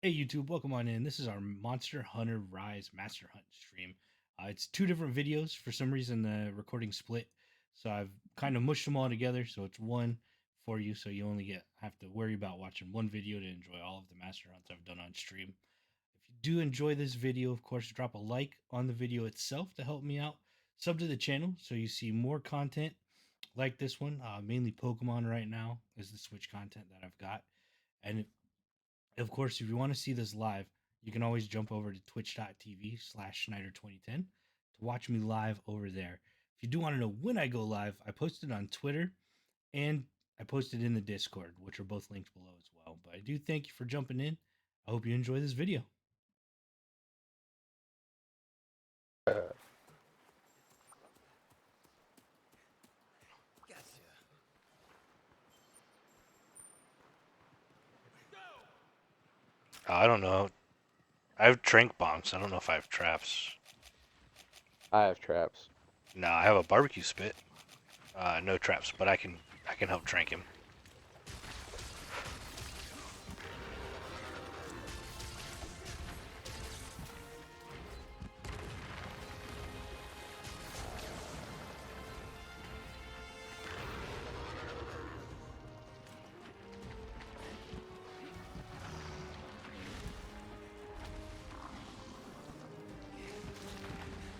Hey YouTube, welcome on in. This is our Monster Hunter Rise Master Hunt stream. It's two different videos. For some reason, the recording split, so I've kind of mushed them all together. So it's one for you, so you only have to worry about watching one video to enjoy all of the Master Hunts I've done on stream. If you do enjoy this video, of course, drop a like on the video itself to help me out. Sub to the channel so you see more content like this one. Mainly Pokemon right now is the Switch content that I've got, and of course, if you want to see this live, you can always jump over to twitch.tv/Schneider2010 to watch me live over there. If you do want to know when I go live, I post it on Twitter and I post it in the Discord, which are both linked below as well. But I do thank you for jumping in. I hope you enjoy this video. I don't know. I have trank bombs. I don't know if I have traps. I have traps. No, I have a barbecue spit. No traps, but I can help trank him.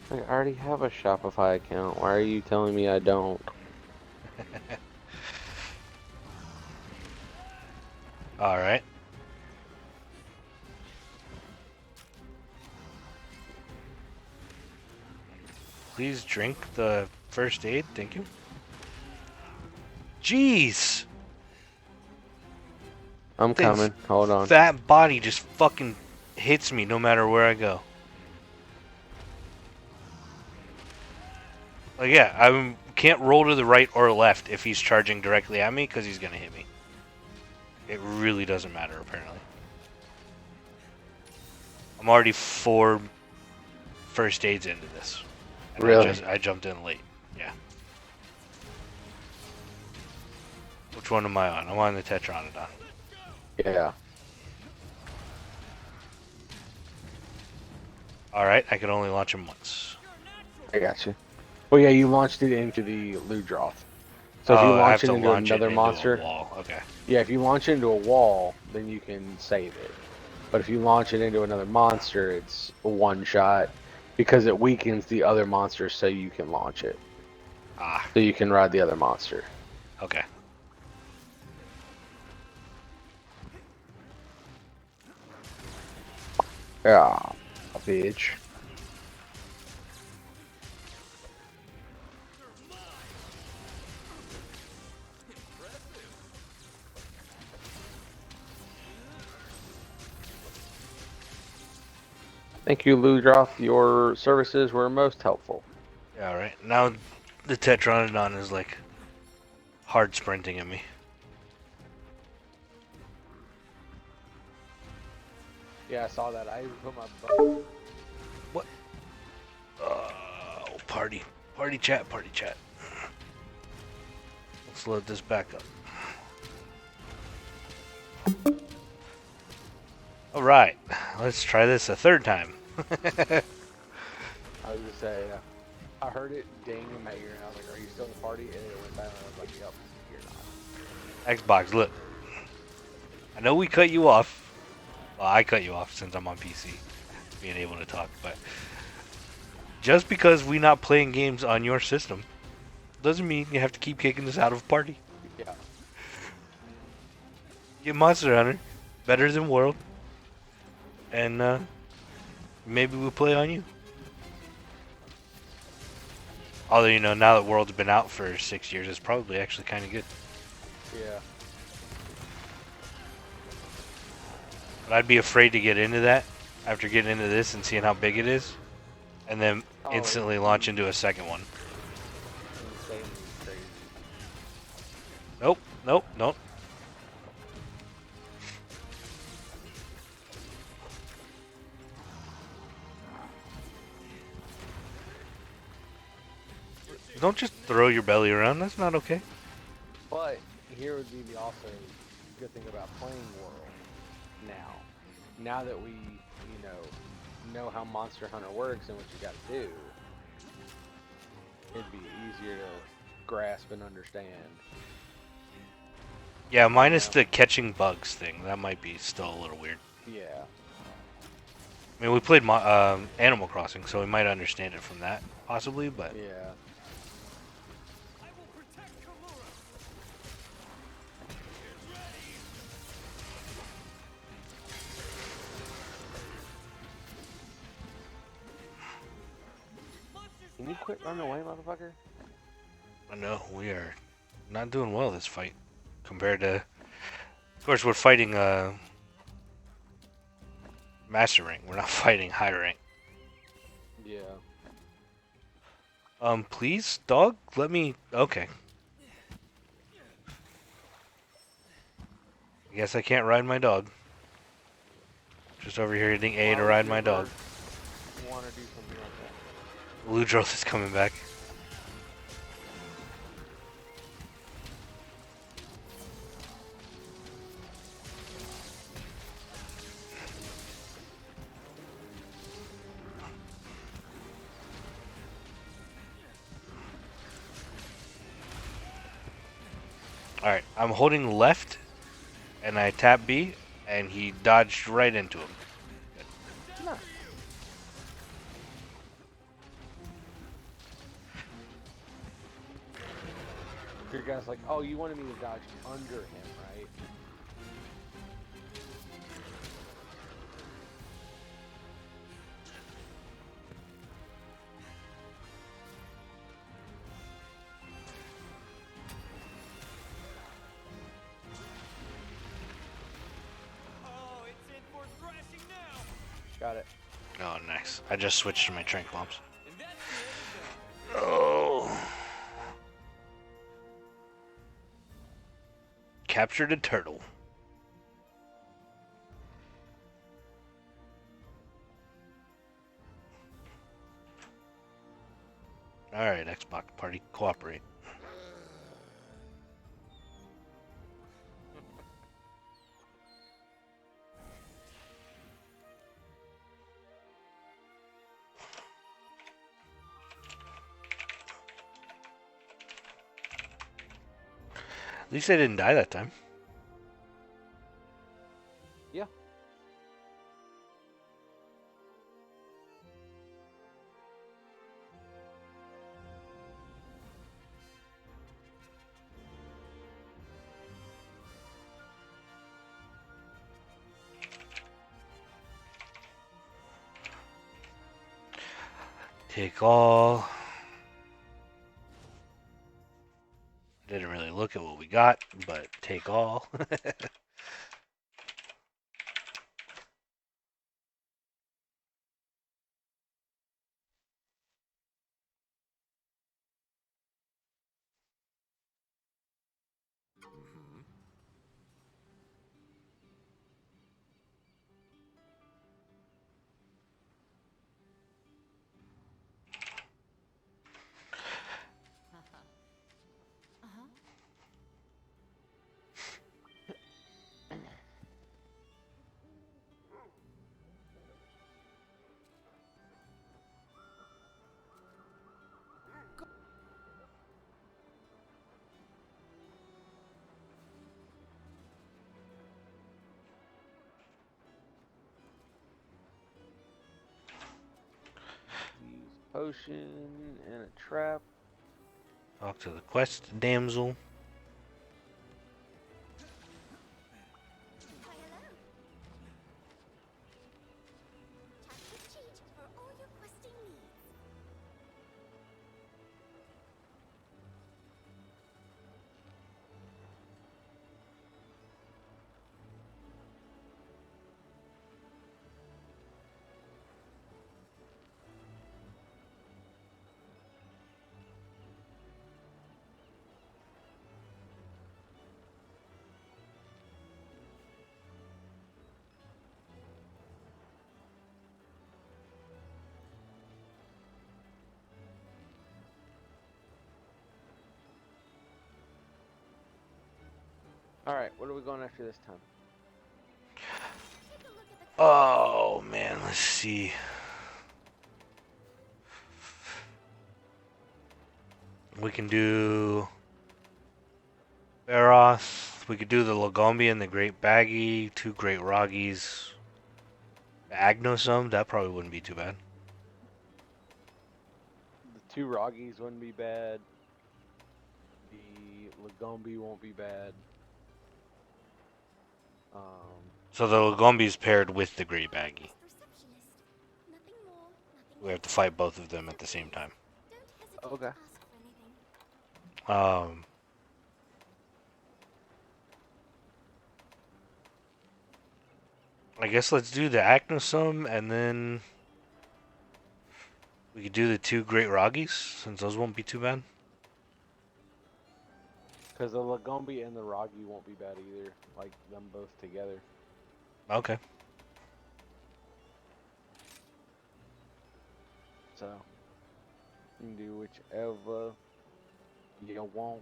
I already have a Shopify account. Why are you telling me I don't? All right. Please drink the first aid. Thank you. Jeez. I'm coming. Hold on. That body just fucking hits me no matter where I go. Like, yeah, I can't roll to the right or left if he's charging directly at me because he's gonna hit me. It really doesn't matter, apparently. I'm already 4 first aids into this. And Really? I jumped in late. Yeah. Which one am I on? I'm on the Tetronodon. Yeah. Alright, I can only launch him once. I got you. Well, yeah, you launched it into the Ludroth. So if you I have launch it to into launch another it into monster, a wall. Okay. yeah, if you launch it into a wall, then you can save it. But if you launch it into another monster, it's a one shot because it weakens the other monster, so you can launch it. Ah. So you can ride the other monster. Okay. Yeah, bitch. Thank you, Ludroth. Your services were most helpful. Yeah, alright. Now the Tetronodon is like hard sprinting at me. Yeah, I saw that. I even put my... What? Party. Party chat, party chat. Let's load this back up. Alright, let's try this a third time. I was gonna say, I heard it ding in my ear, and I was like, "Are you still in the party?" And it went silent. I was like, "Yep, you're not." Xbox, look. I know we cut you off. Well, I cut you off since I'm on PC, being able to talk, but just because we're not playing games on your system doesn't mean you have to keep kicking us out of party. Yeah. Get Monster Hunter, better than World, and maybe we'll play on you. Although, you know, now that World's been out for 6 years, it's probably actually kind of good. Yeah. But I'd be afraid to get into that after getting into this and seeing how big it is, and then instantly launch into a second one. Insanely crazy. Nope, nope, nope. Don't just throw your belly around. That's not okay. But here would be the also good thing about playing World now now that we, know how Monster Hunter works and what you got to do, it'd be easier to grasp and understand. Yeah, minus the catching bugs thing. That might be still a little weird. Yeah. I mean, we played Animal Crossing, so we might understand it from that, possibly, but... Yeah. Can you quit running away, motherfucker? I know, we are not doing well this fight. Compared to... Of course, we're fighting Master Rank. We're not fighting High Rank. Yeah. Please, dog? Let me... Okay. I guess I can't ride my dog. Just over here hitting A to ride my dog. Want to do something like that? Ludroth is coming back. Alright, I'm holding left, and I tap B, and he dodged right into him. No. Your guy's like, oh, you wanted me to dodge under him, right? Got it. Oh, nice. I just switched to my trank bombs. Oh. Captured a turtle. Alright, Xbox party, cooperate. At least I didn't die that time. Yeah. Take all. Didn't really look at what we got, but take all. Use potion and a trap. Talk to the quest damsel. Alright, what are we going after this time? Oh man, let's see. We can do Barroth. We could do the Lagombi and the Great Baggy, 2 Great Roggies. The Agnosum, that probably wouldn't be too bad. The 2 Roggies wouldn't be bad. The Lagombi won't be bad. So the Lagombi is paired with the Great Baggy. We have to fight both of them at the same time. Okay. I guess let's do the Acnosum, and then we could do the 2 Great Roggies, since those won't be too bad. Because the Lagombi and the Roggi won't be bad either. Like, them both together. Okay. So, you can do whichever you want.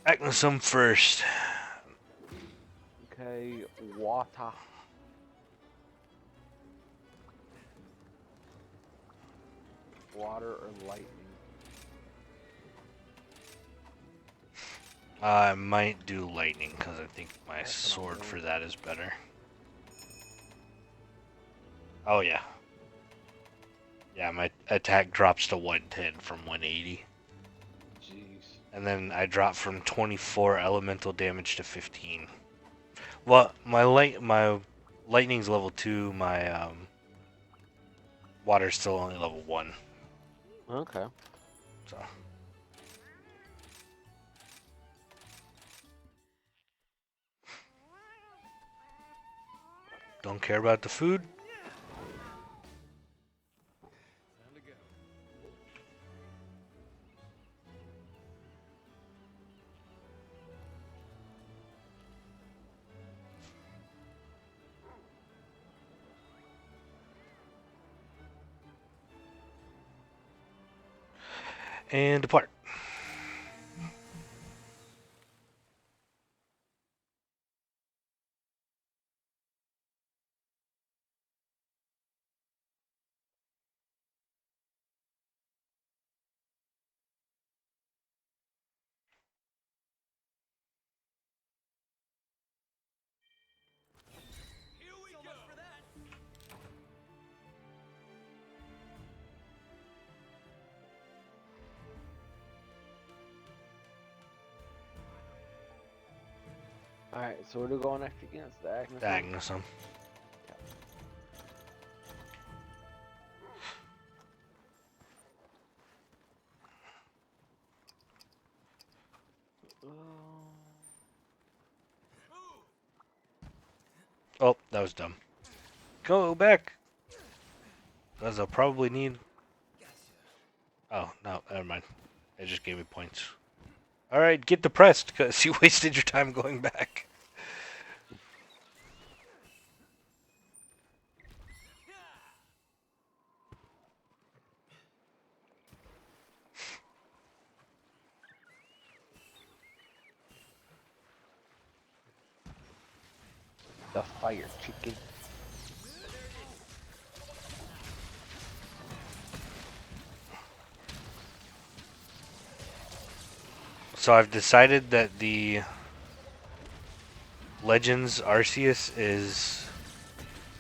Acnosum first. Okay, water. Water or lightning? I might do lightning, because I think my That's sword what I'm for doing. that is better. Oh yeah. Yeah, my attack drops to 110 from 180. Jeez. And then I drop from 24 elemental damage to 15. Well, my lightning's level 2, my water's still only level 1. Okay. So don't care about the food. And depart. Alright, so what are we going after against? The Agnes? The Agnesum. Oh, that was dumb. Go back. Because I'll probably need... Oh, no, never mind. It just gave me points. Alright, get depressed, because you wasted your time going back. The fire chicken. So I've decided that the Legends Arceus is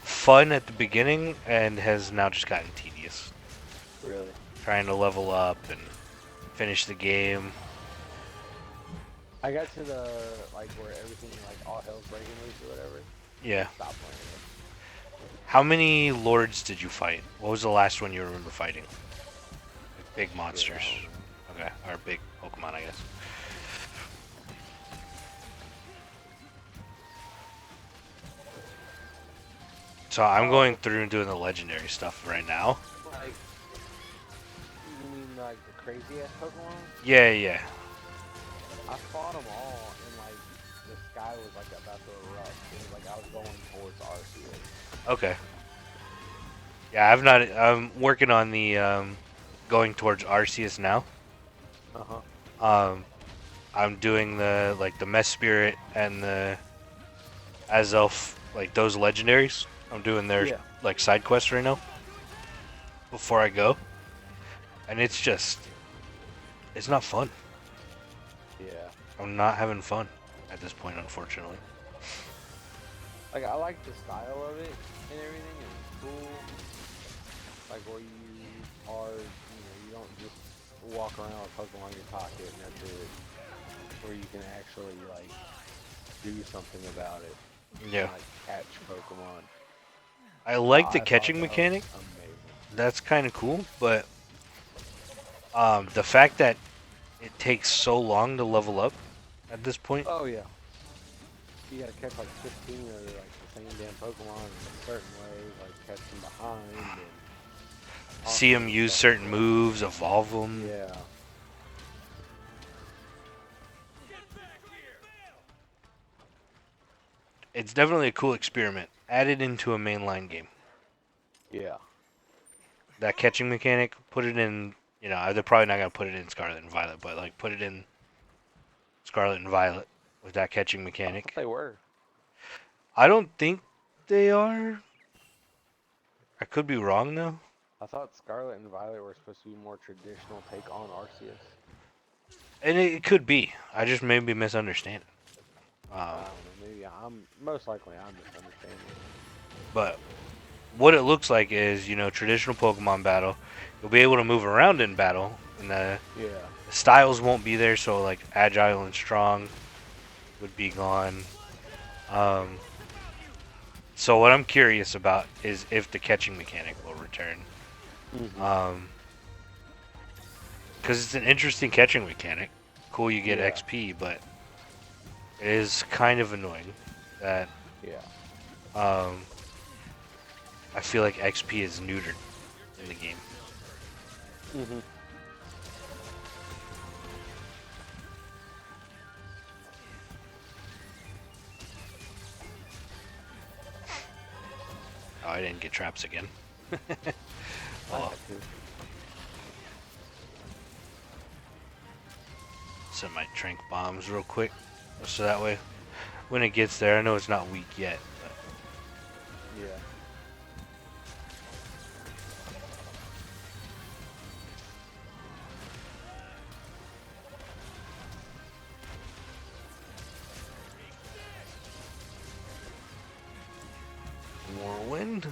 fun at the beginning and has now just gotten tedious. Really? Trying to level up and finish the game. I got to the, like, where everything, like, all hell's breaking loose or whatever. Yeah. Stop playing it. How many lords did you fight? What was the last one you remember fighting? Like big monsters. Okay, or big Pokemon, I guess. So I'm going through and doing the legendary stuff right now. Like, you mean, like, the crazy ass Pokemon? Yeah. I fought them all, and, like, the sky was, like, about to erupt. It was like I was going towards Arceus. Okay. Yeah, I've not. I'm working on the going towards Arceus now. Uh-huh. I'm doing the Mess Spirit and the Azelf, like those legendaries. I'm doing their Yeah. like side quests right now before I go, and it's not fun. Yeah. I'm not having fun at this point, unfortunately. Like I like the style of it and everything, and it's cool. Like where you are, you don't just walk around with Pokemon in your pocket and that's it. Where you can actually like do something about it and Yeah, like catch Pokemon. I like the I thought catching that was mechanic. amazing. That's kind of cool, but the fact that it takes so long to level up at this point. Oh yeah. You gotta catch like 15 of like the same damn Pokemon in a certain way, like catch them behind and all See them kinds of use stuff like certain that. moves, evolve them. Yeah. It's definitely a cool experiment. Added into a mainline game. Yeah. That catching mechanic, put it in. They're probably not gonna put it in Scarlet and Violet, but like put it in Scarlet and Violet with that catching I thought mechanic. they were. I don't think they are. I could be wrong though. I thought Scarlet and Violet were supposed to be more traditional take on Arceus. And it could be. I just may be misunderstanding. I don't know. Maybe I'm most likely I'm misunderstanding. But what it looks like is, traditional Pokemon battle. You'll be able to move around in battle, and Yeah. the styles won't be there. So like agile and strong would be gone. Um, so what I'm curious about is if the catching mechanic will return. Mm-hmm. Because it's an interesting catching mechanic. Cool, you get Yeah. XP, but it is kind of annoying that Yeah. um, I feel like XP is neutered in the game. Mm-hmm. Oh, I didn't get traps again. I Oh, had to. set my trank bombs real quick, so that way when it gets there, I know it's not weak yet. But Yeah. more wind.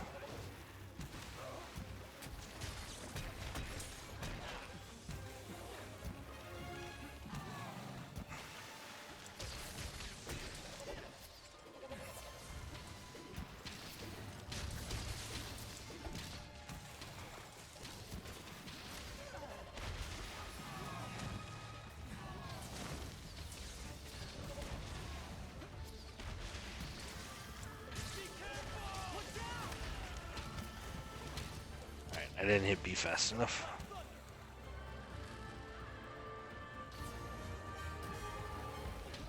Alright, I didn't hit B fast enough.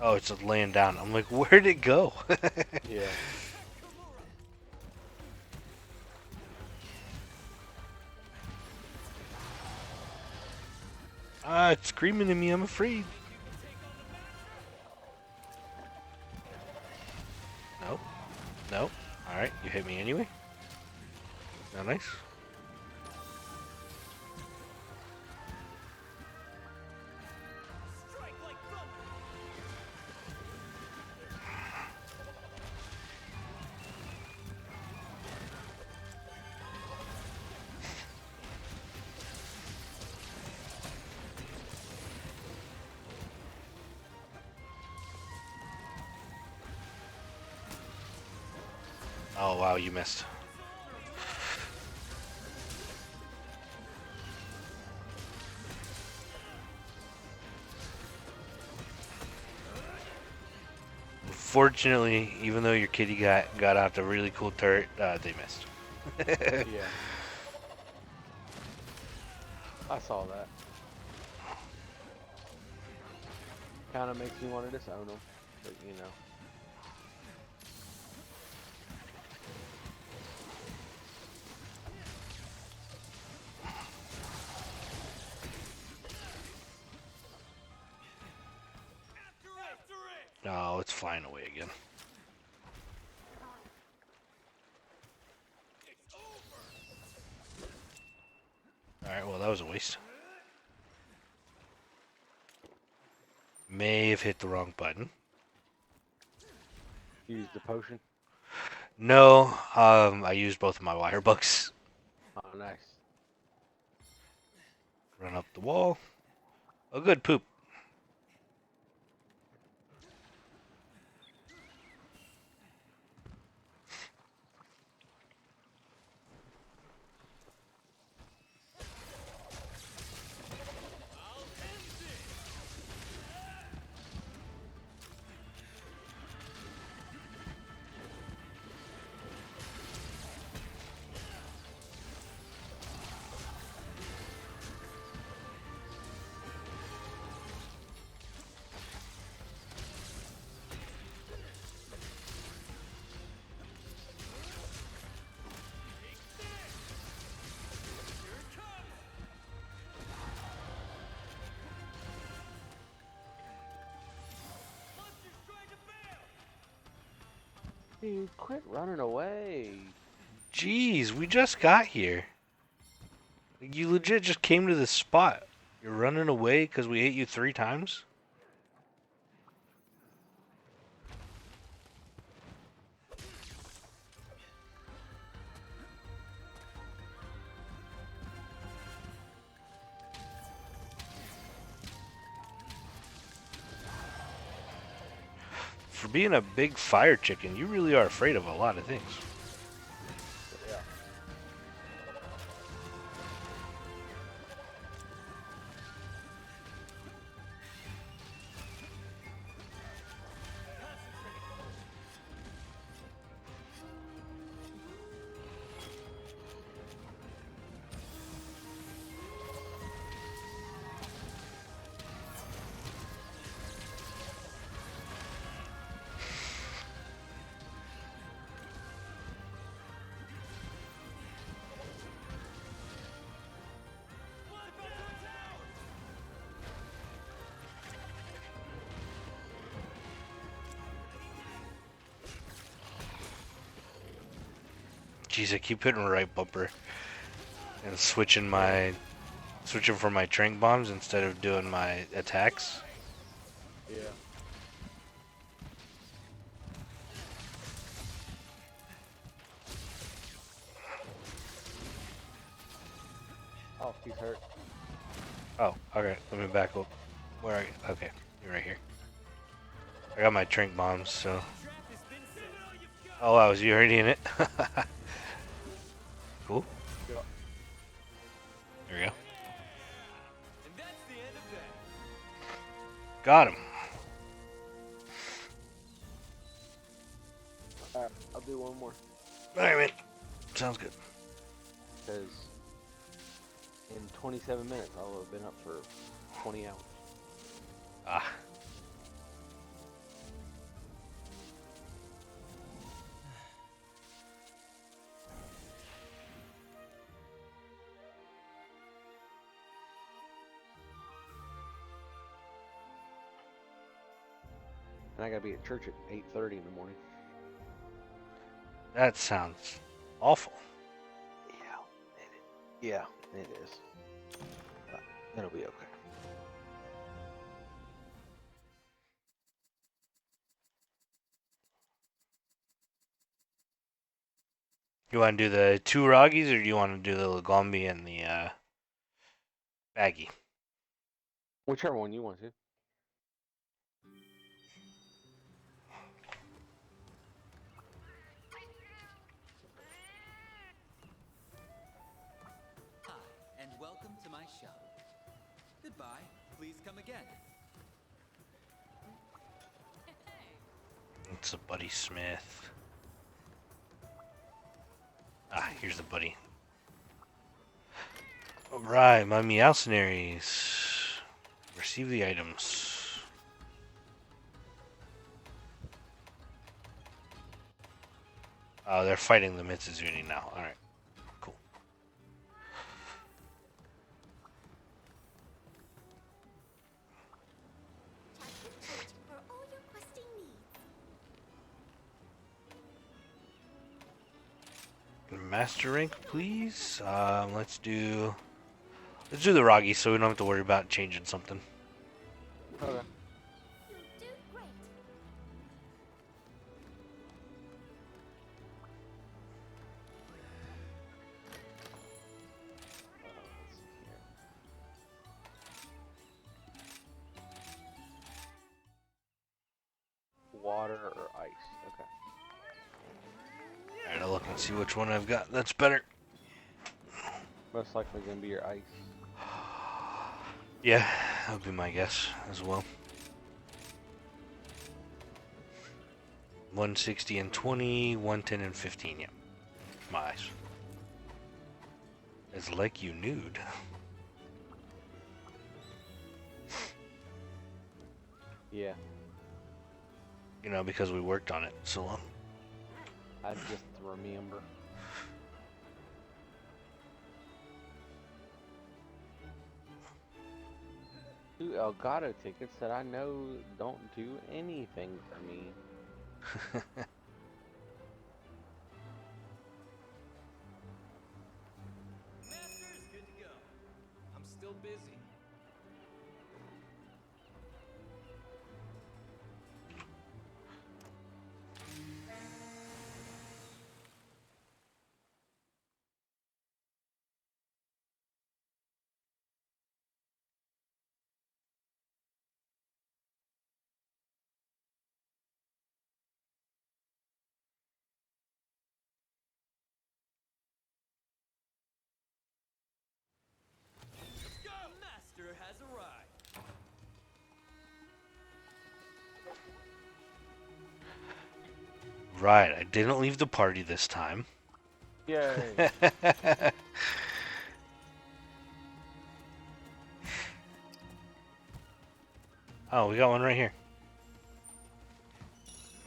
Oh, it's laying down. I'm like, where'd it go? Yeah. It's screaming at me. I'm afraid. No, no. All right, you hit me anyway. Not nice. Oh wow, you missed. Fortunately, even though your kitty got out the really cool turret, they missed. Yeah. I saw that. Kind of makes me want to disown them, but you know. No, it's flying away again. Alright, well, that was a waste. May have hit the wrong button. Use the potion. No, I used both of my wire bucks. Oh, nice. Run up the wall. A good poop. Dude, quit running away. Jeez, we just got here. You legit just came to this spot. You're running away because we ate you 3 times? For being a big fire chicken, you really are afraid of a lot of things. Yeah. Jeez, I keep hitting right bumper and switching from my trank bombs instead of doing my attacks. Yeah. Oh, he's hurt. Oh, okay. Let me back up. Where are you? Okay, you're right here. I got my trank bombs, so. Oh wow, was you already in it? Cool. Yeah. There we go. Got him. Alright, I'll do one more. Alright, man. Sounds good. Because in 27 minutes, I'll have been up for 20 hours. Ah. And I gotta be at church at 8:30 in the morning. That sounds awful. Yeah, it is. But it'll be okay. You want to do the 2 Roggies or do you want to do the Lagombi and the baggy? Whichever one you want to. Hi, and welcome to my shop. Goodbye. Please come again. It's a Buddy Smith. Ah, here's the buddy. Alright, my Meowcenaries. Receive the items. Oh, they're fighting the Mitsuzuni now. Alright, cool. For all your questing master rank, please. Let's do the Roggy, so we don't have to worry about changing something. Okay. You do great. Let's see here. Water or ice? Okay. Alright, I'll look and see which one I've got. That's better. Most likely gonna be your ice. Yeah, that would be my guess as well. 160 and 20, 110 and 15, yeah. My eyes. It's like you nude. Yeah. You know, because we worked on it so long. I just remember. Two Elgato tickets that I know don't do anything for me. Master is good to go. I'm still busy. Master has arrived. Right, I didn't leave the party this time. Yay! Oh, we got one right here.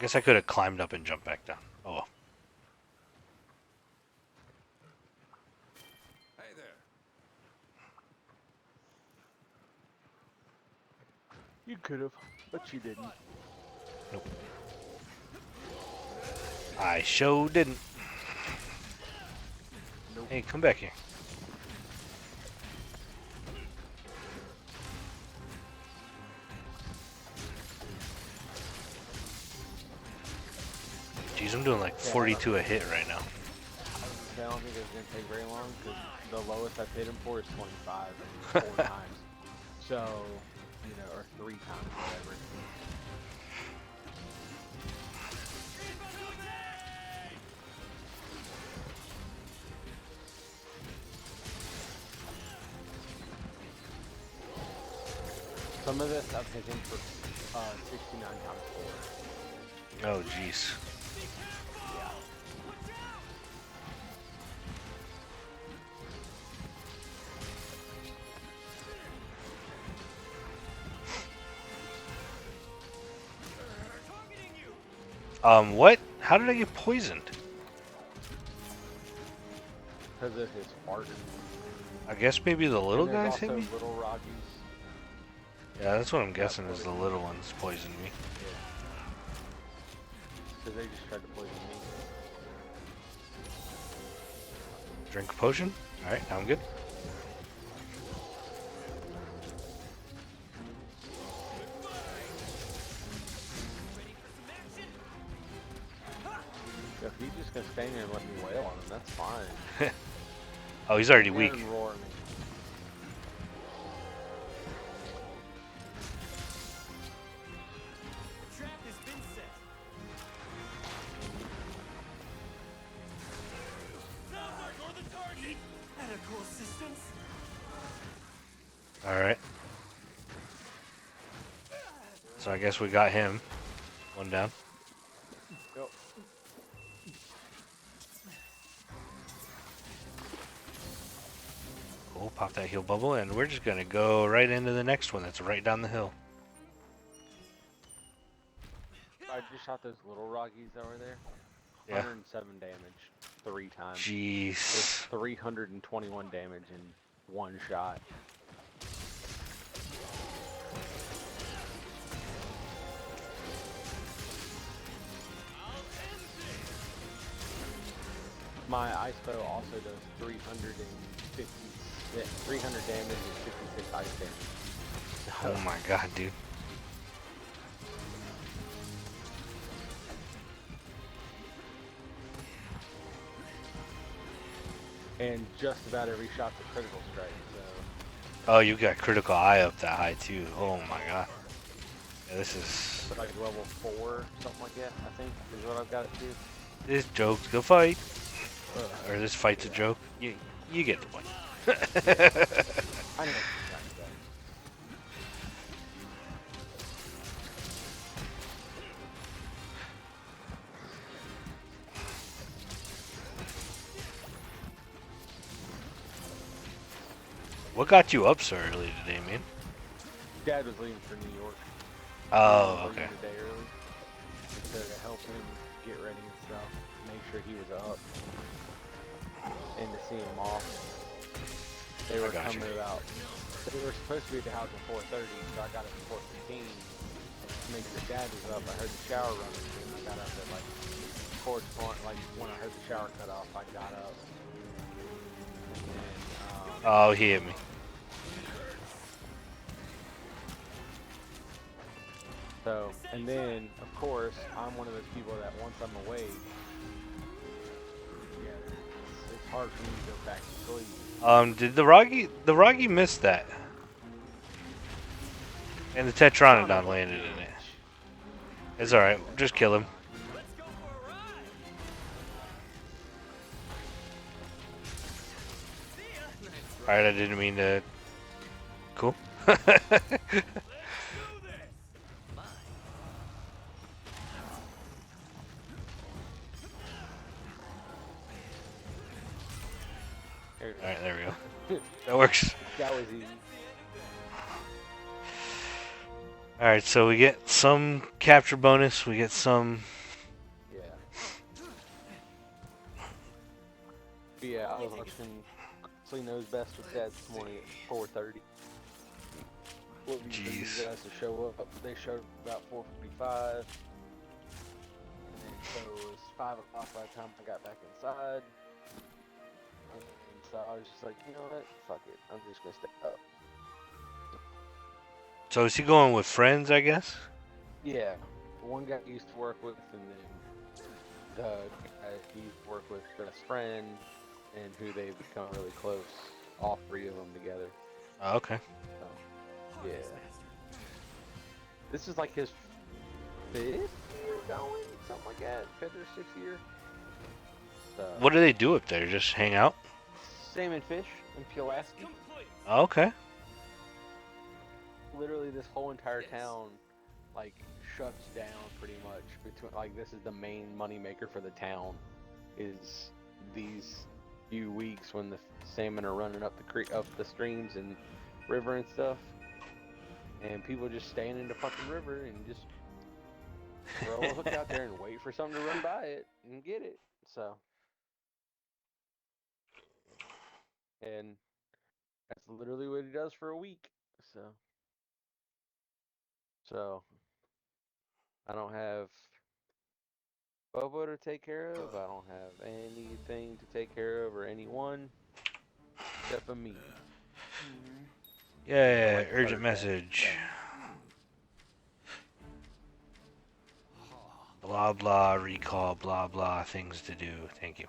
Guess I could have climbed up and jumped back down. Oh well. Hey there. You could have, but you didn't. Nope. I sure didn't. Nope. Hey, come back here. Jeez, I'm doing like 42 a hit right now. I don't think it's gonna take very long because the lowest I've hit him for is 25 and 4 times. So, you know, or 3 times, whatever. Some of this I've hit him for 69 times 4. Oh, jeez. Yeah. What? How did I get poisoned? Because of his fart. I guess maybe the little And there's guys hit also me? little Rockies. Yeah, that's what I'm guessing is the little ones poisoned me. Because they just tried to poison me. Drink a potion? Alright, now I'm good. If he's just gonna stand here and let me wail on him, that's fine. Oh, he's already Stand weak. and roar at me. The trap has been set. Sounds like you're the target. Medical assistance. Alright. So I guess we got him. One down. Go. Cool, pop that heal bubble, and we're just gonna go right into the next one that's right down the hill. I just shot those little Rockies that were there. Yeah. 107 damage 3 times. Jeez. It's 321 damage in 1 shot. My ice bow also does 300 damage and 56 ice damage. Oh my god, dude. And just about every shot's a critical strike, so. Oh, you got critical eye up that high too. Oh my god. Yeah, this is. So like level 4, something like that, I think, is what I've got it to. This joke's a fight. Ugh. Or this fight's a joke. You get the point. I know what you're trying to say. What got you up so early today, man? Dad was leaving for New York. Oh, okay. A day early. So to help him get ready and stuff, make sure he was up, and to see him off. They were coming about. They were supposed to be at the house at 4:30, so I got up at 4:15 to make sure Dad was up. I heard the shower running, and I got up at like towards like when I heard the shower cut off, I got up. And then, Oh, he hit me. So, and then, of course, I'm one of those people that once I'm awake, yeah, it's hard for me to go back to sleep. Did the Roggy miss that? And the Tetranodon landed in it. It's alright, just kill him. Alright, I didn't mean to. Cool. Alright, there we go. That works. That was easy. Alright, so we get some capture bonus, we get some. Yeah. But yeah, I was watching Sleep Knows Best with Dad this morning at 4:30. What we usually Jeez. get us to show up. They showed up about 4:45. And then so it was 5 o'clock by the time I got back inside. And so I was just like, you know what? Fuck it. I'm just gonna stay up. So is he going with friends, I guess? Yeah. One guy I used to work with, and then the guy he used to work with, best friend, and who they've become really close. All 3 of them together. Oh, okay. So, yeah. This is like his 5th year going, something like that. 5th or 6th year. So, What do they do up there? Just hang out? salmon fish in Pulaski. Oh, okay. Literally, this whole entire town, like, shuts down pretty much. Between like, this is the main money maker for the town. Is these few weeks when the salmon are running up the creek, up the streams and river and stuff, and people just stand in the fucking river and just throw a hook out there and wait for something to run by it and get it. So, and that's literally what he does for a week. So I don't have Bobo to take care of. I don't have anything to take care of or anyone except for me. Yeah, like urgent Thursday. message. Blah blah, recall, blah blah, things to do. Thank you.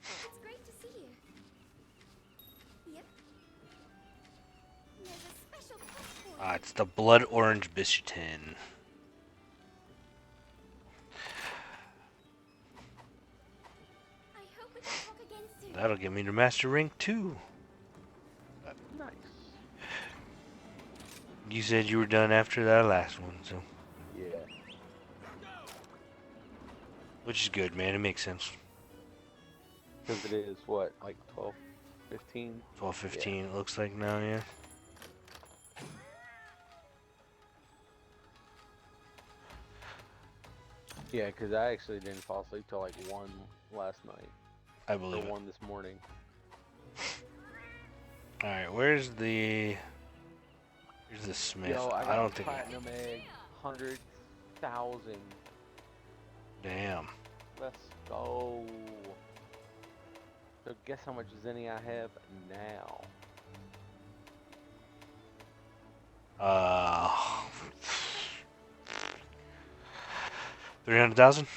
It's great to see you. Yep. There's a special quest for you. It's the blood orange Biscuitin. I hope we can talk again soon. That'll get me to Master Rank 2. Nice. You said you were done after that last one, so. Yeah. Which is good, man. It makes sense. Because it is, what, like 12, 15? 12:15 it looks like now, yeah. Yeah, because I actually didn't fall asleep till like 1 last night. I Or believe it. 1 this morning. Alright, where's the... Here's the smith. Yo, I I got don't think... platinum egg 800,000. Damn. Let's go. So guess how much Zenny I have now? 300,000.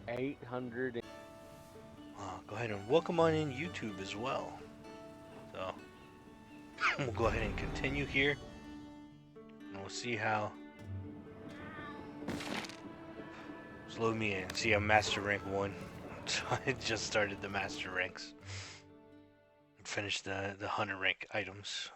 800. Go ahead and welcome on in YouTube as well. So we'll go ahead and continue here, and we'll see how. Just load me in. See, I'm Master Rank 1. So I just started the Master Ranks. And finished the Hunter Rank items.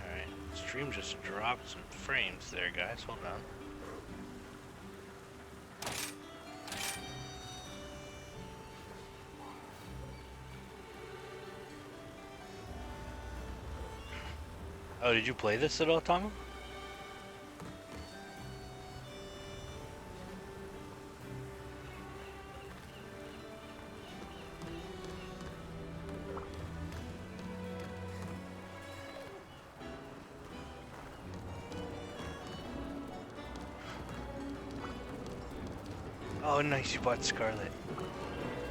Alright, stream just dropped some frames there, guys. Hold on. Oh, did you play this at all, Tom? Oh, nice, you bought Scarlet.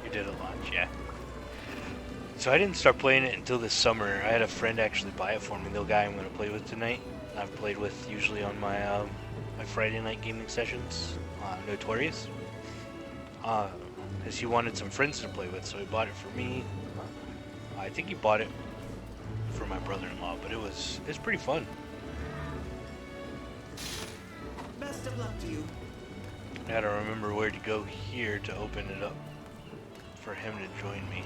You did at launch, yeah. So I didn't start playing it until this summer. I had a friend actually buy it for me, the guy I'm going to play with tonight. I've played with usually on my my Friday night gaming sessions, Notorious. Because he wanted some friends to play with, so he bought it for me. I think he bought it for my brother-in-law, but it's pretty fun. Best of luck to you. I gotta remember where to go here to open it up for him to join me.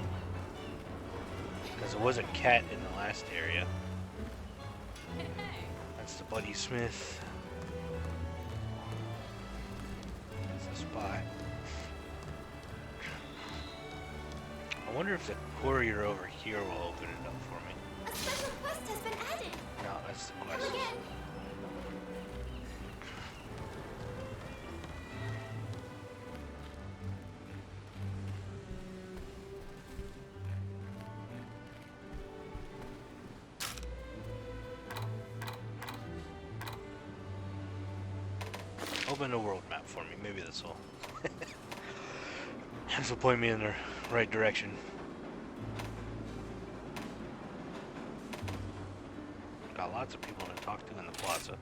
Because it wasn't Cat in the last area. That's the Buddy Smith. That's the spot. I wonder if the courier over here will open it up for me. A special quest has been added. No, that's the Come quest. again. Open a world map for me. Maybe this will. This will point me in the right direction. Got lots of people to talk to in the plaza,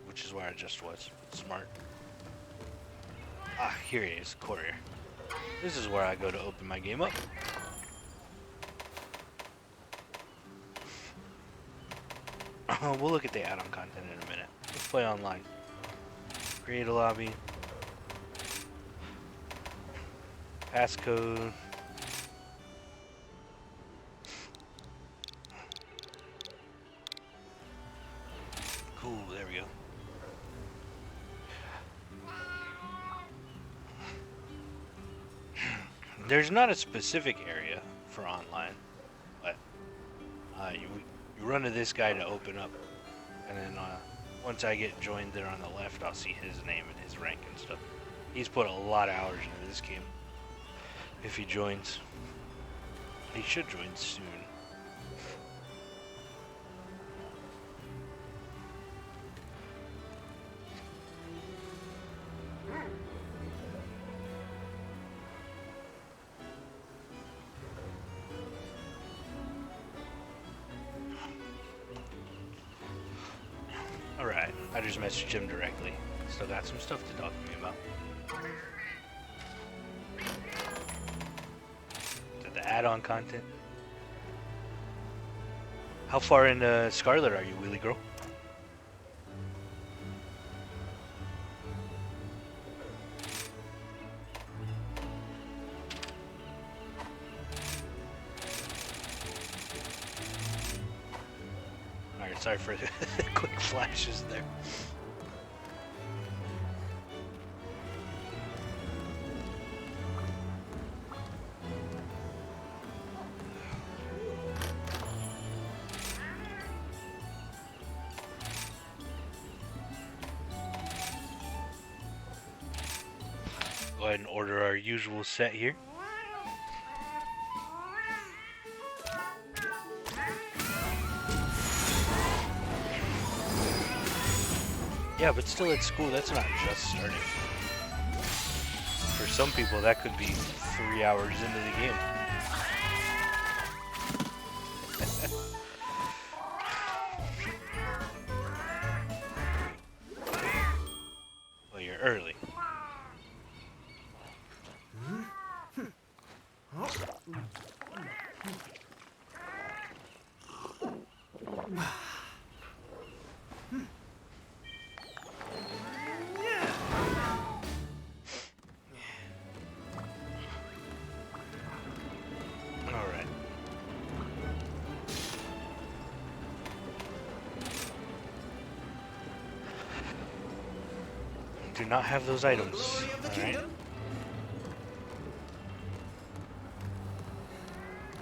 which is where I just was. Smart. Ah, here he is, courier. This is where I go to open my game up. We'll look at the add-on content in a minute. Let's play online. Create a lobby. Passcode. Cool, there we go. There's not a specific area for online, but you run to this guy to open up, and then once I get joined there on the left, I'll see his name and his rank and stuff. He's put a lot of hours into this game. If he joins, he should join soon. Alright, I just messaged him directly. Still got some stuff to talk to me about. The add-on content. How far into Scarlet are you, Wheelie Girl? Alright, sorry for the quick flashes there. ahead and order our usual set here. Yeah, but still at school, that's not just starting. For some people, that could be 3 hours into the game. Well, you're early. Alright. Do not have those items. Alright.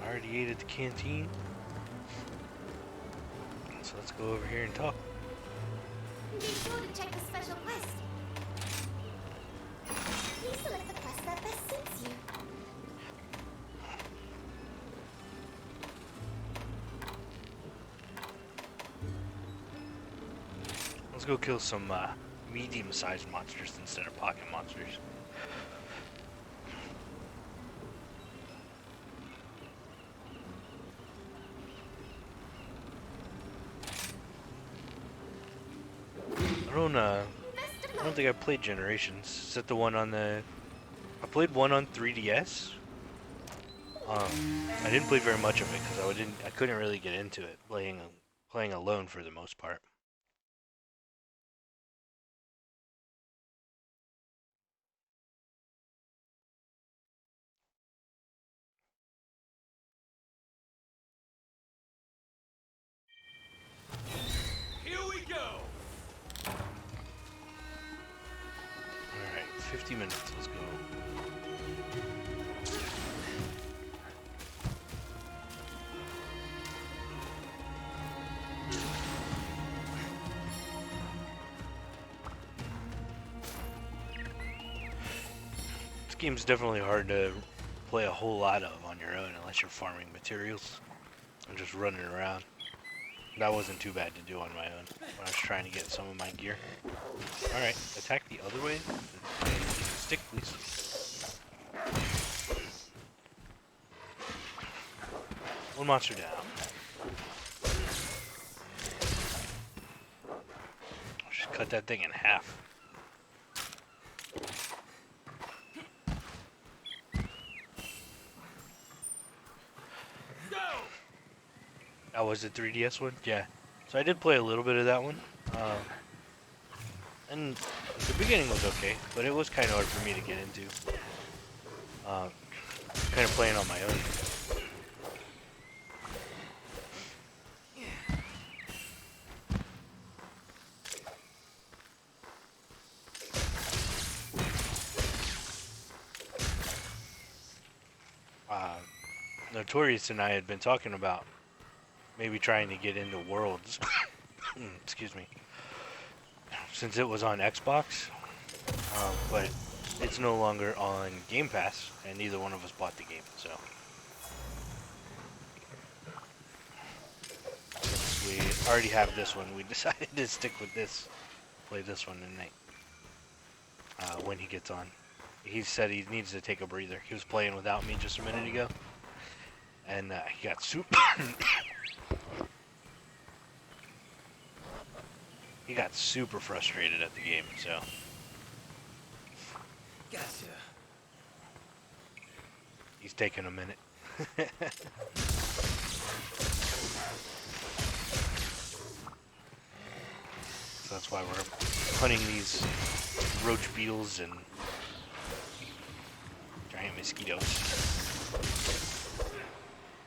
I already ate at the canteen. So let's go over here and talk. Be sure to check the special quest. Please select the quest that best suits you. Let's go kill some medium-sized monsters instead of pocket monsters. I don't think I played Generations. Is that the one on the... I played one on 3DS. I didn't play very much of it because I couldn't really get into it playing alone for the most part. Here we go. Alright, 50 minutes, let's go. This game's definitely hard to play a whole lot of on your own unless you're farming materials and just running around. That wasn't too bad to do on my own when I was trying to get some of my gear. Alright, attack the other way. Stick, please. One monster down. Just cut that thing in half. That was the 3DS one? Yeah. So I did play a little bit of that one. And the beginning was okay, but it was kind of hard for me to get into. Kind of playing on my own. Notorious and I had been talking about maybe trying to get into Worlds. Excuse me. Since it was on Xbox, but it's no longer on Game Pass, and neither one of us bought the game, so. Since we already have this one, we decided to stick with this. Play this one tonight. When he gets on. He said he needs to take a breather. He was playing without me just a minute ago. And he got super... he got super frustrated at the game, so... Gotcha. He's taking a minute. So that's why we're hunting these roach beetles and giant mosquitoes.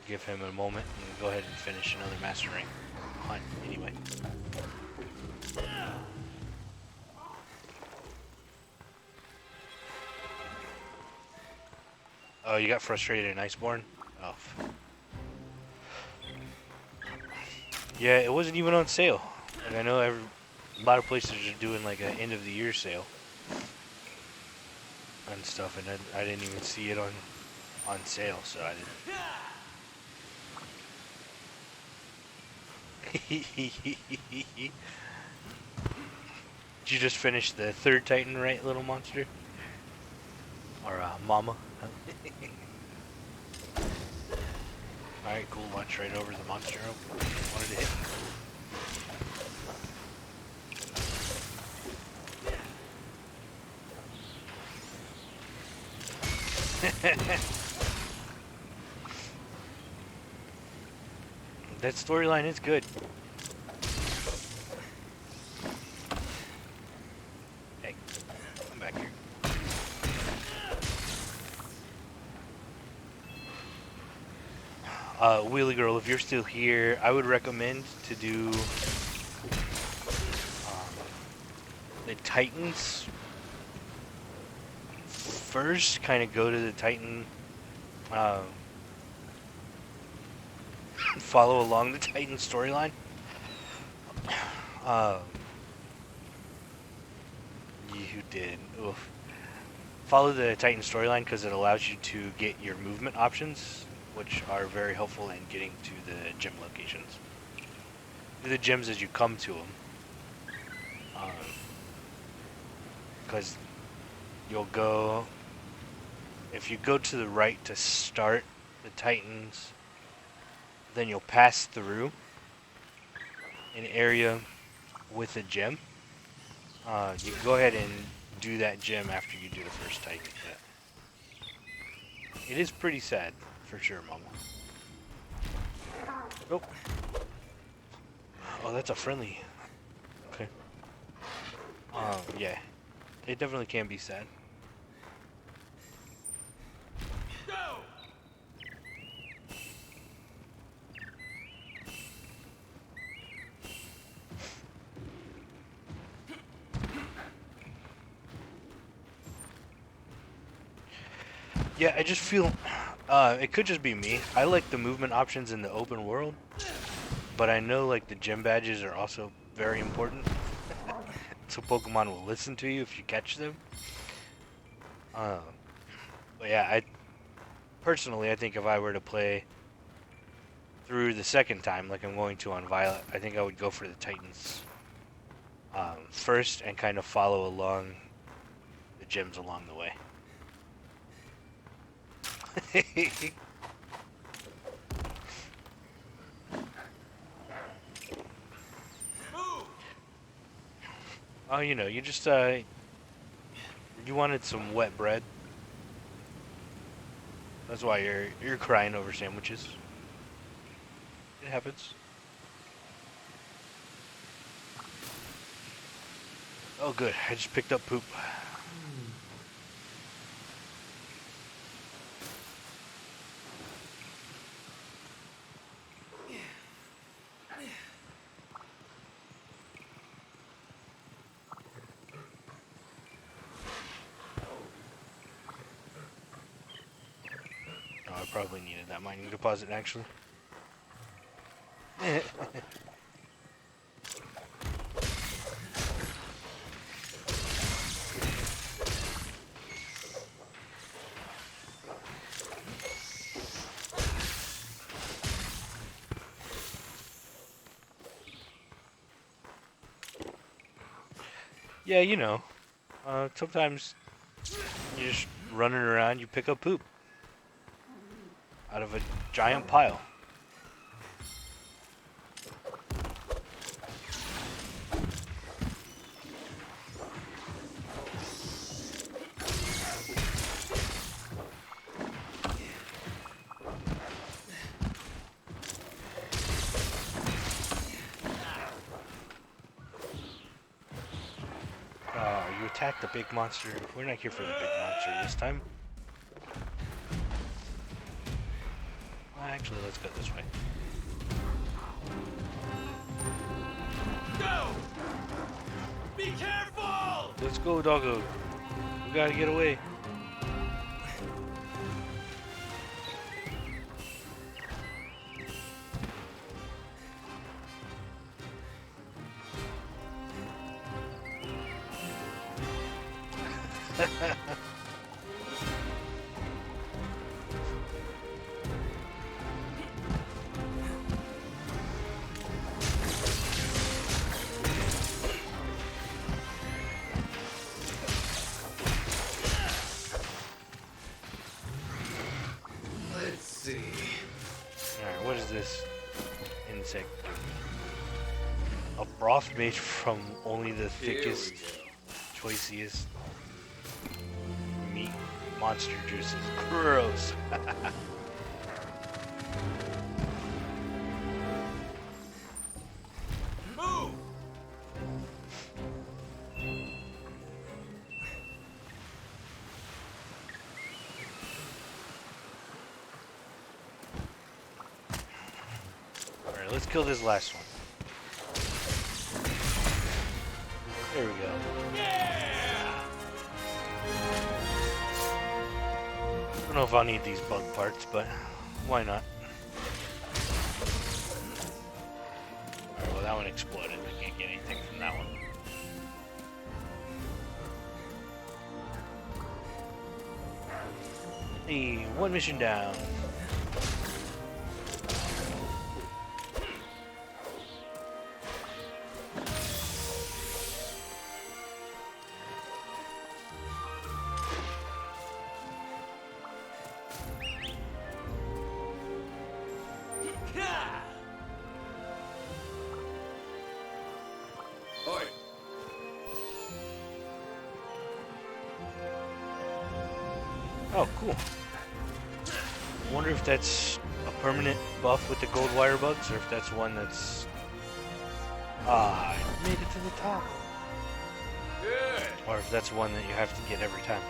Give him a moment and go ahead and finish another master rank hunt anyway. Oh, you got frustrated in Iceborne? Oh. Yeah, it wasn't even on sale. Like, I know a lot of places are doing like an end of the year sale. and stuff, and I didn't even see it on sale, so I didn't. Did you just finish the third Titan, right, little monster? Or mama? Alright, cool. Launch right over the monster. Wanted to hit. That storyline is good. Hey, come back here. Wheelie Girl, if you're still here, I would recommend to do the Titans first. Kind of go to the Titan, follow along the Titan storyline. You did. Oof. Follow the Titan storyline because it allows you to get your movement options, which are very helpful in getting to the gym locations. Do the gyms as you come to them, because you'll go. If you go to the right to start the Titans, then you'll pass through an area with a gym. You can go ahead and do that gym after you do the first Titan. It is pretty sad, for sure, Mama. Nope. Oh, that's a friendly. Okay. Yeah. It definitely can be sad. Yeah, I just feel, it could just be me. I like the movement options in the open world, but I know like the gym badges are also very important. So Pokemon will listen to you if you catch them. But yeah, personally, I think if I were to play through the second time, like I'm going to on Violet, I think I would go for the Titans first and kind of follow along the gyms along the way. Oh, you know, you just you wanted some wet bread. That's why you're crying over sandwiches. It happens. Oh, good. I just picked up poop. Oh, I probably needed that mining deposit, actually. Yeah, you know, sometimes you're just running around, you pick up poop out of a giant pile. You attacked the big monster. We're not here for the big monster this time. Well, actually, let's go this way. Go! Be careful! Let's go, doggo. We gotta get away. does this insect do? A broth made from only the thickest, choicest meat monster juices. Gross. Move! Alright, let's kill this last one. There we go. Yeah! I don't know if I'll need these bug parts, but why not? Alright, well that one exploded. I can't get anything from that one. Hey, one mission down. Yeah! Oi! Oh, cool. I wonder if that's a permanent buff with the gold wire bugs, or if that's one that's... Ah, I made it to the top. Good! Or if that's one that you have to get every time.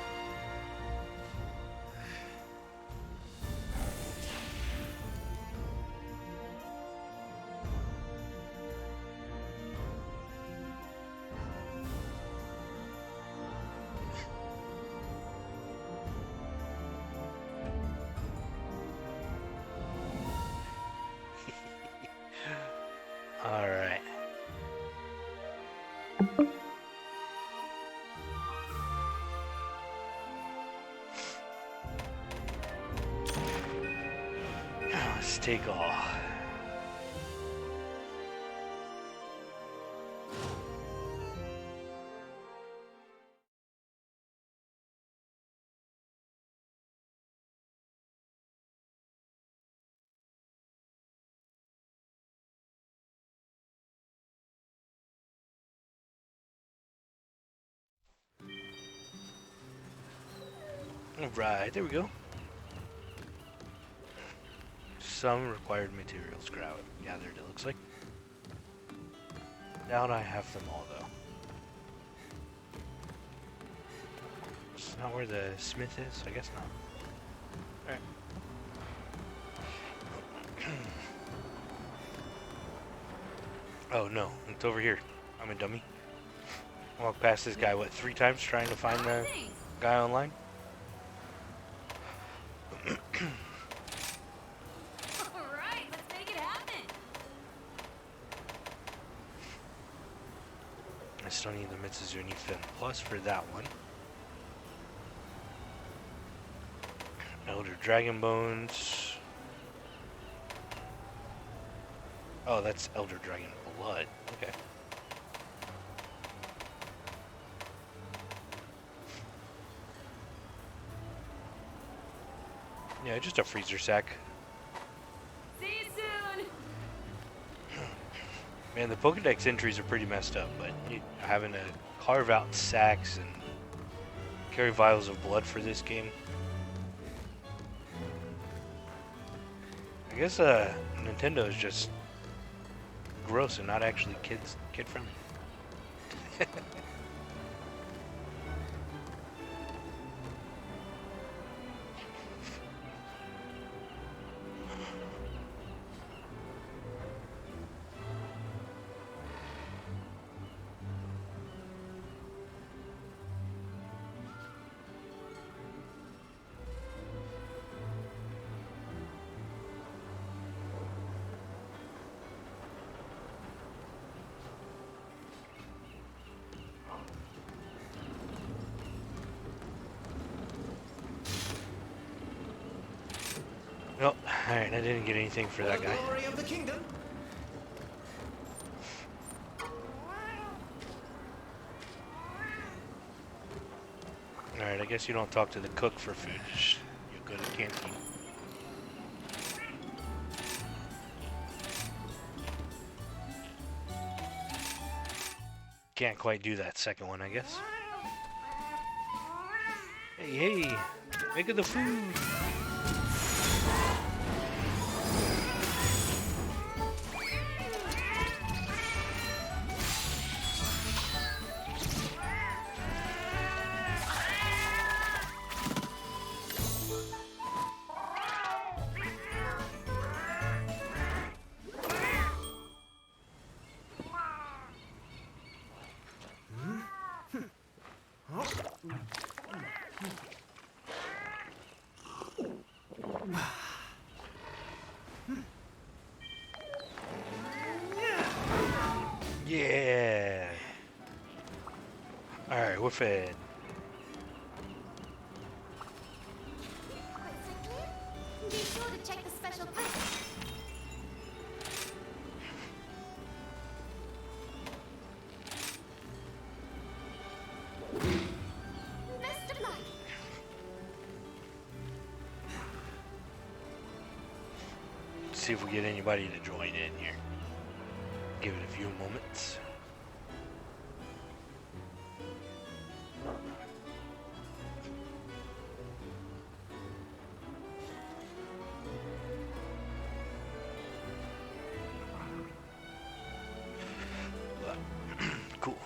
Alright. Let's take off. Alright, there we go. Some required materials gathered, it looks like. Doubt I have them all, though. It's not where the smith is? I guess not. Alright. Oh no, it's over here. I'm a dummy. I walked past this guy, what, 3 times trying to find the guy online? Alright, let's make it happen. I still need the Mitsuzuni Fin Plus for that one. Elder Dragon Bones. Oh, that's Elder Dragon Blood. Okay. Yeah, just a freezer sack. See you soon. Man, the Pokedex entries are pretty messed up, but having to carve out sacks and carry vials of blood for this game. I guess Nintendo is just gross and not actually kid friendly. Nope. Alright, I didn't get anything for that guy. Glory of the kingdom. Alright, I guess you don't talk to the cook for food. You go to the canteen. Can't quite do that second one, I guess. Hey, make of the food. Yeah. All right, we're fed. Be sure to check the special package. Best of luck. See if we get anybody to join in here. Give it a few moments. Cool.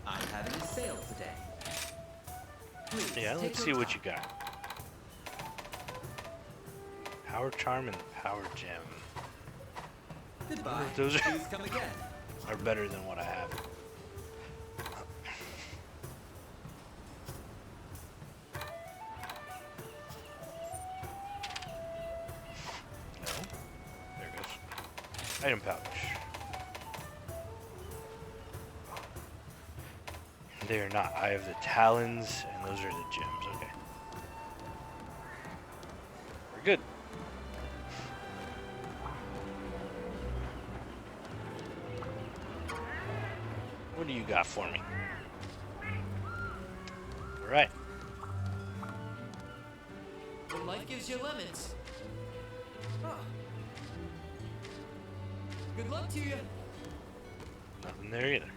I'm having a sale today. Please Yeah, take let's your see what time. you got. Power Charm and Power Gem Goodbye. Those are- Please come again. are better than what I have. No. There it goes. Item pouch. They are not. I have the talons, and those are the gems. Okay. We're good. What do you got for me? All right. When life gives you lemons. Huh. Good luck to you. Nothing there either.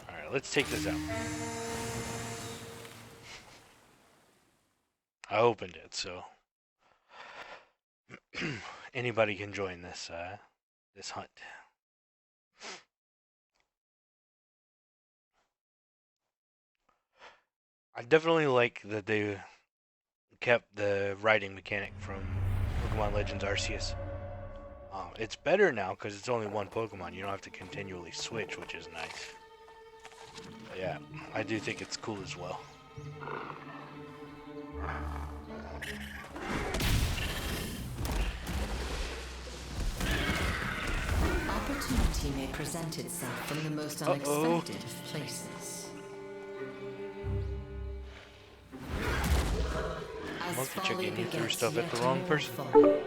Alright, let's take this out. I opened it, so anybody can join this this hunt. I definitely like that they kept the riding mechanic from Pokemon Legends Arceus. It's better now because it's only one Pokemon. You don't have to continually switch, which is nice. But yeah, I do think it's cool as well. Opportunity may present itself from the most unexpected of places. As Monkey folly chicken, you threw begets stuff at the yet wrong more person. folly.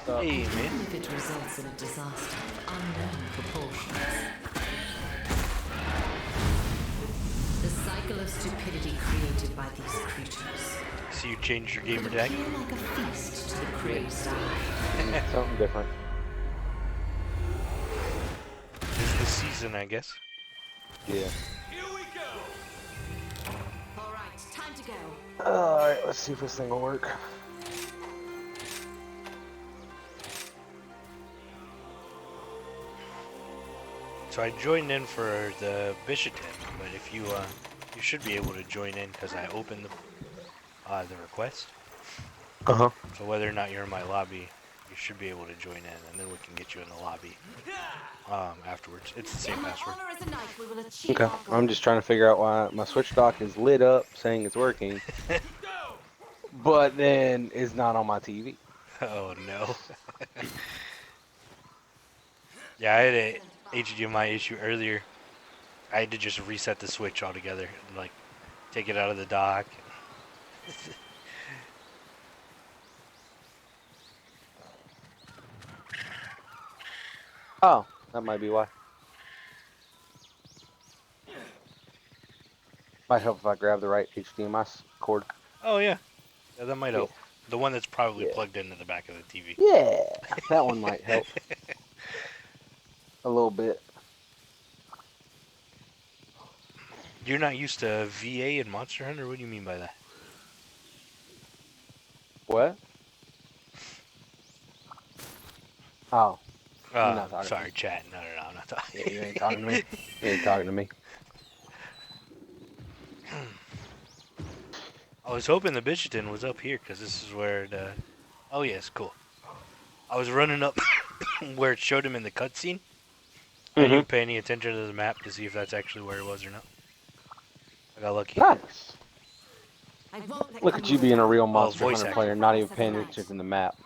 Hey, Even man. if it results in a disaster of unknown proportions. The cycle of stupidity created by these creatures So you changed your could gamer tag? appear like a feast to the crazed eye. Something different. It's the season, I guess. Yeah. Here we go. All right, time to go. Alright, let's see if this thing will work. So I joined in for the Bishatin, but if you you should be able to join in because I opened the request. Uh-huh. So whether or not you're in my lobby, you should be able to join in, and then we can get you in the lobby afterwards. It's the same On my password. honor as a knight, we will achieve Okay. our goal. I'm just trying to figure out why my Switch dock is lit up saying it's working, Go. but then it's not on my TV. Oh no. Yeah, I had a HDMI issue earlier. I had to just reset the switch altogether and like take it out of the dock. Oh, that might be why. Might help if I grab the right HDMI cord. Oh yeah, yeah, that might Yeah. help. The one that's probably Yeah. plugged into the back of the TV. Yeah, that one might help a little bit. You're not used to VA and Monster Hunter? What do you mean by that? What? Oh, you're not talking to Sorry, me. chat. No, I'm not talking. Yeah, you ain't talking to me. You ain't talking to me. I was hoping the Bichiton was up here because this is where the. Oh yes, cool. I was running up where it showed him in the cutscene. I didn't even pay any attention to the map to see if that's actually where it was or not. I got lucky. Nice. I won't let Look at you being a real Monster voice Hunter acting. player, not even paying attention to the map.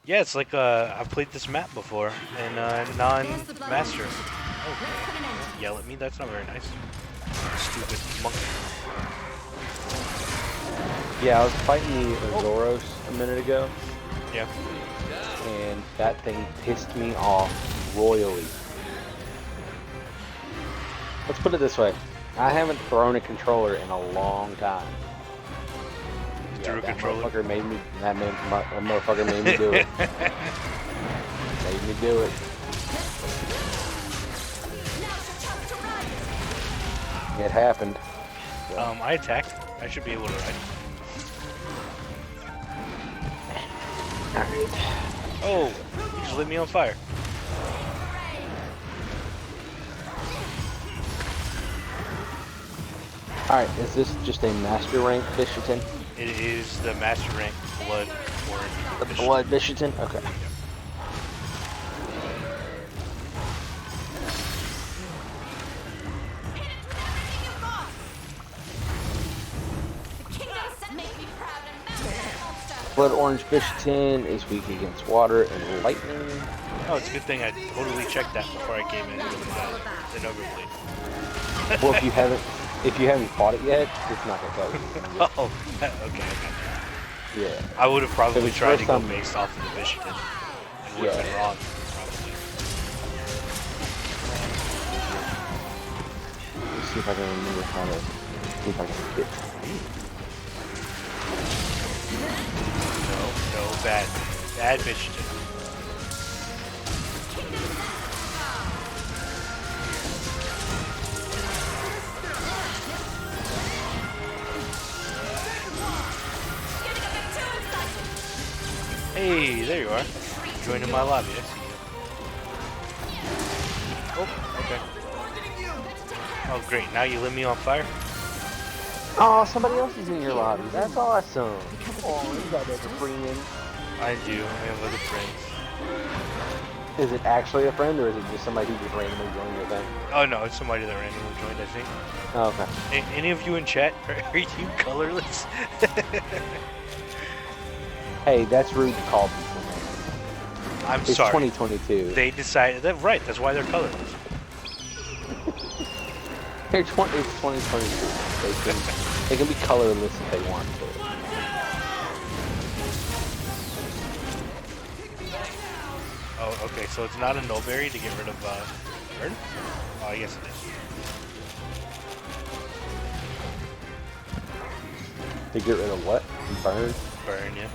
Yeah, it's like I've played this map before in non-master. Okay. Don't yell at me. That's not very nice. Stupid monkey. Yeah, I was fighting the Azoros a minute ago, Yeah. and that thing pissed me off royally. Let's put it this way. I haven't thrown a controller in a long time. Threw a controller? That motherfucker made me do it. Made me do it. It happened. I attacked. I should be able to ride. Alright. Oh, you just lit me on fire. Alright, is this just a master rank Bishiton? It is the master rank blood orange. The blood Bishiton? Okay. Blood orange Bishiton is weak against water and lightning. Oh, it's a good thing I totally checked that before I came in with the Noga Blade. Well, if you haven't fought it yet, it's not gonna tell you. Oh, okay. Yeah. I would have probably If it's tried to first go time- based off of the Michigan. And would have been wrong, probably. Let's see if I can remember how to see if I can hit. No, bad. Bad Michigan. Hey, there you are. Joining my lobby, I see you. Oh, okay. Oh, great. Now you lit me on fire? Oh, somebody else is in your lobby. That's awesome. Oh, you got that for free in. I do. I have other friends. Is it actually a friend, or is it just somebody who just randomly joined your thing? Oh, no, it's somebody that randomly joined, I think. Oh, okay. Any of you in chat, are you colorless? Hey, that's rude to call people, man. I'm It's sorry. 2022. They decided that right. That's why they're colorless. It's 2022. They can be colorless if they want to. Oh, okay. So it's not a no berry to get rid of burn. Oh, yes it is. To get rid of what? Burn? Burn, yeah.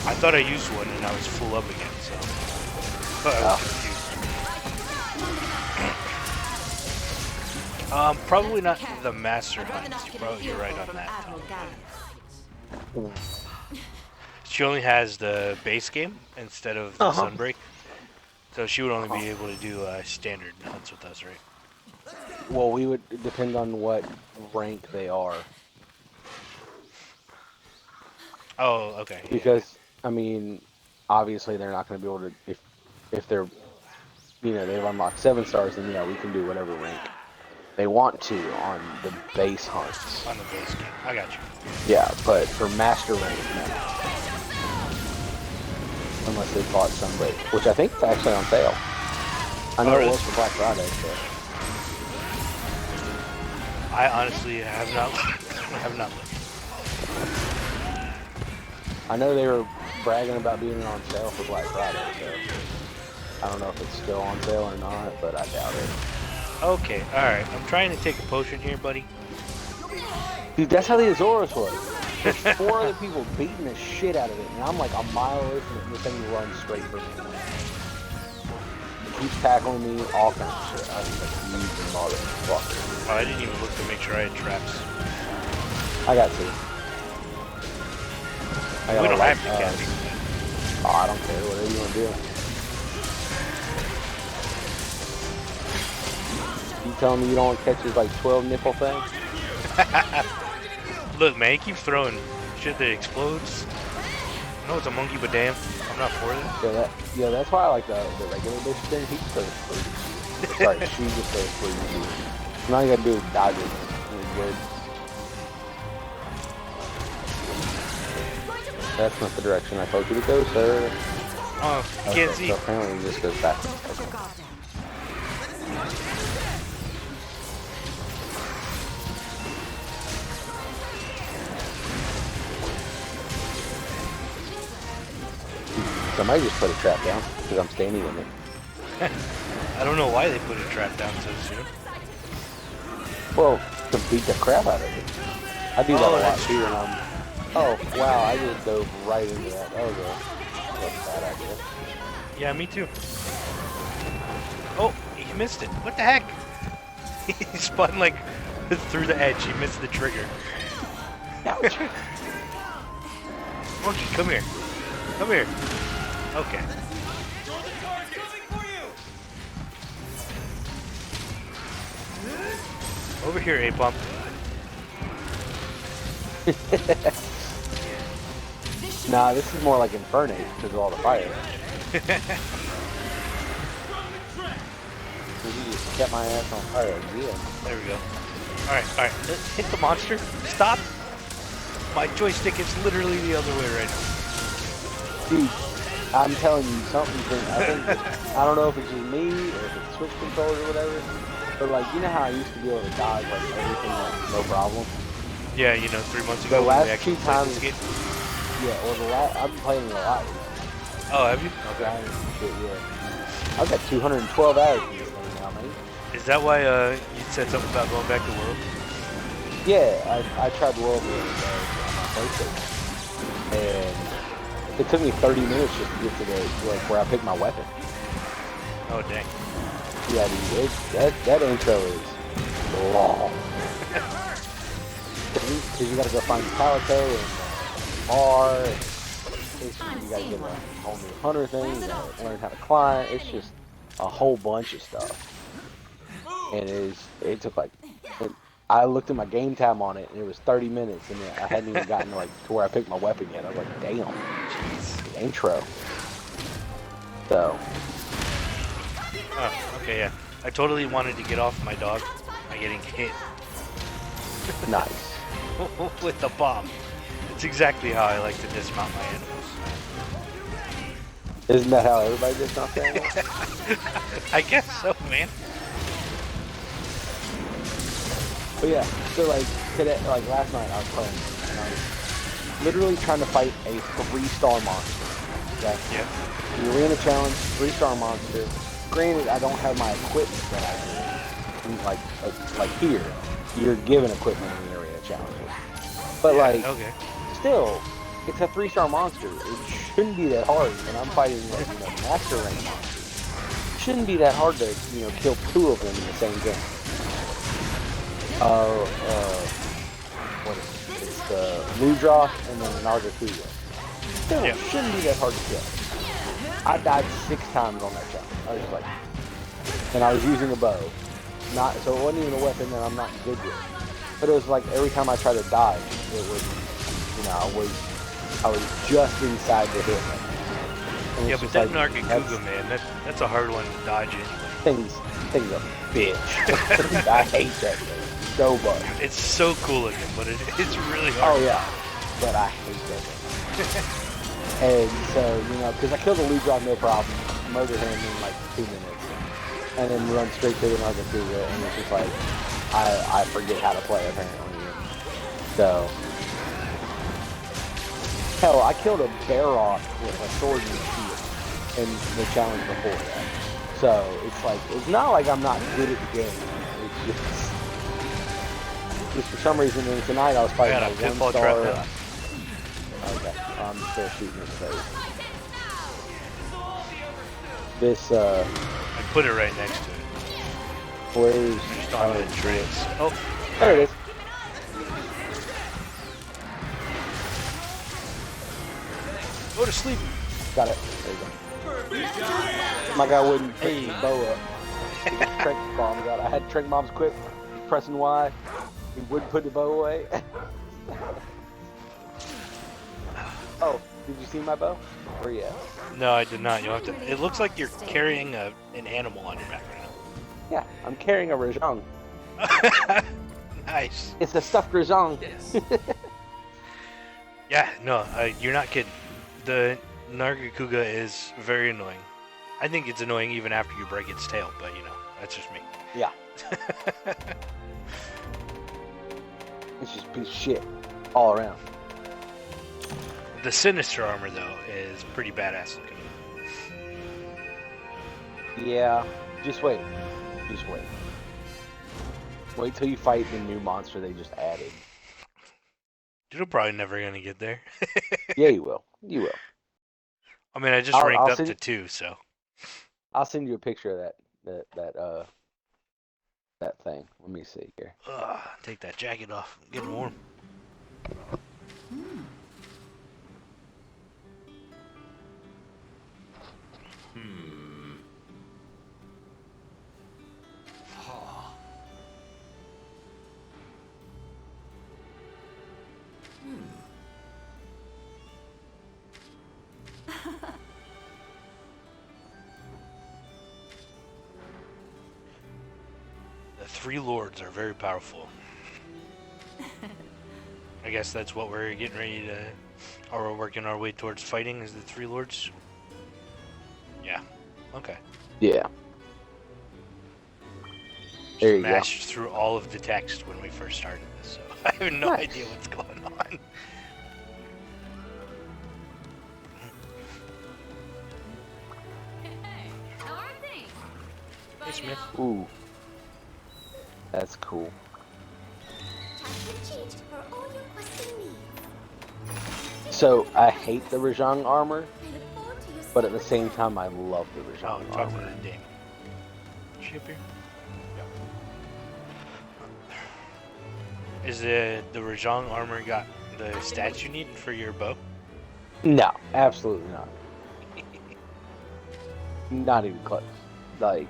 I thought I used one and I was full up again, so I was confused. Probably not the master hunts. You're right on that. She only has the base game instead of the Sunbreak, so she would only be able to do standard hunts with us, right? Well, we would depend on what rank they are. Oh, okay. Because I mean, obviously they're not going to be able to if they're they've unlocked 7 stars, then yeah, we can do whatever rank they want to on the base hunts. On the base game, I got you. Yeah, but for master rank, no. Unless they bought Sunbreak, which I think is actually on sale. I know it was for Black Friday, so. I honestly have not looked. I know they were bragging about being on sale for Black Friday, so I don't know if it's still on sale or not, but I doubt it. Okay, alright. I'm trying to take a potion here, buddy. Dude, that's how the Azorus was. There's 4 other people beating the shit out of it, and I'm like a mile away from it, and this thing runs straight for me. It keeps tackling me, all kinds of shit. I was like, you motherfucker. Oh, I didn't even look to make sure I had traps. I got 2. I We got don't have to catch me. Oh, I don't care, whatever you want to do. You telling me you don't catch his like 12 nipple thing? Look, man, he keeps throwing shit that explodes. I know it's a monkey, but damn, I'm not for that. Yeah, that's why I like the regular bitch thing. He just goes free. Sorry, she just goes free. Now you gotta do is dodge it. Really good. That's not the direction I told you to go, sir. Oh, you can't see. So apparently it just goes back. Okay. Somebody just put a trap down because I'm standing in it. I don't know why they put a trap down so soon. Well, to beat the crap out of it. I do that a lot too, and I'm. Oh wow! I just dove right into that. That was a bad idea. Yeah, me too. Oh, he missed it. What the heck? He spun like through the edge. He missed the trigger. Ouch. Monkey, come here. Come here. Okay. Over here, A-Pump. Nah, this is more like Infernape because of all the fire. He just kept my ass on fire again. There we go. Alright. Let's hit the monster. Stop. My joystick is literally the other way right now. Dude, I'm telling you, something's been, I don't know if it's just me or if it's Switch controllers or whatever, but like, you know how I used to be able to dodge like everything like no problem? Yeah, you know, 3 months The ago when we last actually 2 played times, this game. yeah, or I've been playing it a lot. Oh, have you? Okay. Shit, yeah. I've got 212 hours in this thing now, man. Is that why you said something about going back to World? Yeah, I tried World the other day on my PlayStation, and it took me 30 minutes just to get to the, like, where I picked my weapon. Oh, dang. Yeah, dude, that intro is long. Because you gotta go find Calico and R, and you gotta get a whole new hunter thing, you gotta learn how to climb. It's just a whole bunch of stuff. And it took like, I looked at my game time on it, and it was 30 minutes, and I hadn't even gotten like to where I picked my weapon yet. I was like, damn, the intro. So. Oh, okay, yeah. I totally wanted to get off my dog by getting hit. Nice. With the bomb. It's exactly how I like to dismount my animals. Isn't that how everybody dismounts their animals? I guess so, man. But yeah, so like today, like last night I was playing, and I was literally trying to fight a 3-star monster. Okay? Yeah. The arena challenge, 3-star monster. Granted, I don't have my equipment that I need. Like here, you're given equipment in the arena challenges. But like, okay. still, it's a 3-star monster. It shouldn't be that hard. And I'm fighting like, master rank monsters. It shouldn't be that hard to kill 2 of them in the same game. What is it? It's the Ludroth and then an Argacuya. Still, shouldn't be that hard to kill. I died 6 times on that challenge. I was like, and I was using a bow. So it wasn't even a weapon that I'm not good with. But it was like every time I tried to dodge, it was, I was just inside the hit. And Yeah, it's but just that Nargacuga, man, that's a hard one to dodge anyway. Thing's a bitch. I hate that thing so much. It's so cool looking, but it's really hard. Oh yeah, but I hate that thing. And so, because I killed the Ludroth no problem, murdered him in like 2 minutes, and then run straight to the Nargacuga, and it's just like, I forget how to play apparently. So, hell, I killed a Barrock with a sword and shield in the challenge before that. So it's like it's not like I'm not good at the game. It's just for some reason tonight I was I fighting got a a pitfall 1-star. trap now. Okay, I'm still shooting his face. This will all be over soon. This I put it right next to it. where's Just on the trains. Oh, there it is. go to sleep. Got it. There you go. My guy wouldn't pick his bow up. He got trank bombs out. I had trank bombs quick, pressing Y. He wouldn't put the bow away. Oh, did you see my bow? Where you at? No, I did not. You'll have to. It looks like you're carrying an animal on your back Yeah, I'm carrying a Rajang. right now. Nice. It's a stuffed Rajang. Yes. Yeah, no, you're not kidding. The Nargacuga is very annoying. I think it's annoying even after you break its tail, but you know, that's just me. Yeah. It's just a piece of shit all around. The Sinister armor, though, is pretty badass looking. Yeah, just wait. Just wait. Wait till you fight the new monster they just added. You're probably never gonna get there. Yeah, you will. You will. I mean, I just I'll ranked up send- to 2, so. I'll send you a picture of that thing. Let me see here. Ugh, take that jacket off. I'm getting warm. The Three Lords are very powerful. I guess that's what we're getting ready to, or we're working our way towards fighting, is the Three Lords? Yeah. Okay. Yeah. There you go. Smashed through all of the text when we first started this, so I have no Nice. idea what's going on. How are things? Hey, Smith. Ooh. That's cool. Chocolate cheat for all your questing needs. So I hate the Rajang armor, I look forward to your but at the secret same life. time I love the Oh, Rajang talk to armor. the dame. Is she up here? Yeah. Is the Rajang armor got the stats you need for your bow? No, absolutely not. Not even close. Like,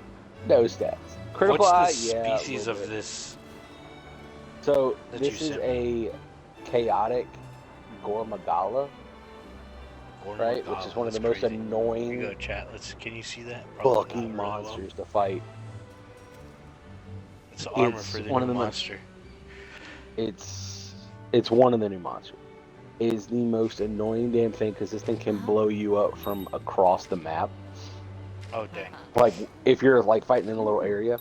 no stats. Critical eye, What's the yeah. a species little of bit. this? So that this you is sent a chaotic Gormagala, right? Which is one of the most Here you go, annoying chat. Can you see that? Probably not fucking really well. monsters to fight. It's armor It's for the one new of the most- monster. It's one of the new monsters. It is the most annoying damn thing because this thing can blow you up from across the map. Oh dang! Like if you're like fighting in a little area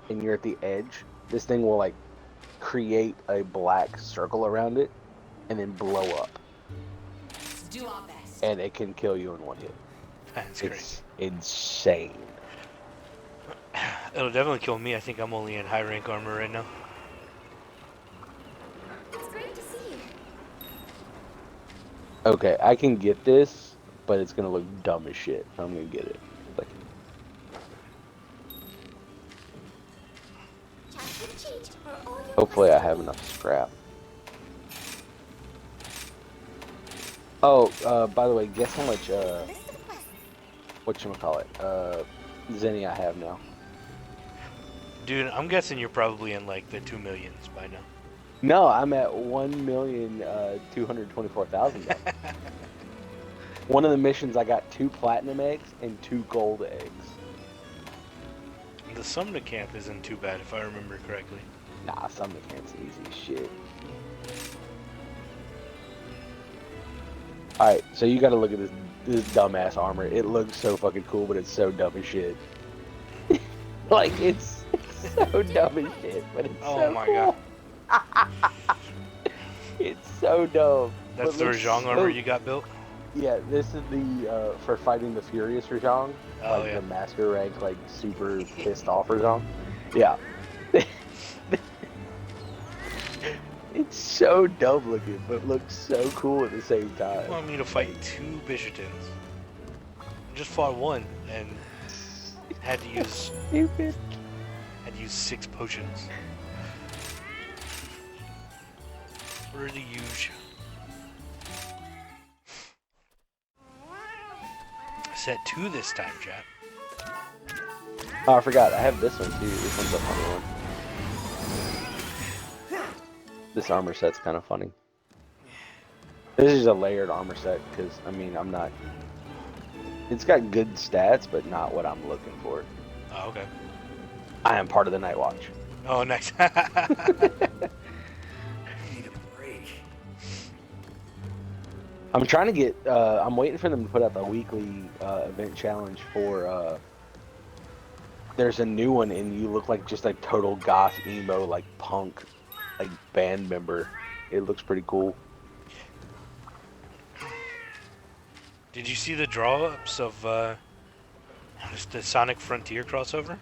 and you're at the edge, this thing will like create a black circle around it and then blow up, Let's do our best. and it can kill you in one hit. That's crazy. It's insane. It'll definitely kill me. I think I'm only in high rank armor right now. It's great to see you. Okay, I can get this, but it's gonna look dumb as shit. I'm gonna get it. Like, Chocolate cheat for all your hopefully I questing have needs. enough scrap. Oh, by the way, guess how much List of quests. whatchamacallit, Zenny I have now. Dude, I'm guessing you're probably in like the 2 millions by now. No, I'm at 1,224,000. One of the missions I got 2 platinum eggs and 2 gold eggs. The Sumner camp isn't too bad if I remember correctly. Nah, some of the camp's easy as shit. Alright, so you gotta look at this dumbass armor. It looks so fucking cool, but it's so dumb as shit. Like, it's so dumb as shit, but it's Oh so my cool. god. It's so dumb. That's but the looks Rajang so- armor you got built? Yeah, this is the for fighting the Furious Rajang, Oh, like yeah. the master rank, like super pissed off Rajang. Yeah, it's so dumb looking, but looks so cool at the same You time. want me to fight 2 Bishotins? I just fought one and had to use Stupid. 6 potions. What are the huge? Set 2 this time, chat. Oh, I forgot. I have this one too. This one's a funny one. This armor set's kind of funny. This is a layered armor set because I mean I'm not. It's got good stats, but not what I'm looking for. Oh, okay. I am part of the Night Watch. Oh, nice. Need a break. I'm trying to get. I'm waiting for them to put out the weekly event challenge for. There's a new one, and you look like just a total goth emo, like punk, like band member. It looks pretty cool. Did you see the draw-ups of just the Sonic Frontier crossover?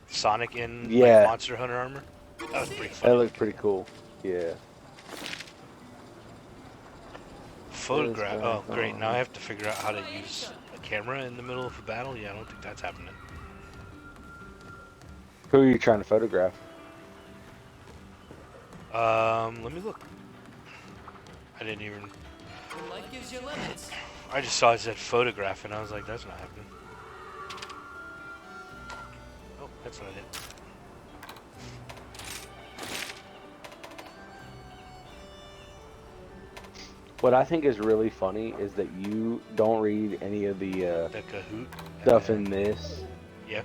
Sonic in Yeah. like Monster Hunter armor? That was pretty funny. That looked pretty cool. Yeah. Photograph. Oh, great. Now I have to figure out how to use a camera in the middle of a battle? Yeah, I don't think that's happening. Who are you trying to photograph? Let me look. I didn't even... When life gives you limits. I just saw it said photograph and I was like, that's not happening. Oh, that's not it. What I think is really funny is that you don't read any of the The Kahoot. stuff in this, Yeah.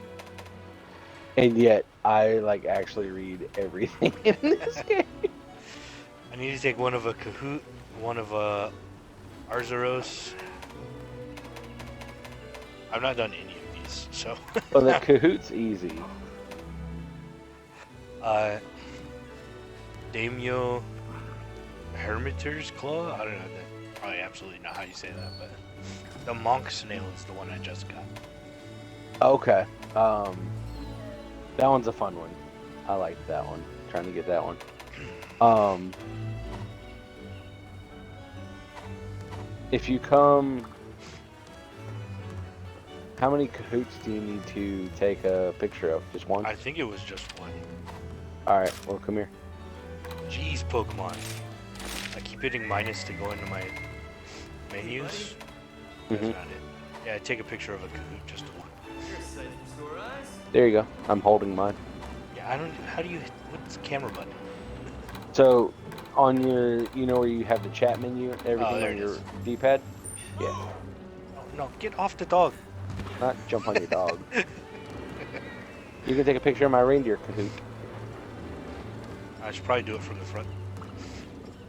and yet I like actually read everything in this game. I need to take one of a Kahoot, one of a Arzuros. I've not done any of these, so. Well, the Kahoot's easy. Daimyo Hermiter's Claw? I don't know. That probably absolutely not how you say that, but the Monk Snail is the one I just got. Okay. That one's a fun one. I like that one. Trying to get that one. If you come, how many Kahoots do you need to take a picture of? Just one? I think it was just one. Alright, well, come here. Jeez, Pokemon. I keep hitting minus to go into my menus. That's Mhm. not it. Yeah, take a picture of a Kahoot, just one. You're a sight for sore eyes. There you go. I'm holding mine. Yeah, I don't. How do you? What's the camera button? So, on your, you know where you have the chat menu and everything there on it your is. D-pad? Yeah. Oh, no, get off the dog. Not jump on your dog. You can take a picture of my reindeer Kahoot. I should probably do it from the front.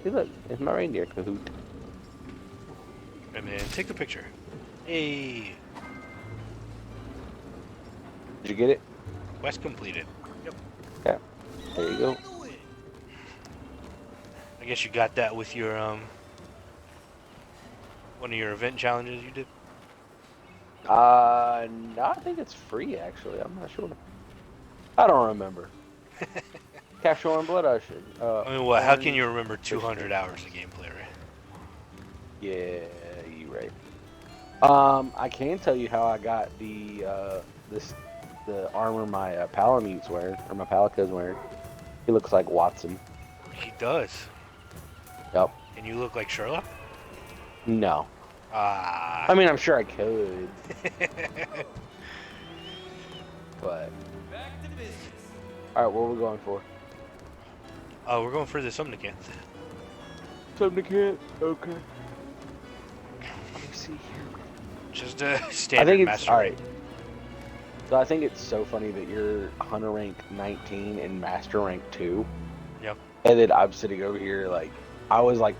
Hey, look, it's my reindeer Kahoot. And then take the picture. Hey, Did you get it? quest completed. Yep. Yeah. There you go. I guess you got that with your one of your event challenges you did. No, I think it's free actually. I'm not sure. I don't remember. Capture One Blood Ocean. I mean, what? How can Orange- you remember 200 hours of gameplay, right? Yeah, you right. I can tell you how I got the the armor my Palamute's wearing, or my Palica's wearing. He looks like Watson. He does. Yep. And you look like Sherlock. No. Ah. I mean, I'm sure I could, but Back to business. all right. What are we going for? Oh, we're going for the Somnicant. Somnicant. Okay. Let me see here. Just a I standard think it's master. alright. So I think it's so funny that you're Hunter rank 19 and Master rank 2. Yep. And then I'm sitting over here like I was like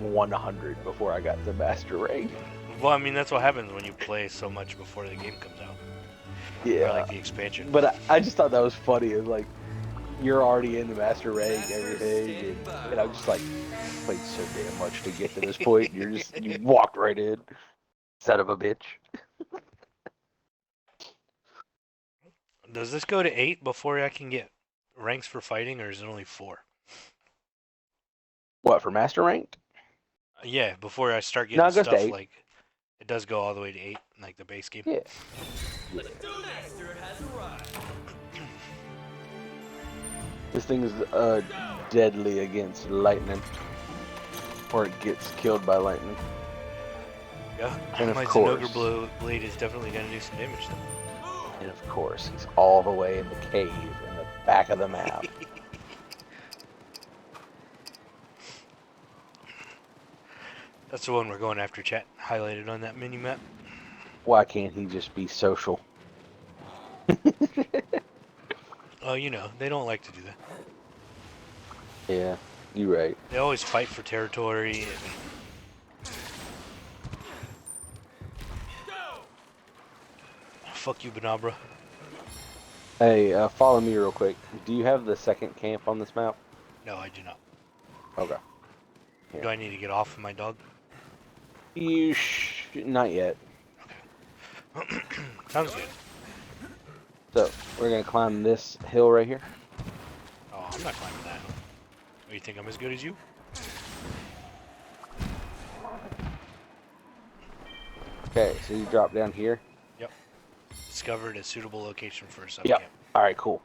100 before I got to Master rank. Well, I mean, that's what happens when you play so much before the game comes out. Or Yeah. like the expansion. But I just thought that was funny. It's like you're already in the master rank, everything, and I'm just like played so damn much to get to this point. You walked right in, son of a bitch. Does this go to 8 before I can get ranks for fighting, or is it only 4? What for master ranked? Yeah, before I start No, getting it goes to stuff 8. like it does go all the way to 8, like the base game. Yeah. This thing is deadly against lightning, or it gets killed by lightning. Yeah, And of my course, Zenogre Blade is definitely gonna do some damage though. and of course, he's all the way in the cave in the back of the map. That's the one we're going after, chat. Highlighted on that mini map. Why can't he just be social? Oh, you know, they don't like to do that. Yeah, you're right. They always fight for territory. And... Fuck you, Banabra. Hey, follow me real quick. Do you have the second camp on this map? No, I do not. Okay. Do I need to get off of my dog? Not yet. Okay. Sounds good. So, we're gonna climb this hill right here. Oh, I'm not climbing that hill. Oh, you think I'm as good as you? Okay, so you drop down here. Yep. Discovered a suitable location for a subcamp. Yep. Alright, cool.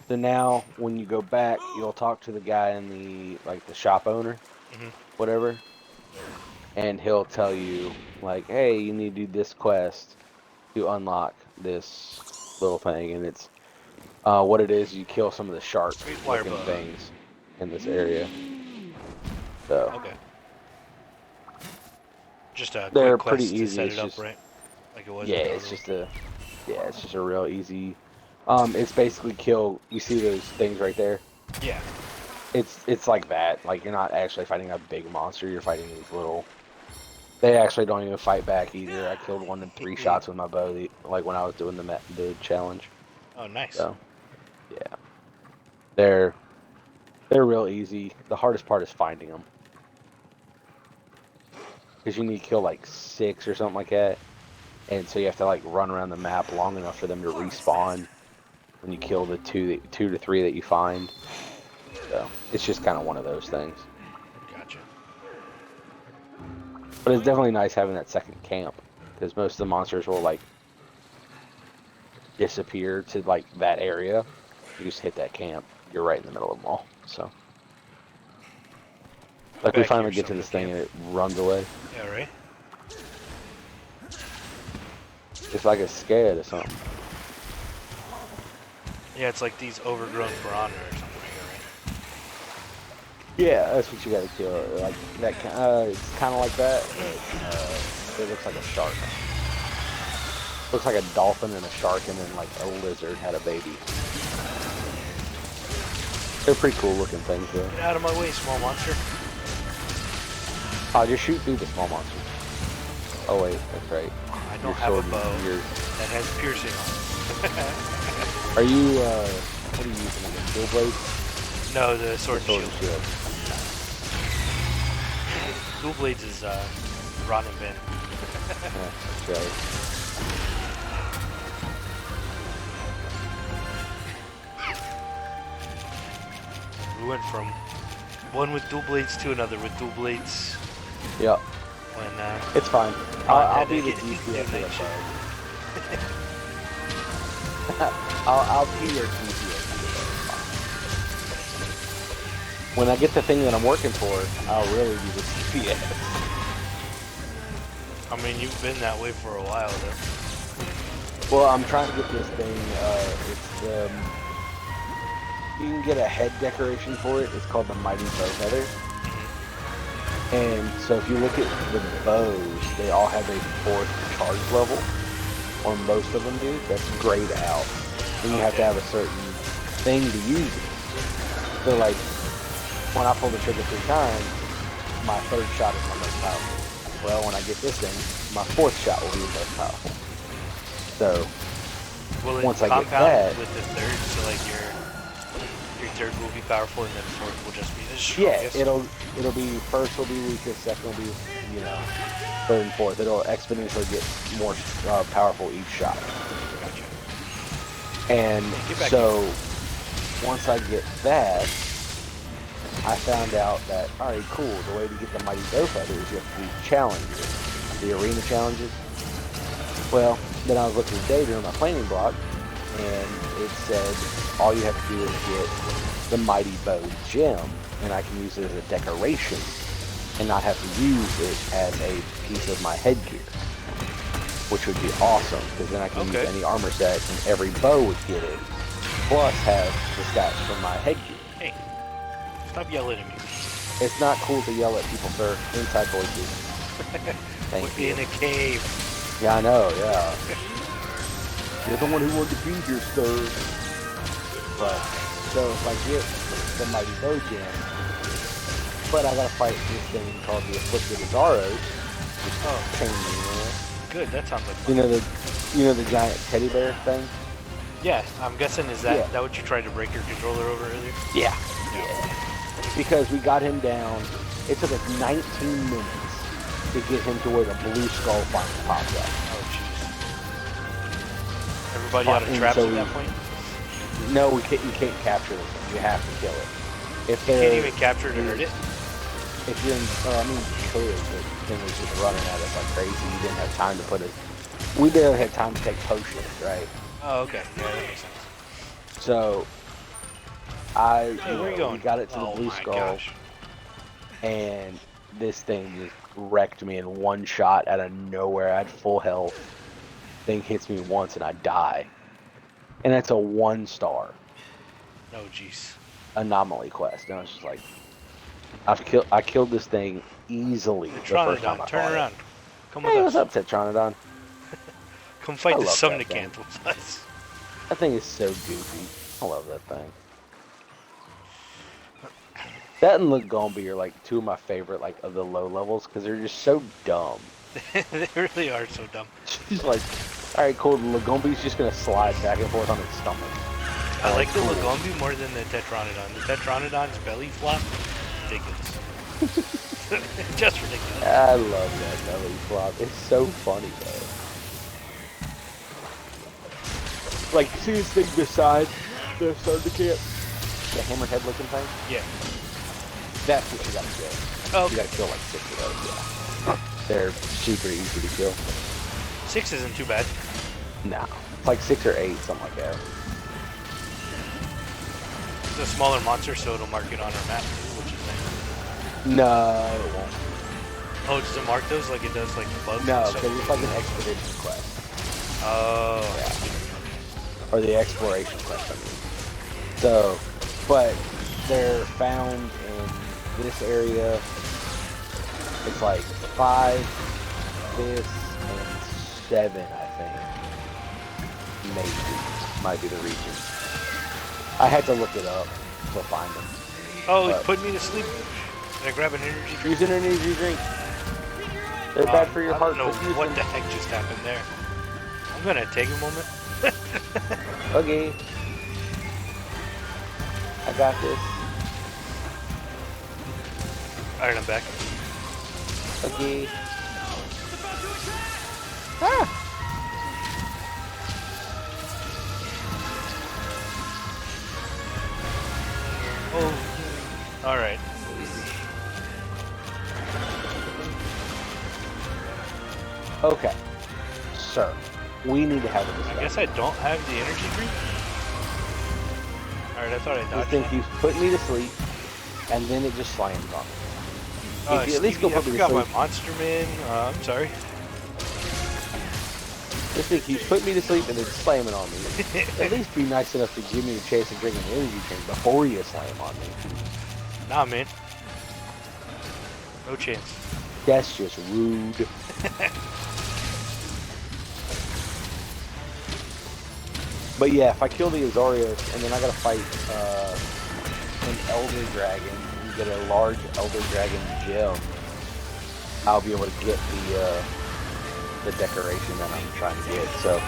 So now, when you go back, you'll talk to the guy in the shop owner, whatever, and he'll tell you, like, hey, you need to do this quest to unlock this little thing, and it's, what it is, you kill some of the shark-looking things in this area. So. Okay. Just a They're quick quest pretty easy. to set It's it up, just, right? Like it was. yeah, it's just a real easy. It's basically kill. You see those things right there? Yeah. It's like that. Like you're not actually fighting a big monster. You're fighting these little. They actually don't even fight back either. I killed one in 3 shots with my bow. Like when I was doing the challenge. Oh, nice. So, yeah, they're real easy. The hardest part is finding them. Because you need to kill like 6 or something like that. And so you have to like run around the map long enough for them to respawn when you kill the 2 to 3 that you find. So it's just kind of one of those things. Gotcha. But it's definitely nice having that second camp. Because most of the monsters will like disappear to like that area. You just hit that camp. You're right in the middle of them all. So. Like we finally get to this thing and it runs away. Yeah, right? It's like it's scared or something. Yeah, it's like these overgrown piranha or something like that, right? Yeah, that's what you gotta kill. Like that. It's kind of like that. But, it looks like a shark. Looks like a dolphin and a shark, and then like a lizard had a baby. They're pretty cool looking things, though. Get out of my way, small monster. Oh, just shoot through the small monster. Oh wait, that's right. I don't have a bow that has piercing on it. Are you, what are you using again? Dual blade? No, the sword Sword and and shield. shield. Dual blades is Ron and Ben. Yeah, that's right. We went from one with dual blades to another with dual blades. Yep. When it's fine. I'll be the DPS of the bow. I'll be your DPS. When I get the thing that I'm working for, I'll really be the DPS. I mean, you've been that way for a while, though. Well, I'm trying to get this thing. It's you can get a head decoration for it. It's called the Mighty Bow Feather. And so if you look at the bows, they all have a 4th charge level, or most of them do. That's grayed out. And you have to have a certain thing to use it. So like, when I pull the trigger 3 times, my 3rd shot is my most powerful. Well, when I get this thing, my 4th shot will be the most powerful. So, Will it once I get compound that, with the 3rd, so like Your third will be powerful, and then fourth will just be the Yeah, strongest. it'll be first will be weakest, second will be third and fourth. It'll exponentially get more powerful each shot. Gotcha. And Get back so once I get that, I found out that alright, cool. The way to get the mighty bow feather is you have to do challenges, the arena challenges. Well, then I was looking today during my planning block, and it said all you have to do is get the mighty bow gem, and I can use it as a decoration and not have to use it as a piece of my headgear, which would be awesome because then I can use any armor set and every bow would get it, plus have the stats from my headgear. Hey, stop yelling at me. It's not cool to yell at people, sir. Inside voices. Thank We'd you. be in a cave. Yeah, I know, yeah. You're the one who wanted to be here, sir. But, so if I get the mighty bow gem, but I gotta fight this thing called the Afflicted Azaros, which pain me in the ass. Good, that sounds like fun. You know the giant teddy bear thing? Yeah, I'm guessing is that what you tried to break your controller over earlier? Yeah. Because we got him down. It took us 19 minutes to get him to where the blue skull finally popped up. Oh, jeez. Everybody out of traps at that point? No, you can't capture this thing. You have to kill it. If You can't even capture it or hurt it? If you're in, I mean, you could, but the thing was just running at us like crazy. You didn't have time to put it. We barely had time to take potions, right? Oh, okay. Yeah, that makes sense. So, Hey, where are you going? we got it to the blue skull, Gosh. and this thing just wrecked me in one shot out of nowhere. I had full health. Thing hits me once and I die. And that's a 1-star Oh, jeez. anomaly quest. And I was just like, I killed this thing easily the first time I turn fought around. it. Come with Hey, us. what's up, Tetronodon? Come fight I the love that Sumnicant thing. with us. That thing is so goofy. I love that thing. That and Lagombi are like two of my favorite like of the low levels because they're just so dumb. They really are so dumb. She's like, all right, cool. The Lagombi's just gonna slide back and forth on its stomach. I like the cool. Lagombi more than the Tetronodon. The Tetronodon's belly flop, ridiculous. Just ridiculous. I love that belly flop. It's so funny though. Like, see this thing beside the Thundercat? The hammerhead looking thing? Yeah. That's what you gotta kill. Oh, You gotta kill like 6 of those, yeah. They're super easy to kill. 6 isn't too bad. No. It's like 6 or 8, something like that. It's a smaller monster, so it'll mark it on our map too, which is nice. No, it won't. Oh, does it mark those like it does like the bugs? No, and stuff? because it's like an expedition quest. Oh. Yeah. Or the exploration quest, I mean. So, but they're found in this area. It's like 5, this, and 7, I think. Maybe. Might be the region. I had to look it up to find them. Oh, it But- put me to sleep. Can I grab an energy drink? Use an energy drink. They're bad for your heart. I don't know but use what them. the heck just happened there. I'm gonna take a moment. Okay. I got this. Alright, I'm back. Okay. Ah! Oh. Alright. Okay. Sir, we need to have a discussion. I guess I don't have the energy drink. Alright, I thought I This dodged thing that. keeps putting me to sleep, and then it just slams on me. If you at least Stevie, go put me to I forgot sleep. my Monster Man. I'm sorry. This thing keeps putting me to sleep and then slamming on me. At least be nice enough to give me the chance to drink an energy drink before you slam on me. Nah, man. No chance. That's just rude. But yeah, if I kill the Azorius and then I gotta fight an Elder Dragon and get a large Elder Dragon gem, I'll be able to get the decoration that I'm trying to get. So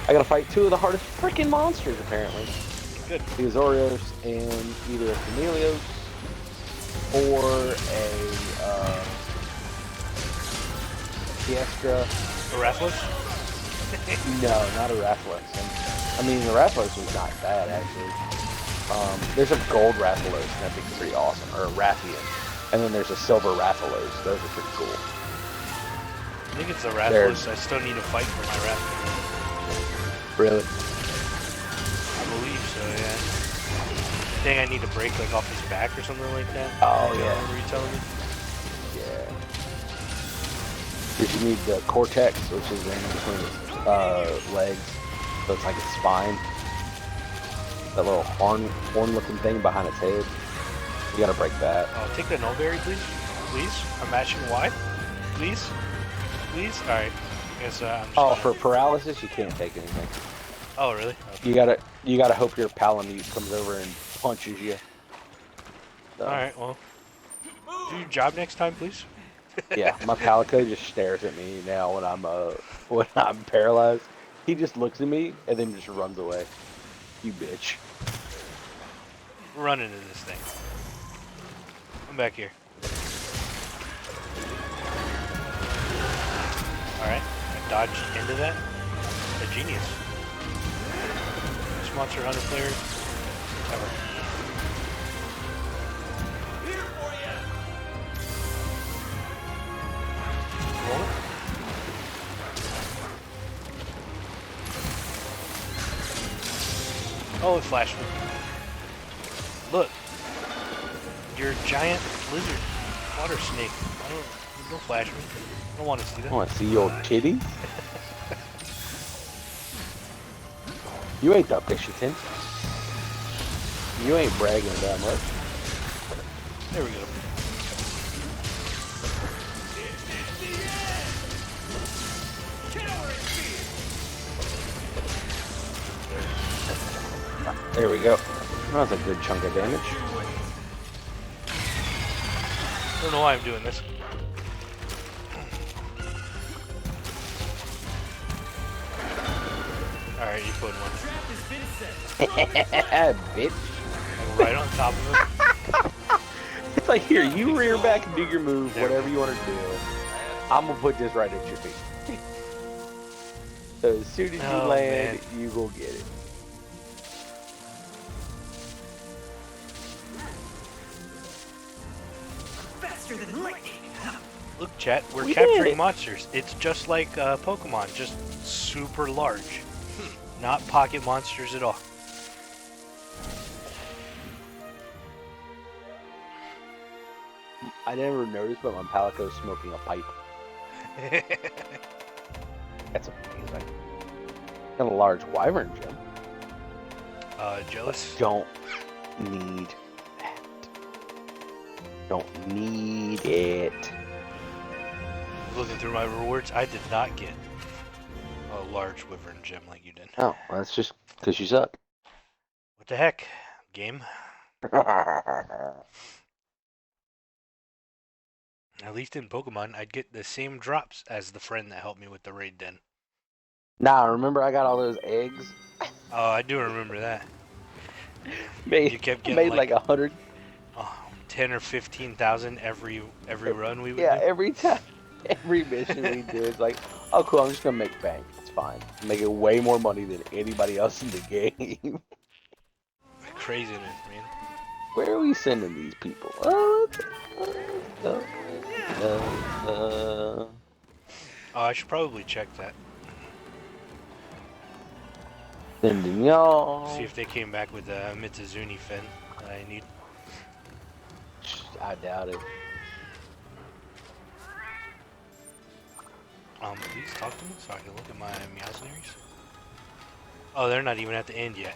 I gotta fight 2 of the hardest freaking monsters apparently. Good. Oreos and either a Chameleos or a Fiesta. The Raffles? No, not a Rathalos. I mean, the Rathalos was not bad, actually. There's a gold Rathalos, and I think it's pretty awesome. Or a Rathian. And then there's a silver Rathalos. Those are pretty cool. I think it's the Raffles. I still need to fight for my Raffles. Really? I believe so, yeah. I think I need to break like off his back or something like that. Oh, I yeah. remember you telling me? Yeah. Because you need the cortex, which is in between its legs. So it's like its spine. That little horn-looking thing behind its head. You gotta break that. Oh, take the Nullberry, please. Please. I'm matching wide. Please. Please. All right. I guess I'm just Oh, gonna... for paralysis, you can't take anything. Oh, really? Okay. You gotta hope your Palamute comes over and punches you. So, All right. Well, do your job next time, please. yeah, my Palico just stares at me now when I'm paralyzed. He just looks at me and then just runs away. You bitch. Run into this thing. Come back here. Alright, I dodged into that. A genius. Best Monster Hunter player ever. Roll it. Oh, it flashed me. Look. You're a giant lizard. Water snake. Don't flash me. I don't want to see that. I want to see your titties. You ain't the Bishopton. You ain't bragging that much. There we go. There we go. That was a good chunk of damage. I don't know why I'm doing this. Alright, you put one. Bitch. Like right on top of it. It's like, here, you rear back and do your move, whatever you want to do. I'm gonna put this right at your feet. So as soon as you land, you go get it. Faster than lightning. Look, chat, we're We capturing did it. monsters. It's just like Pokemon, just super large. Not pocket monsters at all. I never noticed, but my Palico's smoking a pipe. That's amazing. Got a large wyvern gem. Jealous? Don't need that. Don't need it. Looking through my rewards, I did not get a large wyvern gem like you did. Oh, well, that's just because you suck. What the heck, game? At least in Pokemon, I'd get the same drops as the friend that helped me with the raid den. Nah, remember I got all those eggs? Oh, I do remember that. Made, You kept getting made like 100. 10 or 15,000 every run we would Yeah, do. every time. Every mission we do, it's like, oh cool, I'm just gonna make bank. It's fine. I'm making way more money than anybody else in the game. Craziness, man. Where are we sending these people? Oh, I should probably check that. Sending y'all. See if they came back with a Mitsuzuni fin that I need. I doubt it. Please talk to me so I can look at my Meowsnaries. Oh, they're not even at the end yet.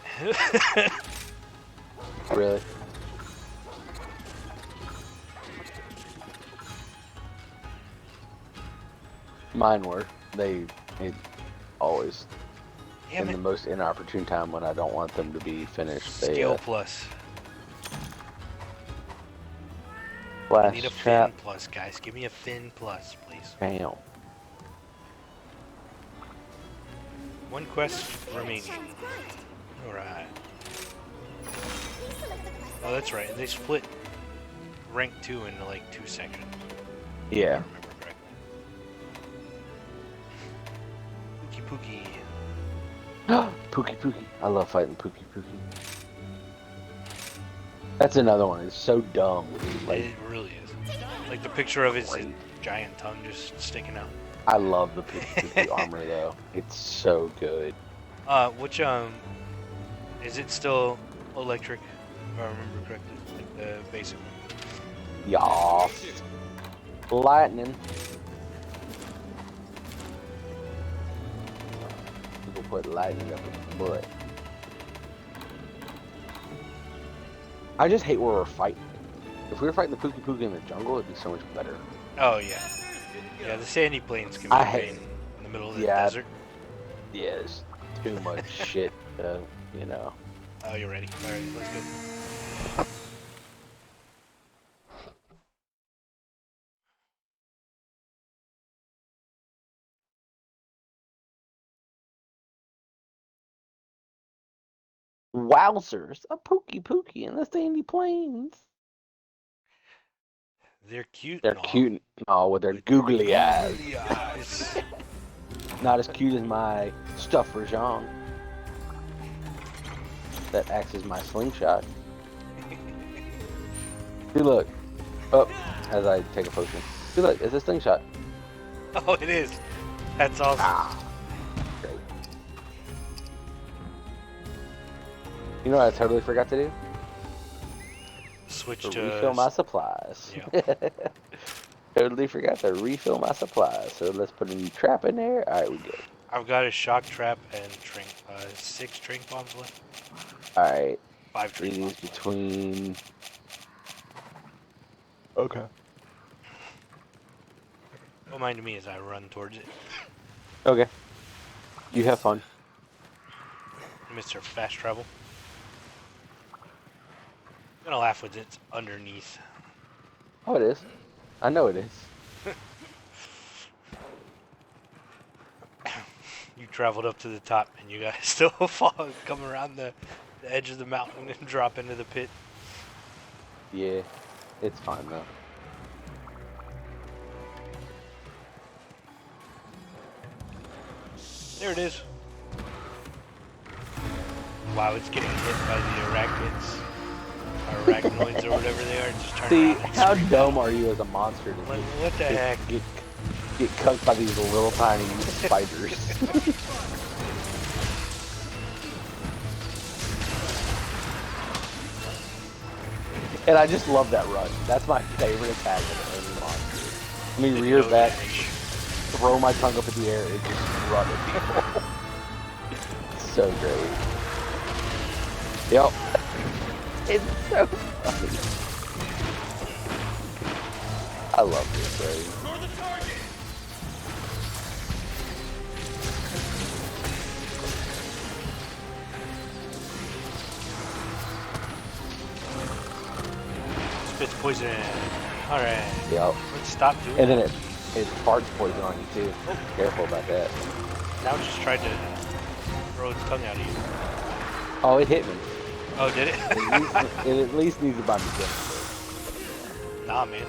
Really? Mine were. They always Damn in it. the most inopportune time when I don't want them to be finished. They Skill plus. I flash need a trap. fin plus, guys. Give me a fin plus, please. Bam. One quest remaining. Shines bright. Alright. Please select the quest. Oh, that's right. They split rank 2 into like 2 sections. If I Yeah. remember correctly. Pookie Pookie. Pookie Pookie. I love fighting Pookie Pookie. That's another one. It's so dumb. Like, It really is. Like the picture of his great. giant tongue just sticking out. I love the Pookie Pookie armor though. It's so good. Which is it still electric? If I remember correctly, like the basic one. Yas. Lightning. People put lightning up his butt. I just hate where we're fighting. If we were fighting the Pookie Pookie in the jungle, it'd be so much better. Oh yeah, yeah. The sandy plains can be I a hate- pain in the middle of the yeah. desert. Yeah, it's too much shit, you know. Oh, you're ready. All right, let's go. Wowzers, a Pookie Pookie in the sandy plains. They're cute. They're and all, cute, with their googly eyes. googly eyes. Not as cute as my stuffer Jean. That acts as my slingshot. See, look. Oh, as I take a potion. See, look, it's a slingshot. Oh, it is. That's awesome. Ah. Great. You know what I totally forgot to do? Switch To to refill my supplies. Yeah. Totally forgot to refill my supplies. So let's put a new trap in there. Alright, we good. I've got a shock trap and trank. 6 trank bombs left. Alright. 5 trank It is bombs left. between. Okay. Don't mind me as I run towards it. Okay. You have fun. Mr. Fast Travel. I'm gonna laugh with it's underneath. Oh, it is. I know it is. You traveled up to the top and you guys still fall, come around the edge of the mountain and drop into the pit. Yeah. It's fine though. There it is. Wow, it's getting hit by the arachnids. Or arachnoids or whatever they are. Just turn See, around and how scream. dumb are you as a monster to Like, what the heck? get cucked by these little tiny spiders? And I just love that run. That's my favorite attack of any monster. Let me rear back, throw my tongue up in the air, and just run at people. So great. Yep. It's so funny. I love this raid. Spits poison. Alright. Yep. Let's stop doing And then that. it farts poison on you too. Careful about that. Now it just tried to throw its tongue out of you. Oh, it hit me. Oh, did it? It at least needs to buy me dinner. Nah, man.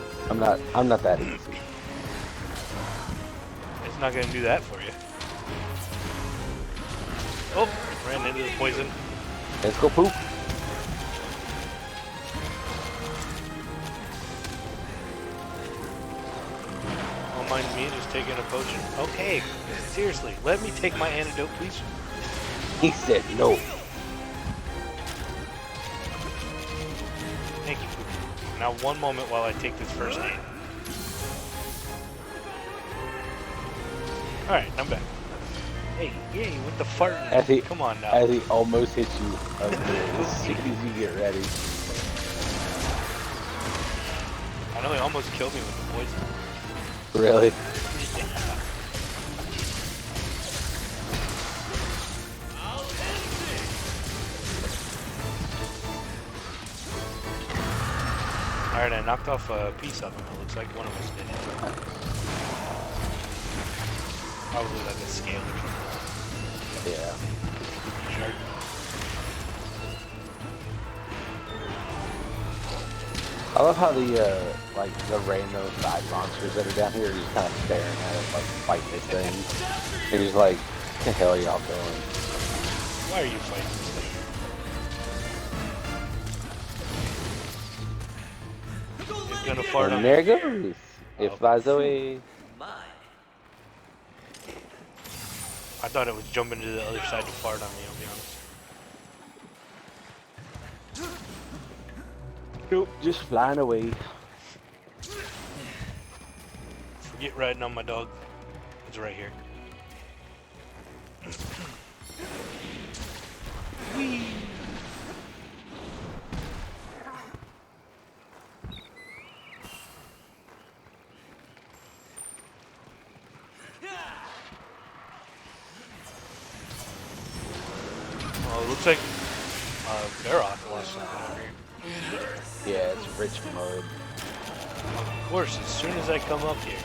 I'm not that easy. It's not gonna do that for you. Oh, ran into the poison. Let's go poop. Don't mind me just taking a potion. Okay, seriously, let me take my antidote, please. He said no. Thank you. Now one moment while I take this first aid. Alright, I'm back. Hey, yay, with the farting. As he, Come on now. as he almost hits you as soon as you get ready. I know he almost killed me with the poison. Really? Alright, I knocked off a piece of him. It looks like one of us did it. Probably like a scale or something. Yeah. Shark. I love how the like the random side monsters that are down here are just kind of staring at us, like fighting this thing. They're just like, what the hell are y'all doing? Why are you fighting this thing? It's gonna fart on And me. there it goes. It Oh. flies away. I thought it was jumping to the other side to fart on me, I'll be honest. Nope, just flying away. Forget riding on my dog. It's right here. Whee! Oh, it looks like Barrock lost something over here. Yeah, it's rich mud. Of course, as soon as I come up here.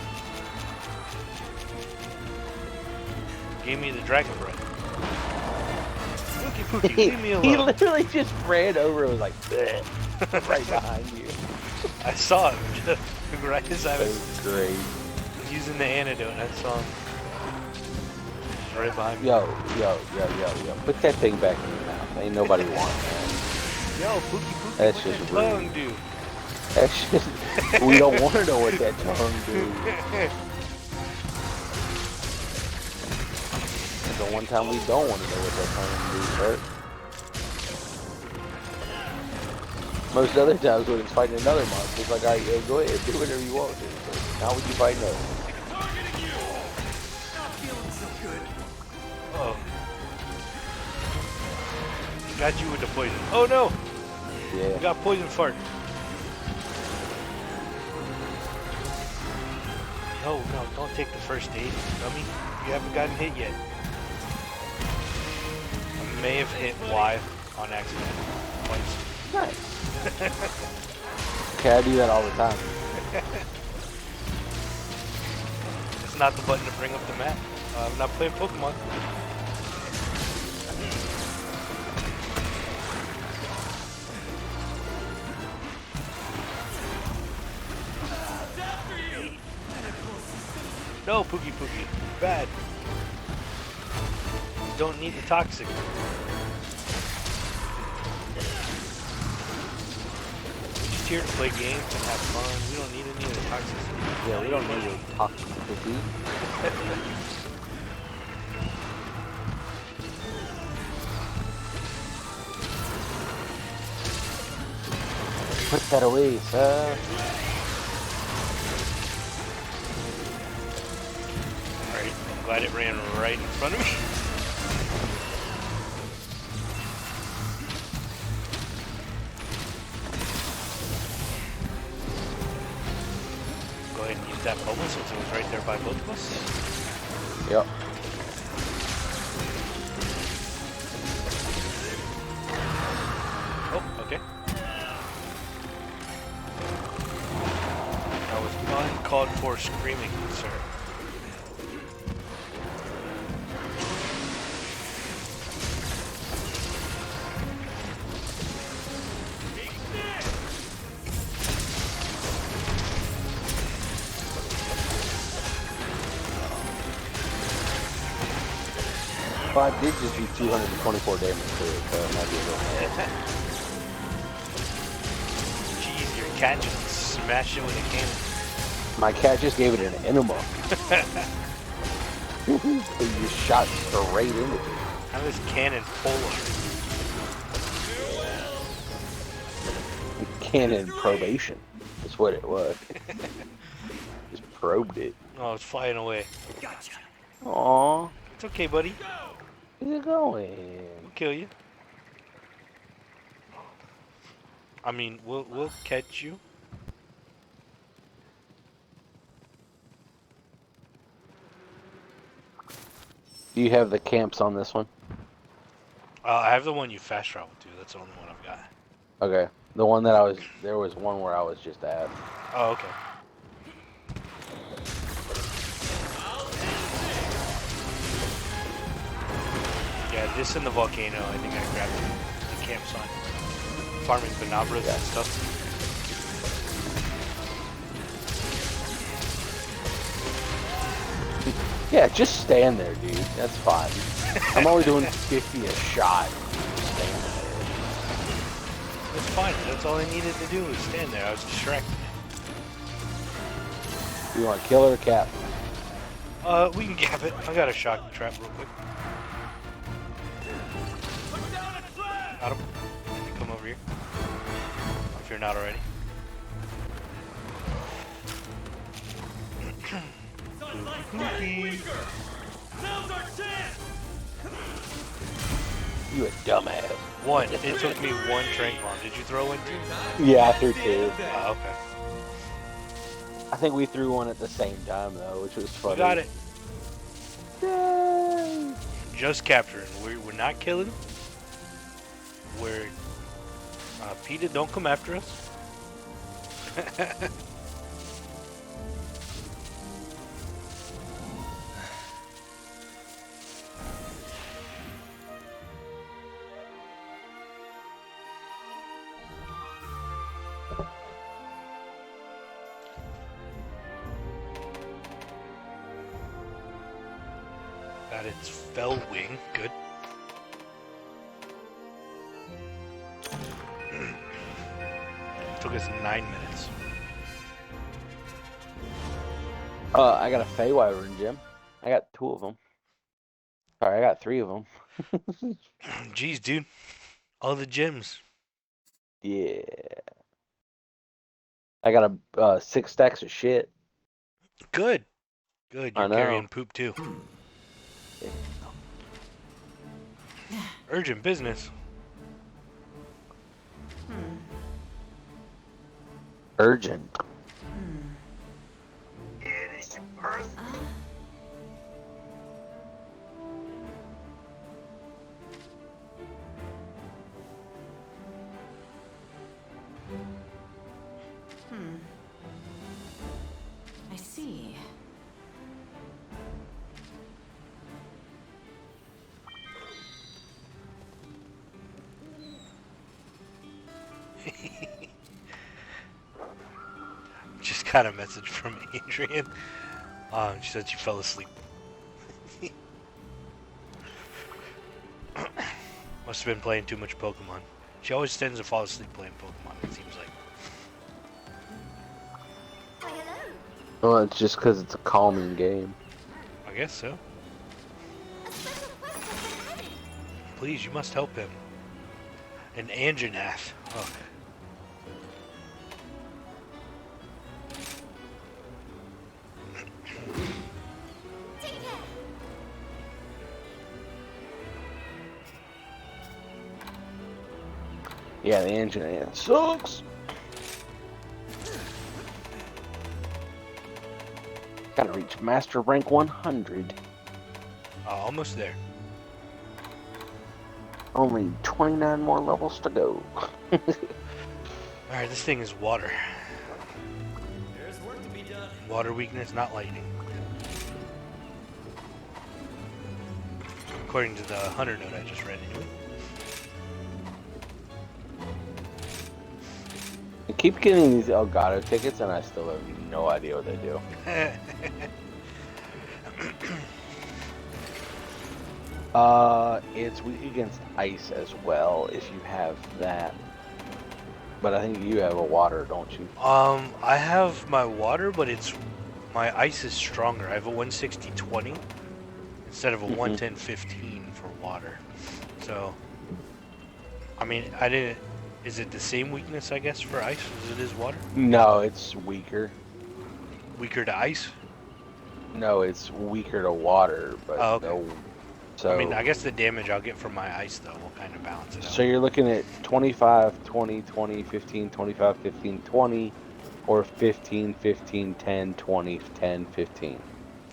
Gave me the dragon bread. Pookie Pookie, leave me He alone. literally just ran over and was like, "Bleh," right behind you. I saw him just right as I That was was great. using the antidote, and I saw him right behind me. Yo. Put that thing back in your mouth. Ain't nobody want that. Yo, Pookie Pookie, That's what just that rude. tongue do? That's just, we don't want to know what that tongue do. The one time we don't want to know what that tongue do, right? Most other times when it's fighting another monster, it's like, alright, yeah, go ahead, do whatever you want to. But now when you fight us. Oh. Got you with the poison. Oh no! Yeah. You got poison fart. No, don't take the first aid, dummy. You haven't gotten hit yet. I may have hit Y on accident twice. Nice. Okay, I do that all the time. It's not the button to bring up the map. I'm not playing Pokemon. No, Pookie Pookie. Bad. You don't need the toxic. We're just here to play games and have fun. We don't need any of the toxicity. Yeah, we don't need to talk to people. Put that away, sir. Alright, I'm glad it ran right in front of me. Go ahead and use that bubble since it was right there by both of us. Yep. Oh, okay. That was uncalled for screaming, sir. Well, I did just do 224 damage to it, so it might be a little. Jeez, your cat just smashed it with a cannon. My cat just gave it an enema. He just shot straight into it. How is cannon polar? Cannon probation. That's what it was. Just probed it. Oh, it's flying away. Aww. It's okay, buddy. Where's it going? We'll kill you. I mean, we'll catch you. Do you have the camps on this one? I have the one you fast travel to. That's the only one I've got. Okay. The one that I was, there was one where I was just at. Oh, okay. Yeah, this and the volcano, I think I grabbed the campsite. Farming banabras and stuff. Yeah, just stand there, dude. That's fine. I'm only doing 50 a shot. Just stand there. It's fine. That's all I needed to do was stand there. I was distracted. You want to kill it or cap? We can cap it. I got a shock trap real quick. Got him. Come over here. If you're not already. You a dumbass. One. It took me one trank bomb. Did you throw one too? Yeah, I threw two. Oh, okay. I think we threw one at the same time though, which was funny. We got it. Yay! Just capturing. We're not killing. We're PETA, don't come after us. Got its fell wing. Good. Took us 9 minutes. I got a Fey Wyvern, Jim. I got 2 of them. Sorry, I got 3 of them. Jeez, dude. All the gems. Yeah. I got a 6 stacks of shit. Good. Good. I You're know. carrying poop too. Yeah. Urgent business. Urgent. I see. Just got a message from Adrian. She said she fell asleep. Must have been playing too much Pokemon. She always tends to fall asleep playing Pokemon, it seems like. Why, hello. Well, it's just because it's a calming game. I guess so. A special request has been added. Please, you must help him. An Anjanath. Oh. Take care. Yeah, the engine sucks. Gotta reach Master Rank 100. Almost there. Only 29 more levels to go. Alright, this thing is water. There's work to be done. Water weakness, not lightning. According to the hunter note I just read anyway. I keep getting these Elgato tickets and I still have no idea what they do. It's weak against ice as well if you have that. But I think you have a water, don't you? I have my water, but my ice is stronger. I have a 160-20 instead of a 110-15 for water. So, I mean, is it the same weakness, I guess, for ice as it is water? No, it's weaker. Weaker to ice? No, it's weaker to water, but Oh, okay. no. So, I mean, I guess the damage I'll get from my ice, though, will kind of balance it out. so you're looking at 25, 20, 20, 15, 25, 15, 20, or 15, 15, 10, 20, 10, 15.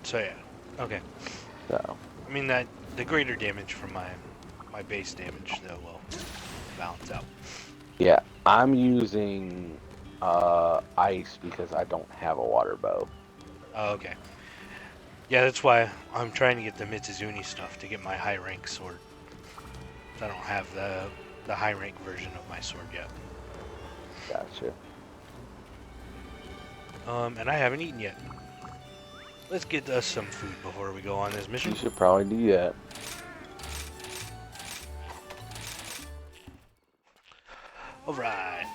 So, yeah. Okay. So, I mean, the greater damage from my base damage, though, will balance out. yeah, I'm using ice because I don't have a water bow. Oh, okay. Yeah, that's why I'm trying to get the Mitsuzuni stuff to get my high rank sword. I don't have the high rank version of my sword yet. Gotcha. And I haven't eaten yet. Let's get us some food before we go on this mission. You should probably do that. Alright.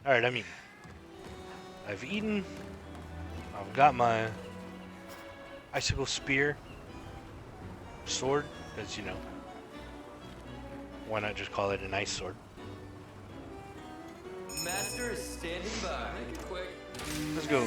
Alright, I mean, I've eaten. I've got my icicle spear sword, because, you know, why not just call it an ice sword? Master is standing by. Make it quick. Let's go.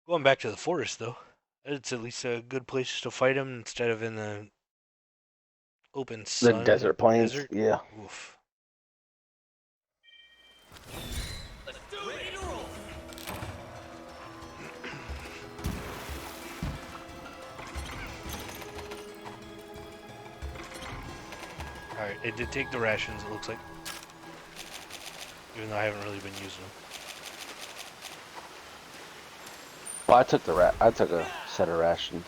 Going back to the forest, though, it's at least a good place to fight him instead of in the open The sun. desert plains. Desert. Yeah. Oof. Let's do it. Ready to roll. Alright, it did take the rations, it looks like. Even though I haven't really been using them. Well, I took a set of rations.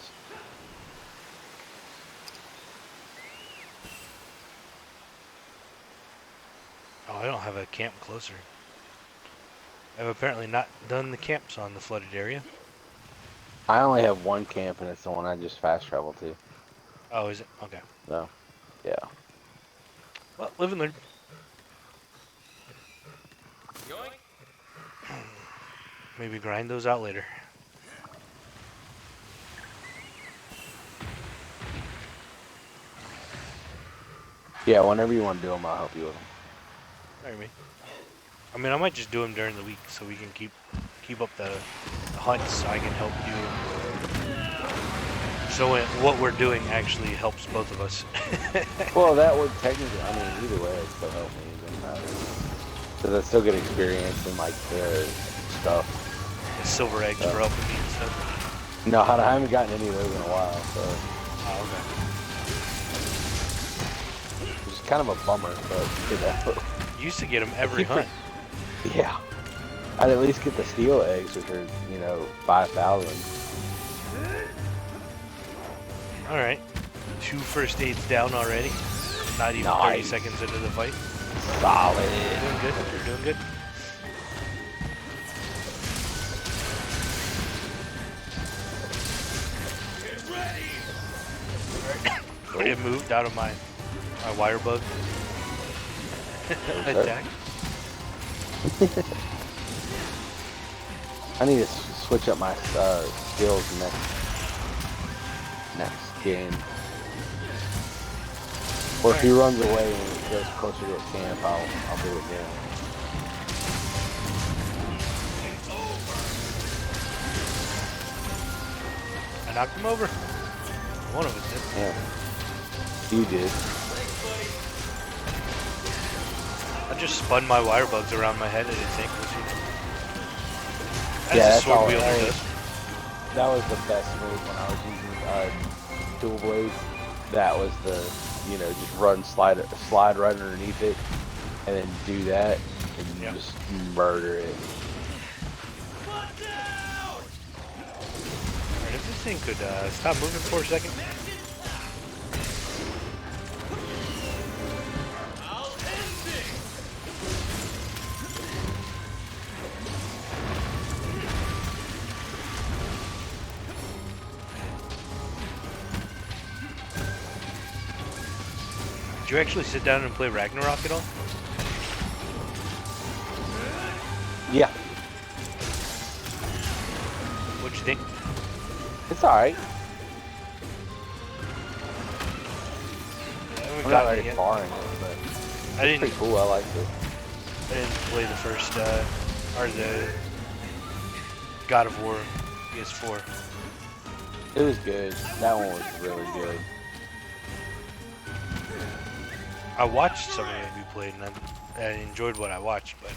Oh, I don't have a camp closer. I've apparently not done the camps on the flooded area. I only have one camp, and it's the one I just fast traveled to. Oh, is it? Okay. So, yeah. Well, live and learn. Maybe grind those out later. Yeah, whenever you want to do them, I'll help you with them. Alright, I mean, I might just do them during the week so we can keep up the hunts. So I can help you. So what we're doing actually helps both of us. Well, that would technically, I mean, either way, it still help me. It doesn't matter. Because I still get experience in, like, the stuff. Silver eggs for helping me and stuff. No, I haven't gotten any of those in a while, so. Oh, okay. It's kind of a bummer, but, you know. You used to get them every hunt. Yeah. I'd at least get the steel eggs, which are, 5,000. Alright. 2 first aids down already. Not even 30 seconds into the fight. Solid. You're doing good. You're doing good. Alright. It moved out of my wire bug attack. I need to switch up my skills next game. Or if he runs away and it goes closer to his camp, I'll do it again. I knocked him over. One of us did. Yeah. You did. I just spun my wire bugs around my head. I didn't think it was you. That's all. Wielder does. That was the best move when I was using dual blades. That was the, just slide right underneath it, and then do that, and you just murder it. Alright, if this thing could stop moving for a second. Did you actually sit down and play Ragnarok at all? Yeah. What'd you think? It's alright. I haven't I'm not gotten it very yet. far in it, but I it's didn't. pretty cool. I liked it. I didn't play the first or the God of War PS4. It was good. That one was really good. I watched some of it be played, and I enjoyed what I watched, but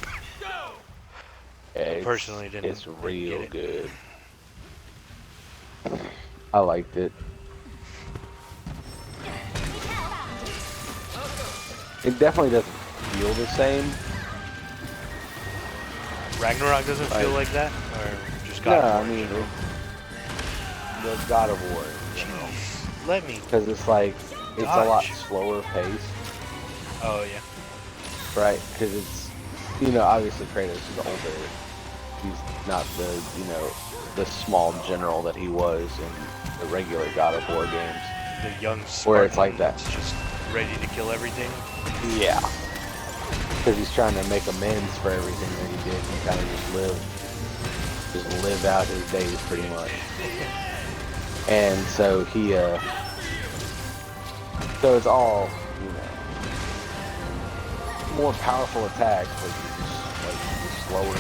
Yeah, personally didn't. It's didn't real get it. good. I liked it. It definitely doesn't feel the same. Ragnarok doesn't feel like that, or just God of War. I mean, the God of War in general. Jeez, let me. Because it's like, it's a lot Dodge. slower paced, Oh yeah. right? Because it's, obviously Kratos is older. He's not the, the small general that he was in the regular God of War games. The young Spartan Where it's like that. that's just ready to kill everything. Yeah. Because he's trying to make amends for everything that he did. He kind of just lived out his days pretty much. And so so it's all, more powerful attacks, but just slower.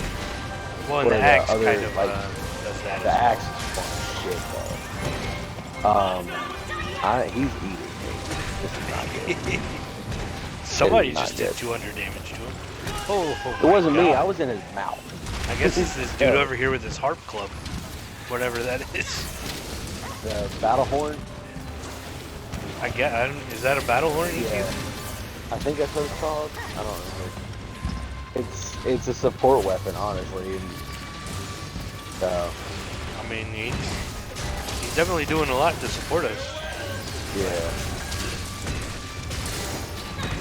Well, and the Where axe other, kind of like, does that. The as axe is fun as shit, though. He's eating me. This is not good. Somebody It is not just did good. 200 damage to him. Oh, It wasn't my me. God. I was in his mouth. I guess it's this dude over here with his harp club, whatever that is. The battle horn. I is that a battle horn? Yeah. I think that's what it's called. I don't know. It's a support weapon, honestly. And so I mean, he's definitely doing a lot to support us. yeah.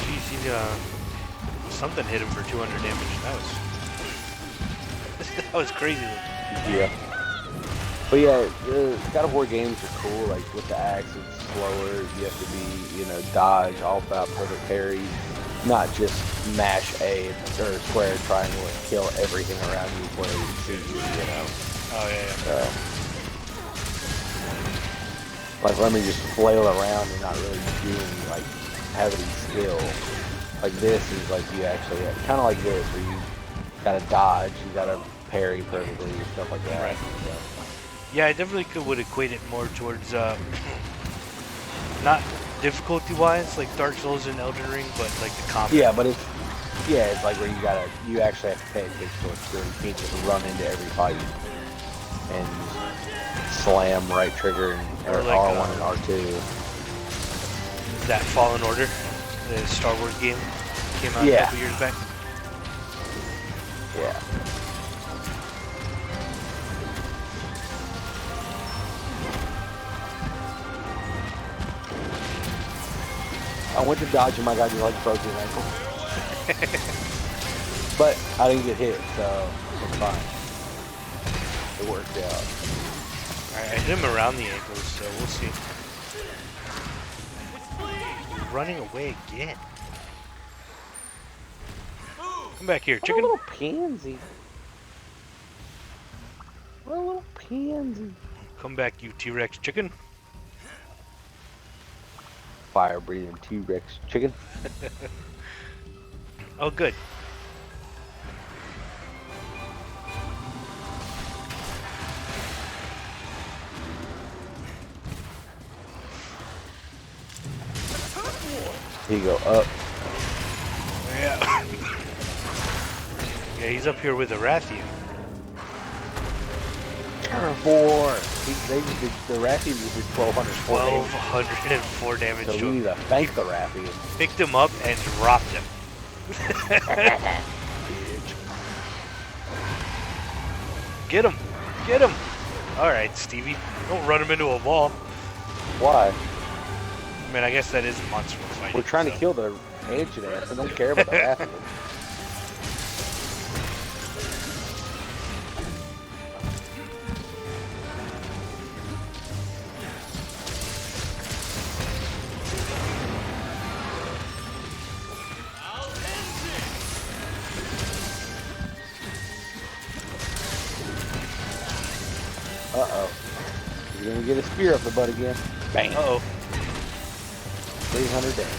Jeez, something hit him for 200 damage. That was crazy. Yeah. But yeah, the God of War games are cool. Like with the axe, it's slower. You have to be, dodge, alt out, perfect parry, not just mash A or square triangle and kill everything around you before they can see you. Oh yeah. Like let me just flail around and not really have any skill. Like this is like you actually kind of like this where you gotta dodge, you gotta parry perfectly, stuff like that. Right. So. Yeah, I definitely would equate it more towards not difficulty-wise like Dark Souls and Elden Ring, but like the combat. Yeah, but it's like where you actually have to pay attention to it, so you can't just run into every fight and slam right trigger or like, R1 and R2. That Fallen Order, the Star Wars game, came out a couple years back. Yeah. I went to dodge and my guy just broke his ankle. But I didn't get hit, so it's fine. It worked out. Alright, I hit him around the ankles, so we'll see. He's running away again. Come back here, What a chicken. little pansy. What a little pansy. Come back, you T-Rex chicken. Fire breathing T-Rex chicken. Oh, good. Here you go, up. Yeah. Yeah, he's up here with the Rathian. Carnivore. They just did, the Rathian just did 1,204 damage so to we need him. to thank the Rathian. Picked him up and dropped him. Get him! Get him! Alright, Stevie. Don't run him into a wall. Why? I mean, I guess that is a monster we're fighting. We're trying to kill the ancient ass. I don't care about the Rathian. Uh-oh. You're gonna get a spear up the butt again. Bang. Uh-oh. 300 damage.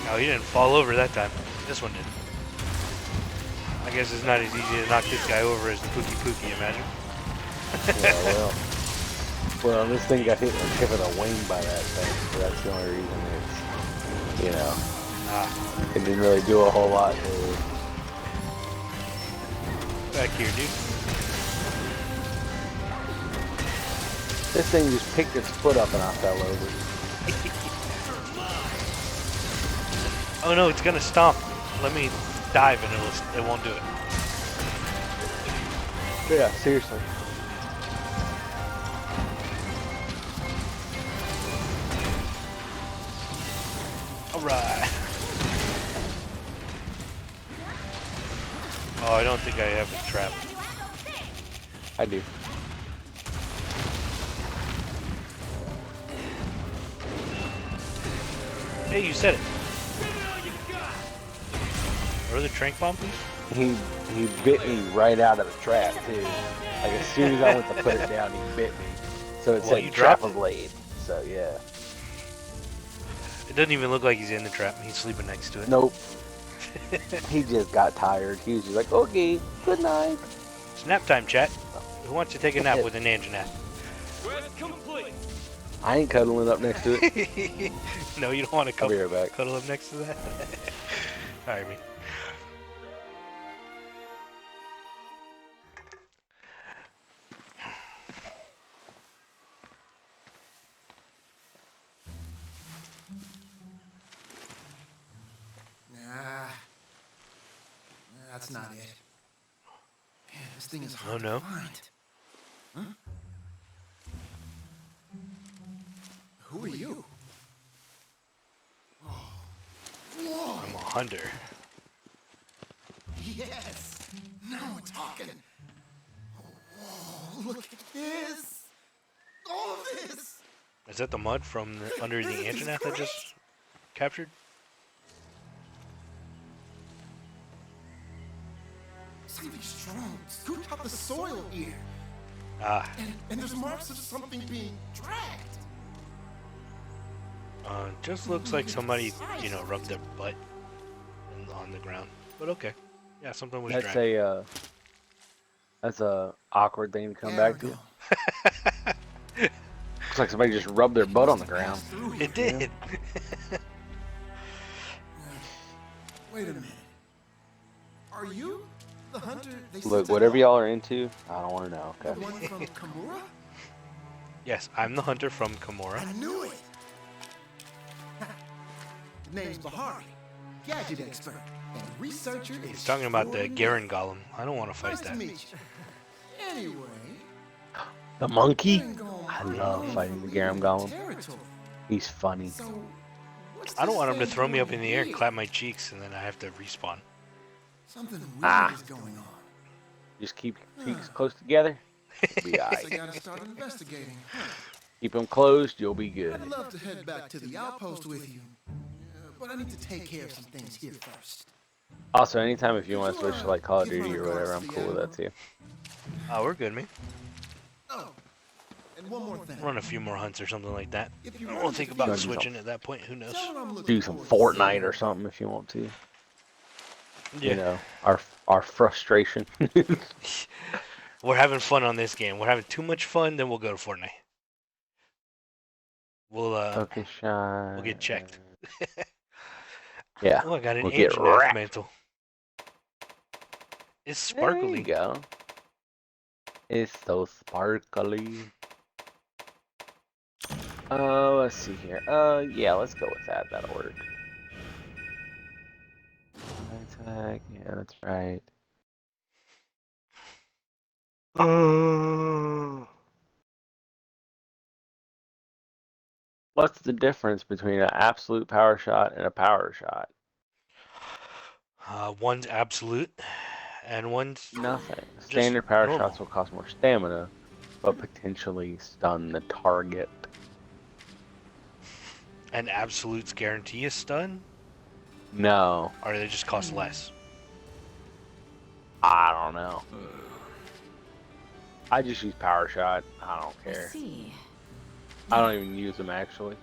No, he didn't fall over that time. This one did. I guess it's not as easy to knock this guy over as the Pookie Pookie, imagine. Yeah, well, this thing got hit in the tip of the wing by that thing, so that's the only reason it's, it didn't really do a whole lot to it. Back here, dude. This thing just picked its foot up and I fell over. Oh no, it's gonna stomp. Let me dive and it won't do it. Yeah, seriously. Right. Oh, I don't think I have a trap. I do. Hey, you said it. Or the trank bomb, please? He bit me right out of the trap too. Like as soon as I went to put it down, he bit me. So it Well, you said trap dropped it. blade. So yeah. It doesn't even look like he's in the trap. He's sleeping next to it. Nope. He just got tired. He was just like, okay, good night. It's nap time, chat. Who wants to take a nap with an ninja nap? I ain't cuddling up next to it. No, you don't want to I'll be right back. cuddle up next to that? Alright, me. Nah. That's not it. Man, this thing is hard Oh, no. to find. Huh? Who are you? Whoa. I'm a hunter. Yes. Now we're talking. Whoa, look at this. All of this. Is that the mud from under the This is internet I just captured? Something strong scooped out the soil here. Ah, And there's marks of something being dragged. just looks like somebody, rubbed their butt on the ground. But okay. Yeah, something was That's dragged. that's a awkward thing to come There back we to. go. Looks like somebody just rubbed their butt on the ground. Through here. It did. Wait a minute. Are you the hunter they Look, sent to whatever help? y'all are into, I don't want to know. The Okay. one from Kamura? Yes, I'm the hunter from I Kamura. knew it! Name's Bahari, gadget expert, and researcher He's talking about the extraordinaire. Garen Golem. I don't want to fight Nice to that. meet you. Anyway, The monkey? Garen Golem I are love known fighting for the Garen leaving Golem. territory. He's funny. So, what's I don't this want him to thing throw me up doing in the air, here? clap my cheeks, and then I have to respawn. Something weird Ah. is going on. Just keep your cheeks close together. Be Guess I alright. gotta start investigating. Keep them closed, you'll be good. I'd love to head back to the outpost with you, but I need to take care of some things here first. Also, anytime if you want to switch to like Call of Duty or whatever, I'm cool with that too. Oh, we're good, man. Oh, and one more thing. Run a few more hunts or something like that. If you We'll run think into about Gonna do switching at that point. Who knows? tell her I'm looking Do some forward to Fortnite seeing or her. something if you want to. Yeah. You know, our frustration. We're having fun on this game. We're having too much fun, then we'll go to Fortnite. We'll Okay, shine. we'll get checked. Yeah. Oh, I got an We'll get ancient wrecked. mantle. It's There you sparkly. go. It's so sparkly. Let's see here. Yeah, let's go with that. That'll work. Attack. Yeah, that's right. What's the difference between an absolute power shot and a power shot? One's absolute, and one's Nothing. just Standard power normal. shots will cost more stamina, but potentially stun the target. And absolutes guarantee a stun, No, or they just cost less. I don't know. I just use power shot. I don't I care. see. I don't even use them actually.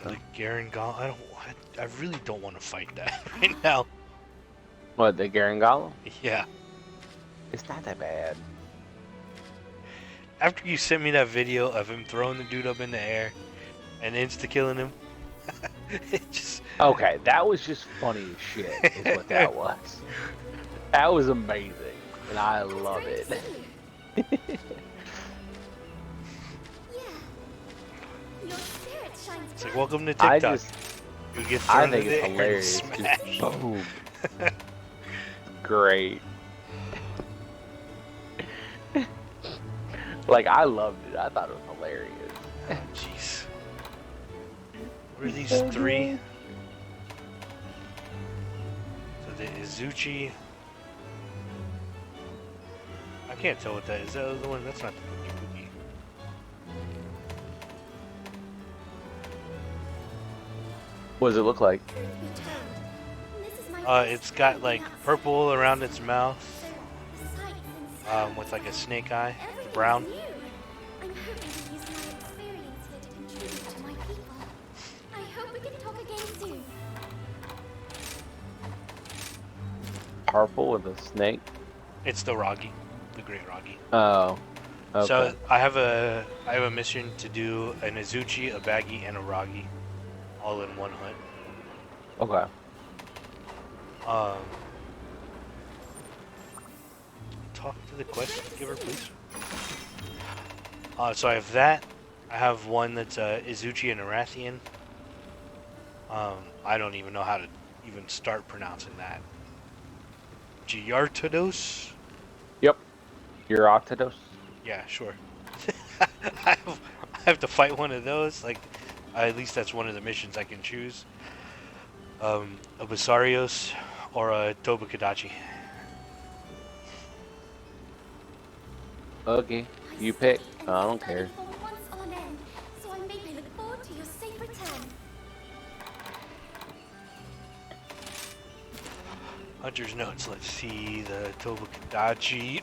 The Garen Golem. I really don't want to fight that right now. What, the Garen Golem? Yeah. It's not that bad. After you sent me that video of him throwing the dude up in the air and insta killing him, it just Okay, that was just funny as shit, is what that was. That was amazing, and I love it. Yeah. Your spirit shines it's like bright. welcome to I TikTok. just, You get I thrown think in the it's air and hilarious. smashed. Just boom. Great. Like, I loved it. I thought it was hilarious. Jeez. What are these three? the Izuchi. I can't tell what that is. That the one? That's not the Pookie Pookie. What does it look like? Truth be told, this is my first It's got time like being outside. purple around its mouth, So, the sights and sounds with like a and snake eye, everything's brown. new. I'm hoping to use my experience here to contribute to my people. I hope we can talk again soon. Purple with a snake. It's the Ragi, the Great Ragi. Oh. Okay. So I have a mission to do an Izuchi, a Baggy, and a Ragi, all in one hunt. Okay. Talk to the quest giver, please. So I have that. I have one that's Izuchi and Arathian. I don't even know how to even start pronouncing that. Giartados? Yep. You're Octados? Yeah, sure. I have to fight one of those. Like, at least that's one of the missions I can choose. A Basarios or a Tobakadachi. Okay. You pick. I don't care. So I may look forward to your safe return. Hunter's notes. Let's see the Tobakadachi.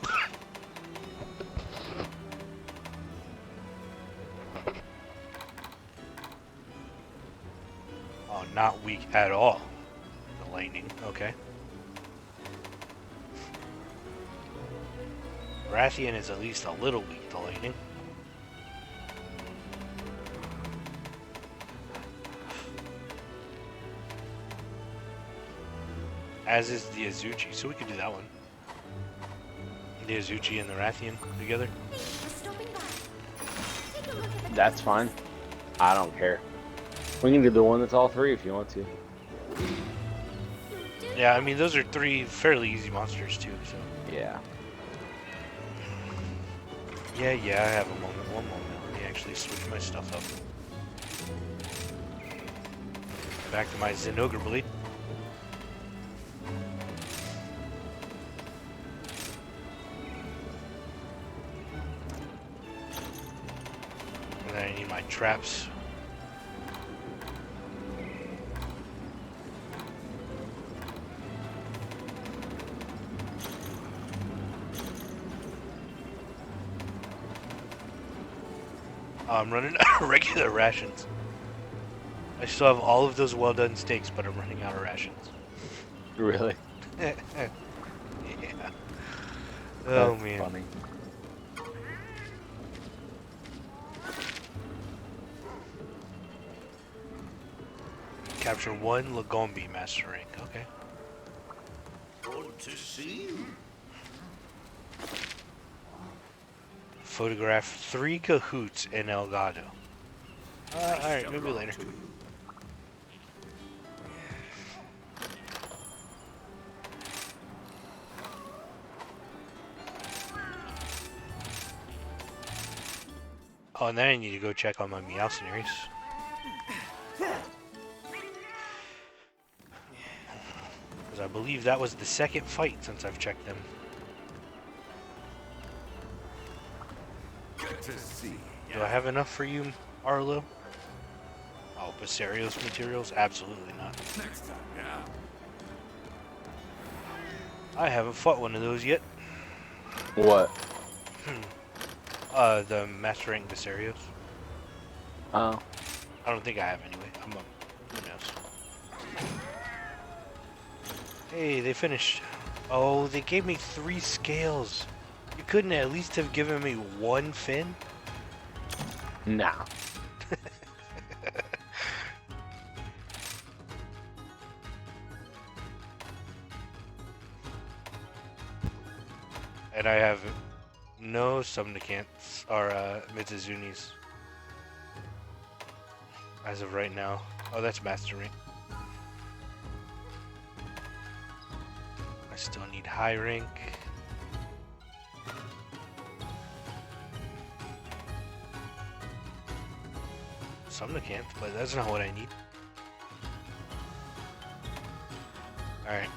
Oh, not weak at all. The lightning. Okay. Rathian is at least a little weak to lightning. As is the Izuchi, so we could do that one. The Izuchi and the Rathian together. Thanks for stopping by. Take a look at the That's fine. I don't care. We can do the one that's all three if you want to. Yeah, I mean, those are three fairly easy monsters, too, so. Yeah. Yeah, I have a moment. One moment. Let me actually switch my stuff up. Back to my Zenogre Blade. And then I need my traps. I'm running out of regular rations. I still have all of those well-done steaks, but I'm running out of rations. Really? Yeah. Oh, That's man. funny. Capture one Lagombi Master Rank. Okay. Good to see you. Photograph 3 Cahoots in Elgato. Alright, maybe later. Oh, and then I need to go check on my Meowcenaries. Because I believe that was the second fight since I've checked them. Good to see you. Do I have enough for you, Arlo? Oh, Basarios materials? Absolutely not. Next time, yeah. I haven't fought one of those yet. What? The Master Rank Basarios. Oh. I don't think I have anyway. Who knows? Hey, they finished. Oh, they gave me 3 scales. You couldn't at least have given me 1 fin? Nah. And I have no Sumnicants or Mizuzunis as of right now. Oh, that's Master Rank. I still need high rank. Sumnicant, but that's not what I need. Alright.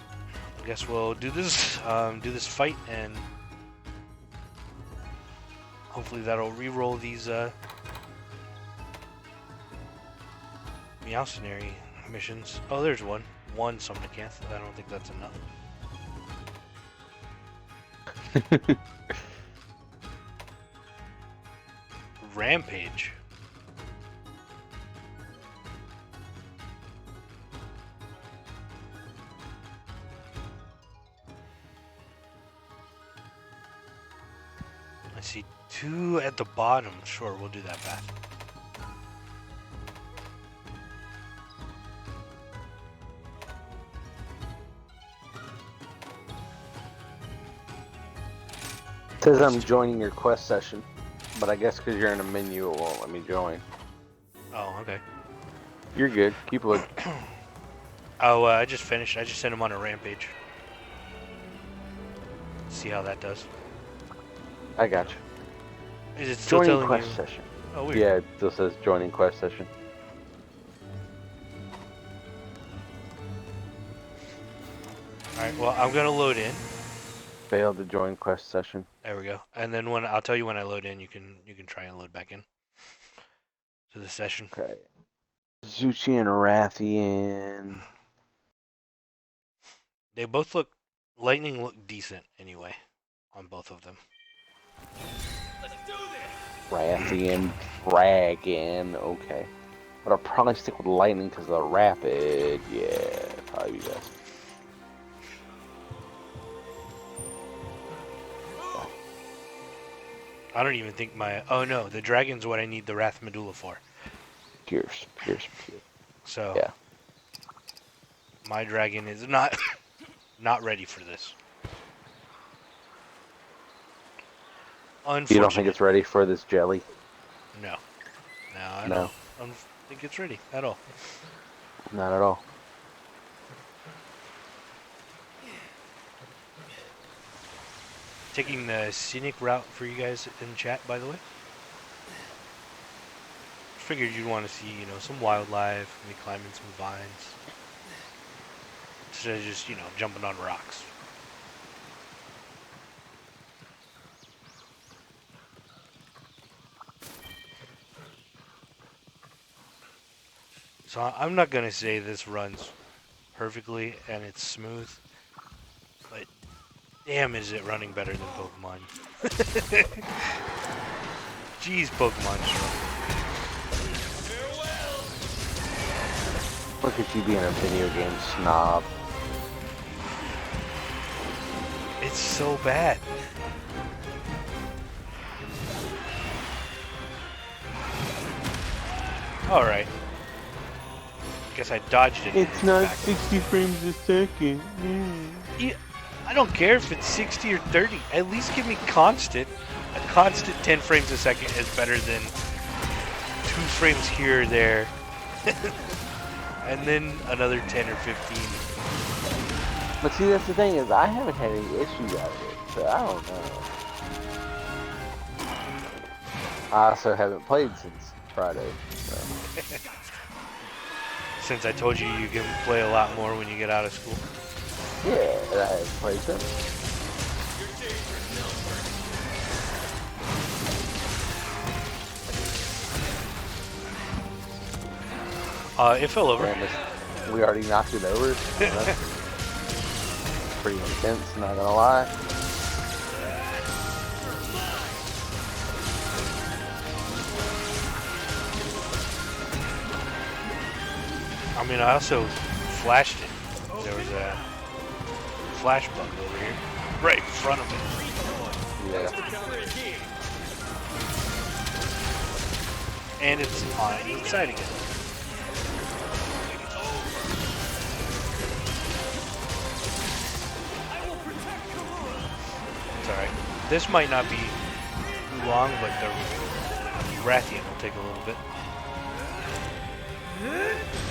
guess we'll do this fight, and hopefully that'll re-roll these Meowcenary missions. Oh, there's one. One Somnicanth. I don't think that's enough. Rampage. I see 2 at the bottom. Sure, we'll do that path. It says I'm joining your quest session, but I guess because you're in a menu, it won't let me join. Oh, okay. You're good. Keep looking. Oh, I just finished. I just sent him on a rampage. See how that does. I got you. Is it still Joining telling quest you? session. Oh, weird. Yeah, it still says joining quest session. Alright, well, I'm gonna load in. Failed to join quest session. There we go. And then when I'll tell you when I load in, you can try and load back in to the session. Okay. Zuchi and Rathian. They both look Lightning look decent anyway on both of them. Rathian Dragon. Okay. But I'll probably stick with Lightning because of the rapid. Yeah, probably be best. I don't even think my... Oh no, the dragon's what I need the Wrath Medulla for. Pierce. So, yeah. My dragon is not not ready for this. Unfortunately. You don't think it's ready for this jelly? No. No, I don't think it's ready at all. Not at all. Taking the scenic route for you guys in chat, by the way. Figured you'd want to see, some wildlife, maybe climbing some vines. Instead of just, jumping on rocks. So I'm not going to say this runs perfectly and it's smooth, but damn is it running better than Pokemon. Jeez, Pokemon struggle. Look at you being a video game snob. It's so bad. Alright. Guess I dodged it. It's not 60 frames a second. Yeah, I don't care if it's 60 or 30. At least give me constant. A constant 10 frames a second is better than 2 frames here or there. And then another 10 or 15. But see, that's the thing is, I haven't had any issues out of it, so I don't know. I also haven't played since Friday, so. Since I told you you can play a lot more when you get out of school. Yeah, I haven't played since. It fell over. We already knocked it over. Pretty intense, not gonna lie. I mean, I also flashed it. There was a flash bug over here, right in front of me. Yeah. And it's on the side again. It's alright. This might not be too long, but the Rathian will take a little bit.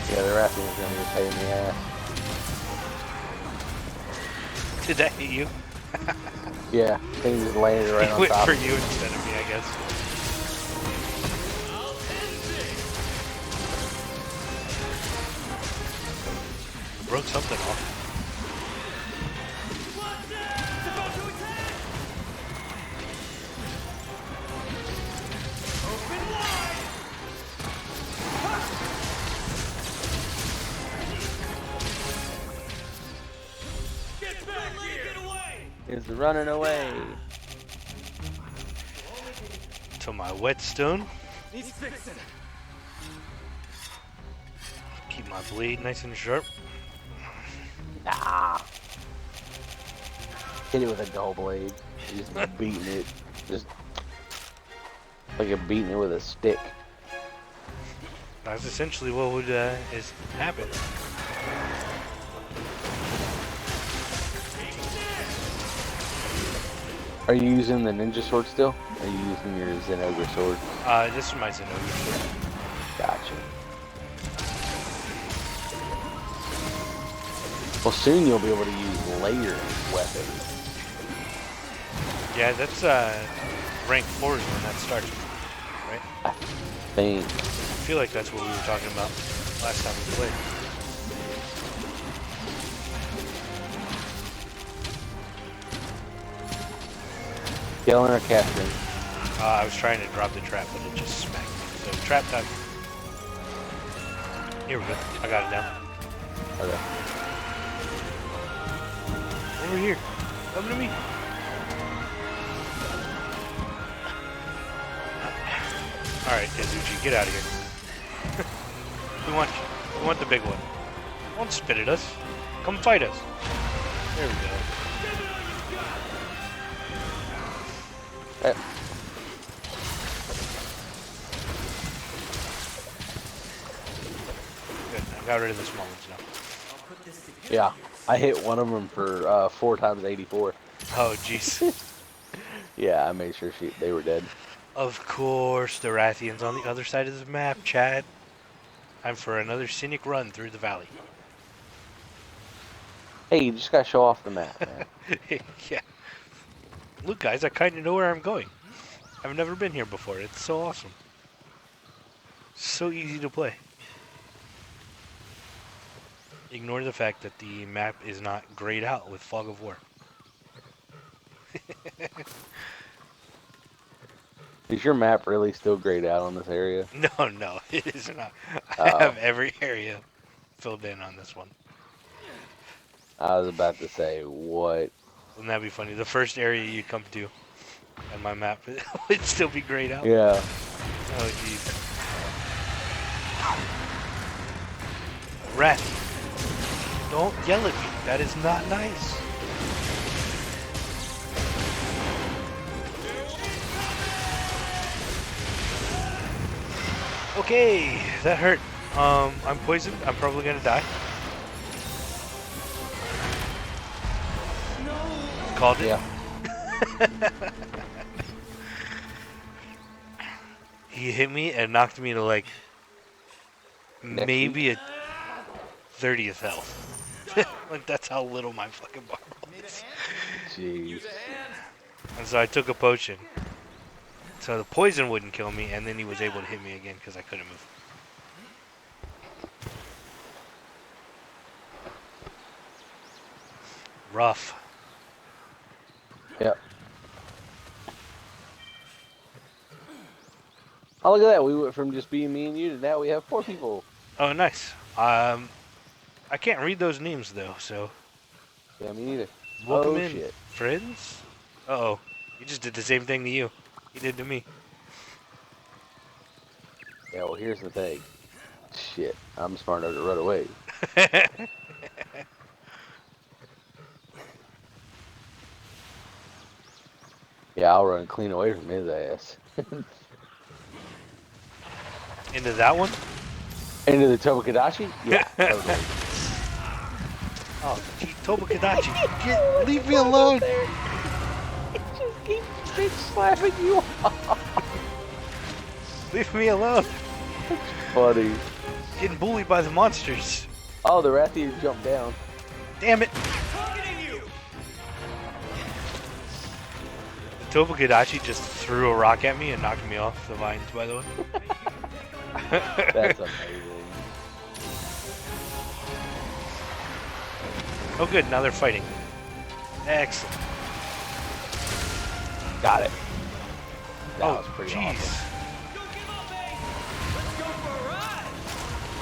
Yeah, the Rathian is gonna be a pain in the ass. Did that hit you? Yeah, I think he just landed right on went top. for you instead of me, I guess. Broke something off. is running away. To my whetstone. Needs fixing. Keep my blade nice and sharp. Nah. Hit it with a dull blade. Just beating it. Just like you're beating it with a stick. That's essentially what would is happen. Are you using the ninja sword still? Or are you using your Zenogre sword? This is my Zenogre. Gotcha. Well, soon you'll be able to use layering weapons. Yeah, that's rank 4 is when that started, right? I think. I feel like that's what we were talking about last time we played. Killing or casting? I was trying to drop the trap, but it just smacked me. So trap time. Here we go. I got it down. Okay. Over here. Come to me. Alright, Izuchi, get out of here. we want the big one. Don't spit at us. Come fight us. There we go. Good, I got rid of the small ones now. Yeah, I hit one of them for 4 times 84. Oh, jeez. Yeah, I made sure they were dead. Of course, the Rathian's on the other side of the map, Chad. Time for another scenic run through the valley. Hey, you just gotta show off the map, man. Yeah. Look, guys, I kind of know where I'm going. I've never been here before. It's so awesome. So easy to play. Ignore the fact that the map is not grayed out with Fog of War. Is your map really still grayed out on this area? No, it is not. I have every area filled in on this one. I was about to say, what? Wouldn't that be funny? The first area you come to, and my map would still be grayed out. Yeah. Oh, jeez. Rat, don't yell at me. That is not nice. Okay, that hurt. I'm poisoned. I'm probably gonna die. Called it. Yeah. He hit me and knocked me to like maybe a 30th health. Like that's how little my fucking barbell is. Jeez. And so I took a potion. So the poison wouldn't kill me, and then he was able to hit me again because I couldn't move. Rough. Yep. Oh, look at that. We went from just being me and you to now we have 4 people. Oh, nice. I can't read those names though, so. Yeah, me neither. Welcome Oh, in, shit. friends. Uh-oh. He just did the same thing to you. He did to me. Yeah, well, here's the thing. Shit, I'm smart enough to run away. Yeah, I'll run clean away from his ass. Into that one? Into the Tobakadachi? Yeah, totally. Oh, gee, Tobakadachi, leave me alone. It just keeps bitch slapping you off. Leave me alone. Funny. Getting bullied by the monsters. Oh, the Rathian jumped down. Damn it. The Tobakadachi just threw a rock at me and knocked me off the vines, by the way. That's amazing. Oh good, now they're fighting. Excellent. Got it. That Oh, was pretty jeez. awesome.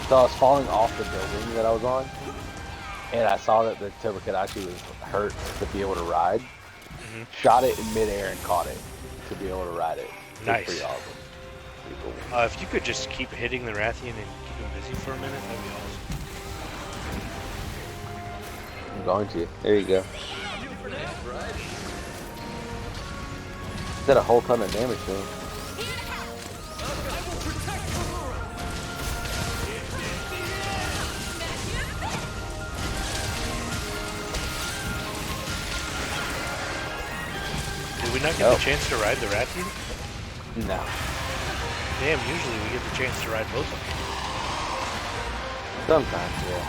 So I was falling off the building that I was on, and I saw that the Tobakadachi was hurt to be able to ride. Shot it in midair and caught it to be able to ride it. It's Nice. pretty awesome. Pretty cool. If you could just keep hitting the Rathian and keep him busy for a minute, that'd be awesome. I'm going to. There you go. Did a whole ton of damage to him. Did we not get the chance to ride the Rathian? No. Damn, usually we get the chance to ride both of them. Sometimes, yeah.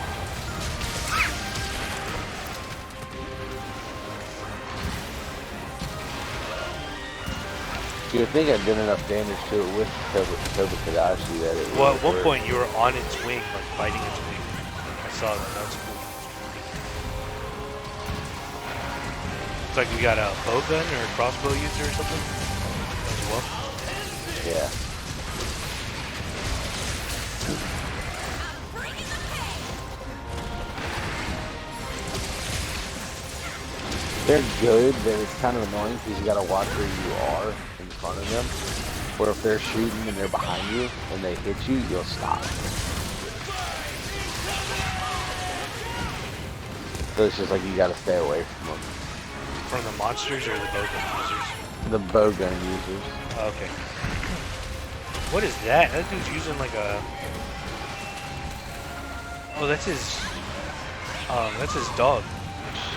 You would think I did enough damage to it with Tobakadashi that it would. Well, at one point you were on its wing, like fighting its wing. I saw that. That was cool. Looks like we got a bow gun or a crossbow user or something as well. Yeah. They're good, but it's kind of annoying because you gotta watch where you are in front of them. Or if they're shooting and they're behind you and they hit you, you'll stop. So it's just like you gotta stay away from them. From the monsters or the bowgun users? The bowgun users. Oh, okay. What is that? That dude's using like a... Oh, that's his dog.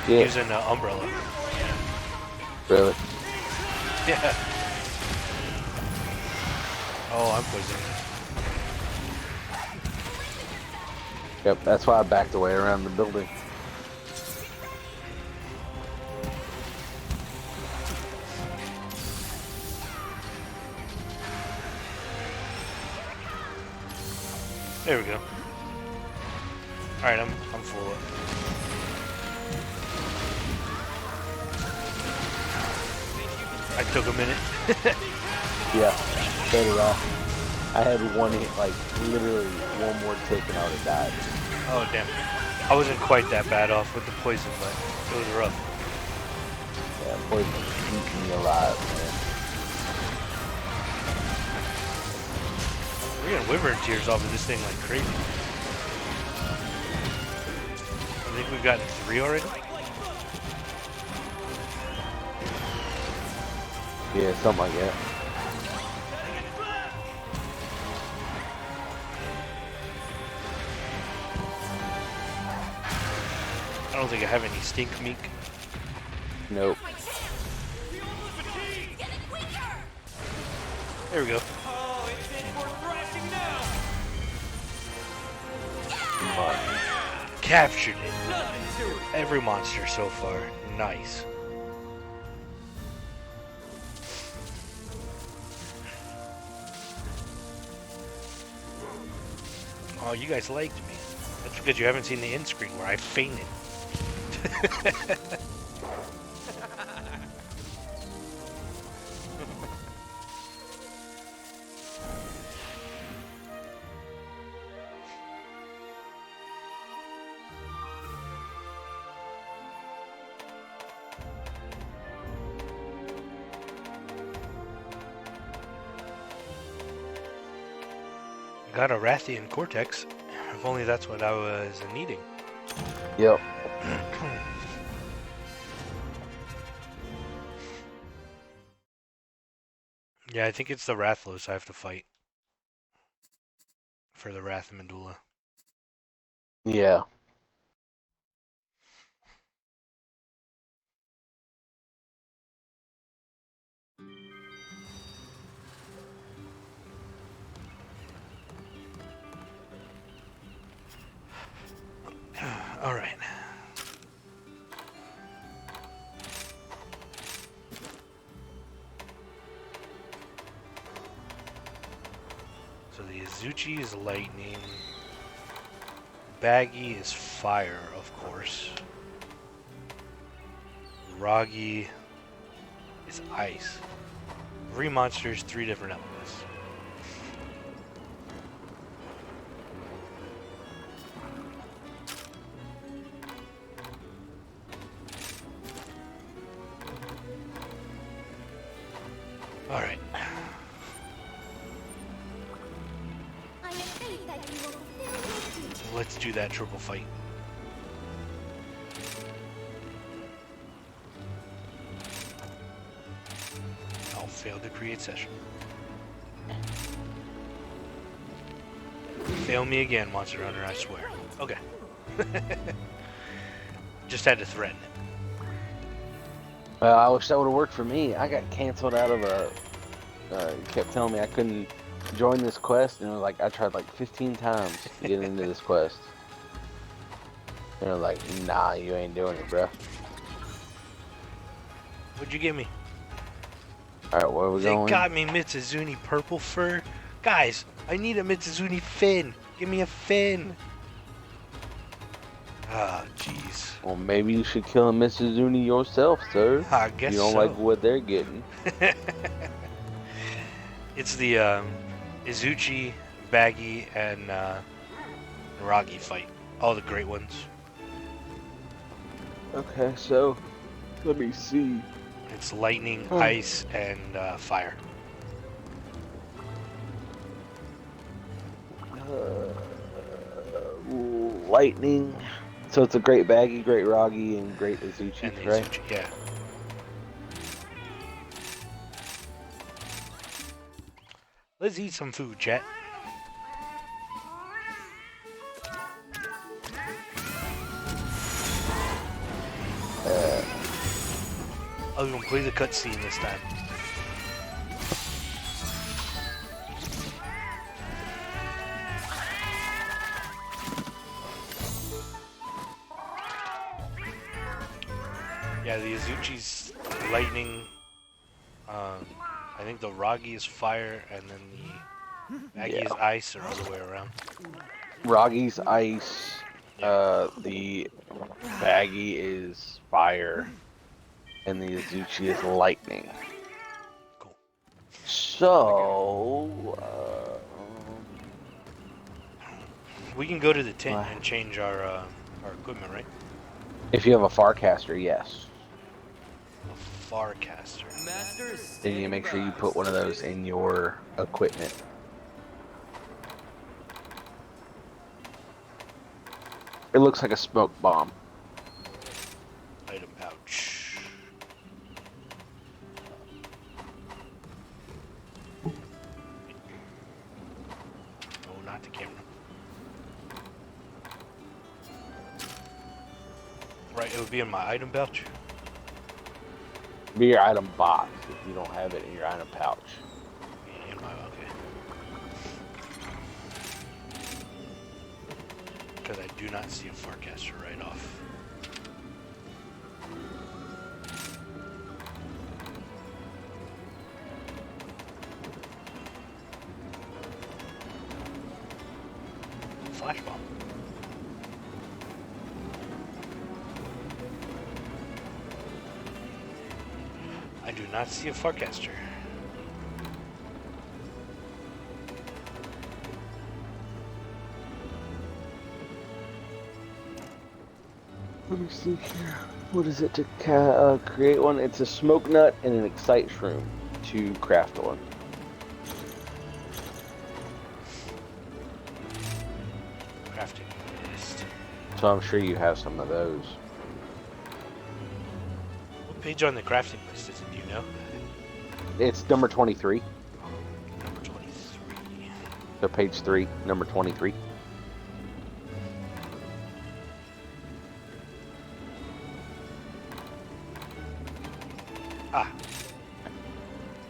Yeah. Using an umbrella. Really? Yeah. Oh, I'm poisoned. Yep, that's why I backed away around the building. There we go. Alright, I'm full up. I took a minute. Yeah, so did I. I had one hit, like literally one more tick and I would have died. Oh damn. I wasn't quite that bad off with the poison, but it was rough. Yeah, poison eating me alive, man. We're getting wyvern tears off of this thing like crazy. I think we've gotten 3 already. Yeah, something like that. I don't think I have any stink meek. Nope. There we go. Captured it. Every monster so far. Nice. Oh, you guys liked me. That's because you haven't seen the end screen where I fainted. Got a Rathian Cortex. If only that's what I was needing. Yep. Yeah, I think it's the Rathlos I have to fight. For the Wrath Medulla. Yeah. All right. So the Azuchi is lightning. Baggy is fire, of course. Ragi is ice. 3 monsters, 3 different elements. All right. I have faith that you will fulfill your duty. Let's do that triple fight. I'll fail to create session. Fail me again, Monster Hunter, I swear. Okay. Just had to threaten it. Well, I wish that would have worked for me. I got canceled out of a. It kept telling me I couldn't join this quest, and like I tried like 15 times to get into this quest. And they're like, "Nah, you ain't doing it, bro." What'd you give me? All right, where are we They going? got me Mitsuzuni purple fur. Guys, I need a Mitsuzuni fin. Give me a fin. Ah, jeez. Well, maybe you should kill a Mitsuzuni yourself, sir. I guess You don't so. like what they're getting. It's the Izuchi, Baggy, and Ragi fight. All the great ones. Okay, so let me see. It's lightning, ice, and fire. Lightning. So it's a great Baggy, great Ragi, and great Izuchi, And the right? Izuchi, yeah. Let's eat some food, chat. I was gonna play the cutscene this time. Yeah, the Izuchi's lightning. I think the Ragi is fire, and then the Baggy is ice, or other way around. Ragi's ice. The Baggy is fire, and the Izuchi is lightning. Cool. So, We can go to the tent and change our equipment, right? if you have a Farcaster, yes. A Farcaster. Master is Then standing you make sure you by. put one of those in your equipment. It looks like a smoke bomb. Item pouch. No, not the camera. Right, it would be in my item pouch. Be your item box if you don't have it in your item pouch. In my, okay. Because I do not see a Farcaster right off. Flash bomb. I do not see a Farcaster. Let me see here. What is it to create one? It's a smoke nut and an excite shroom to craft one. Crafting list. So I'm sure you have some of those. What page on the crafting list is it? Do you know? It's number 23. Number 23. So page 3, number 23. Ah.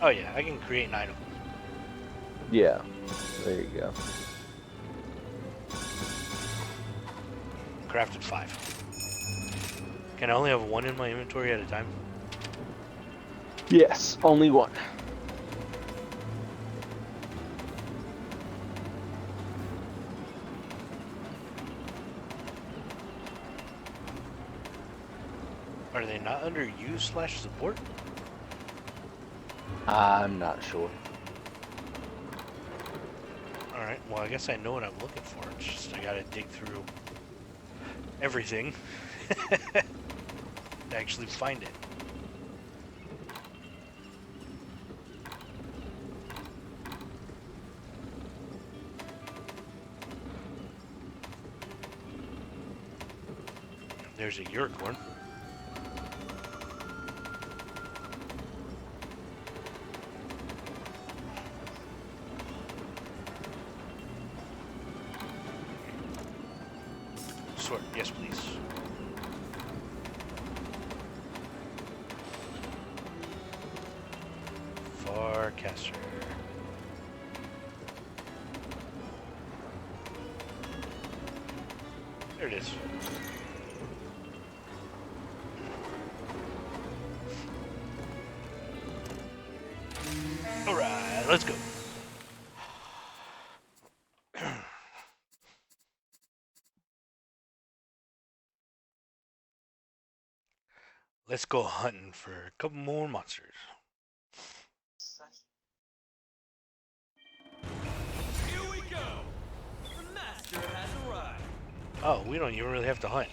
Oh yeah, I can create an item. Yeah. There you go. Crafted 5. Can I only have one in my inventory at a time? Yes, only one. Are they not under use/support? I'm not sure. Alright, well I guess I know what I'm looking for. It's just I gotta dig through everything to actually find it. There's a unicorn. Sword, yes please. Farcaster. There it is. Alright, let's go. Let's go hunting for a couple more monsters. Here we go. The master has arrived. Oh, we don't even really have to hunt.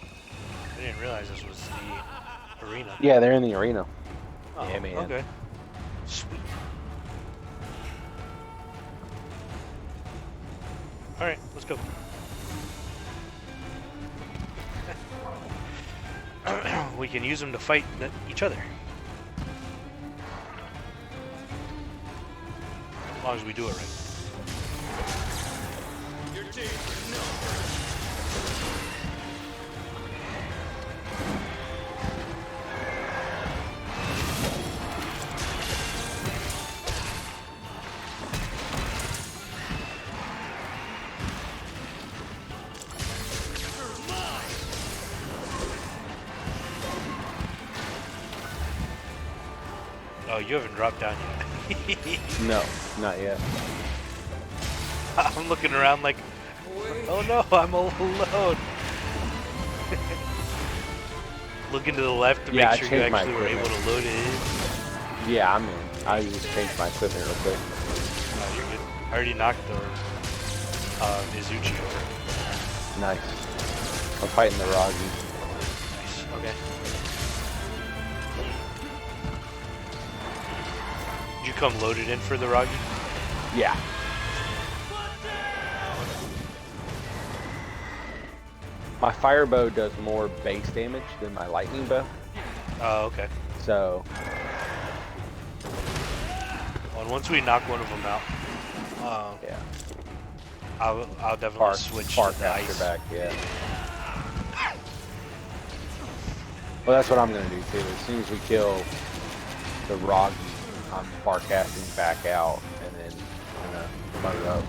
I didn't realize this was the arena. Yeah, they're in the arena. Oh, Yeah, man. Okay. Sweet. Alright, let's go. We can use them to fight each other. As long as we do it right. Your team is no. Oh, you haven't dropped down yet. No, not yet. I'm looking around like, oh no, I'm all alone. Looking to the left to Yeah, I make sure you changed my actually were able equipment. to load it in. Yeah, I'm in. I just changed my equipment real quick. Oh, you're good. I already knocked the Izuchi over. Nice. I'm fighting the Rogi. Nice. Okay. Did you come loaded in for the Rogi? Yeah. My fire bow does more base damage than my lightning bow. Oh, okay. So, Well, and once we knock one of them out, yeah. I'll definitely switch to the ice. Farcaster back, yeah. Well, that's what I'm going to do too. As soon as we kill the Rogi, I'm Farcasting back out and then I'm going to promote up.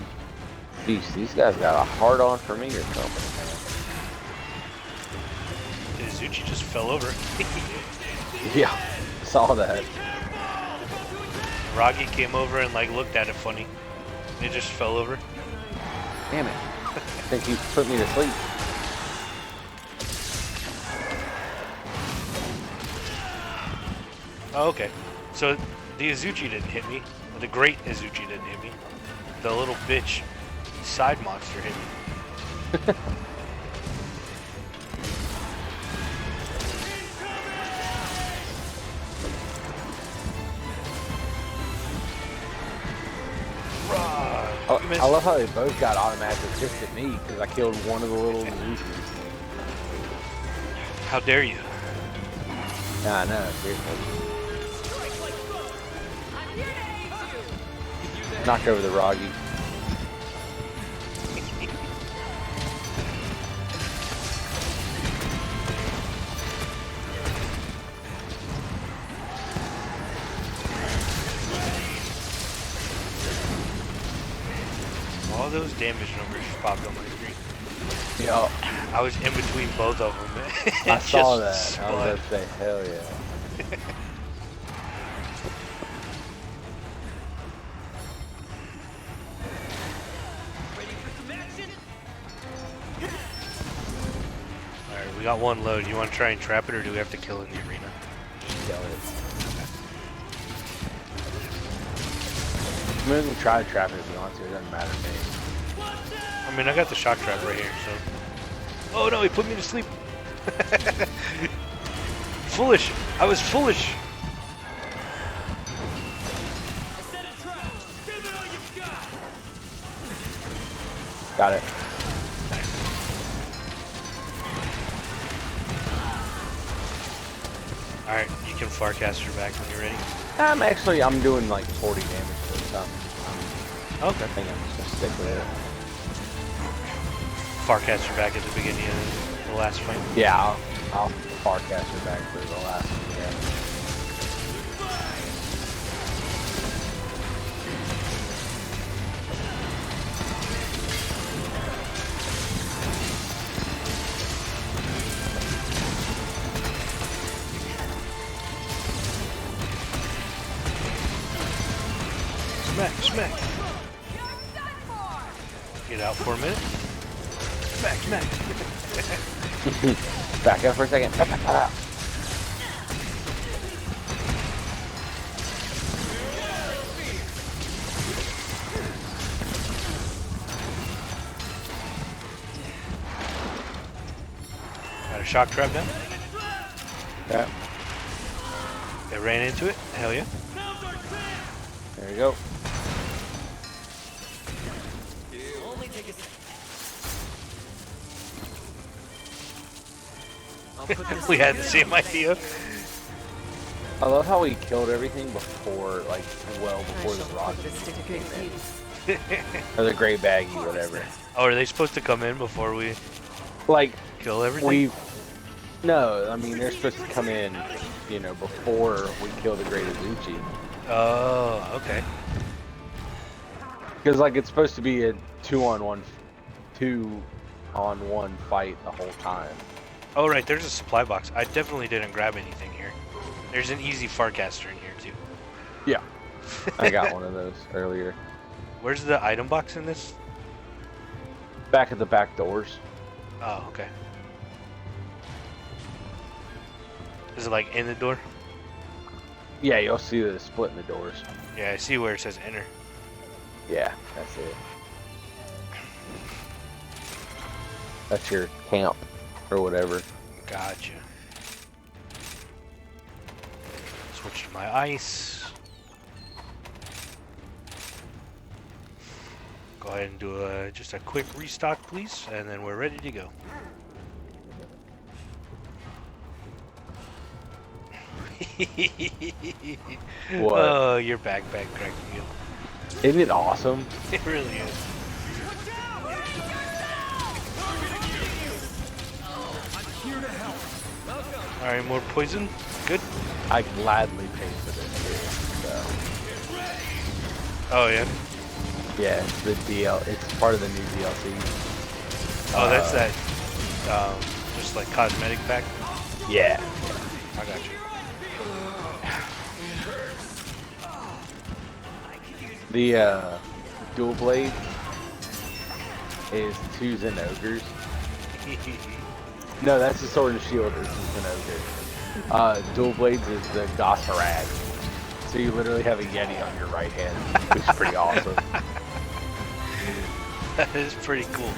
Jeez, these guys got a hard on for me or something, man. Izuchi just fell over. Yeah, saw that. Rogi came over and like looked at it funny. It just fell over. Damn it. I think he put me to sleep. Oh, okay. So the Izuchi didn't hit me. The great Izuchi didn't hit me. The little bitch side monster hit me. Oh, I love how they both got automatic assist at me because I killed one of the little Izuchis. How dare you? Nah, no, seriously. Knocked over the Rogi. All those damage numbers just popped on my screen. Yeah, I was in between both of them. I saw that. Just I was about spun. to say, hell yeah. Ready for some action? Alright, we got one load. You want to try and trap it, or do we have to kill it in the arena? Kill it. I mean, we can try to trap it if you want to. It doesn't matter to me. I mean, I got the shock trap right here, so... Oh no, he put me to sleep! Foolish! I was foolish! Set a trap. Give it all you've got. Got it. Alright, you can Farcaster back when you're ready. I'm doing like 40 damage this time. Okay. I think I'm just gonna stick with it. Farcaster back at the beginning of the last fight. Yeah, I'll Farcaster back for the last one. Yeah. Smack, smack. Get out for a minute. Smack, smack. Back up for a second. Got a shock trap down. Yeah. They ran into it. Hell yeah. There you go. We had the same idea. I love how we killed everything before, like, well before the rocket came in. Or the gray baggy, whatever. Oh, are they supposed to come in before we Like, kill everything? no, I mean, they're supposed to come in, you know, before we kill the Great Azuchi. Oh, okay. Because, like, it's supposed to be a two-on-one fight the whole time. Oh, right, there's a supply box. I definitely didn't grab anything here. There's an easy Farcaster in here, too. Yeah. I got one of those earlier. Where's the item box in this? Back at the back doors. Oh, okay. Is it, like, in the door? Yeah, you'll see the split in the doors. Yeah, I see where it says enter. Yeah, that's it. That's your camp, or whatever. Gotcha. Switch to my ice. Go ahead and do just a quick restock, please, and then we're ready to go. What? Oh, your backpack cracked me up. Isn't it awesome? It really is. Alright, more poison. Good. I gladly paid for this too. So. Oh, yeah. Yeah, it's the it's part of the new DLC. Oh, that's that, just like cosmetic pack? Yeah. I got you. The, dual blade is two Zenogres. No, that's the sword and shield is the Zenogre. Dual blades is the Gosharag. So you literally have a Yeti on your right hand, which is pretty awesome. That is pretty cool.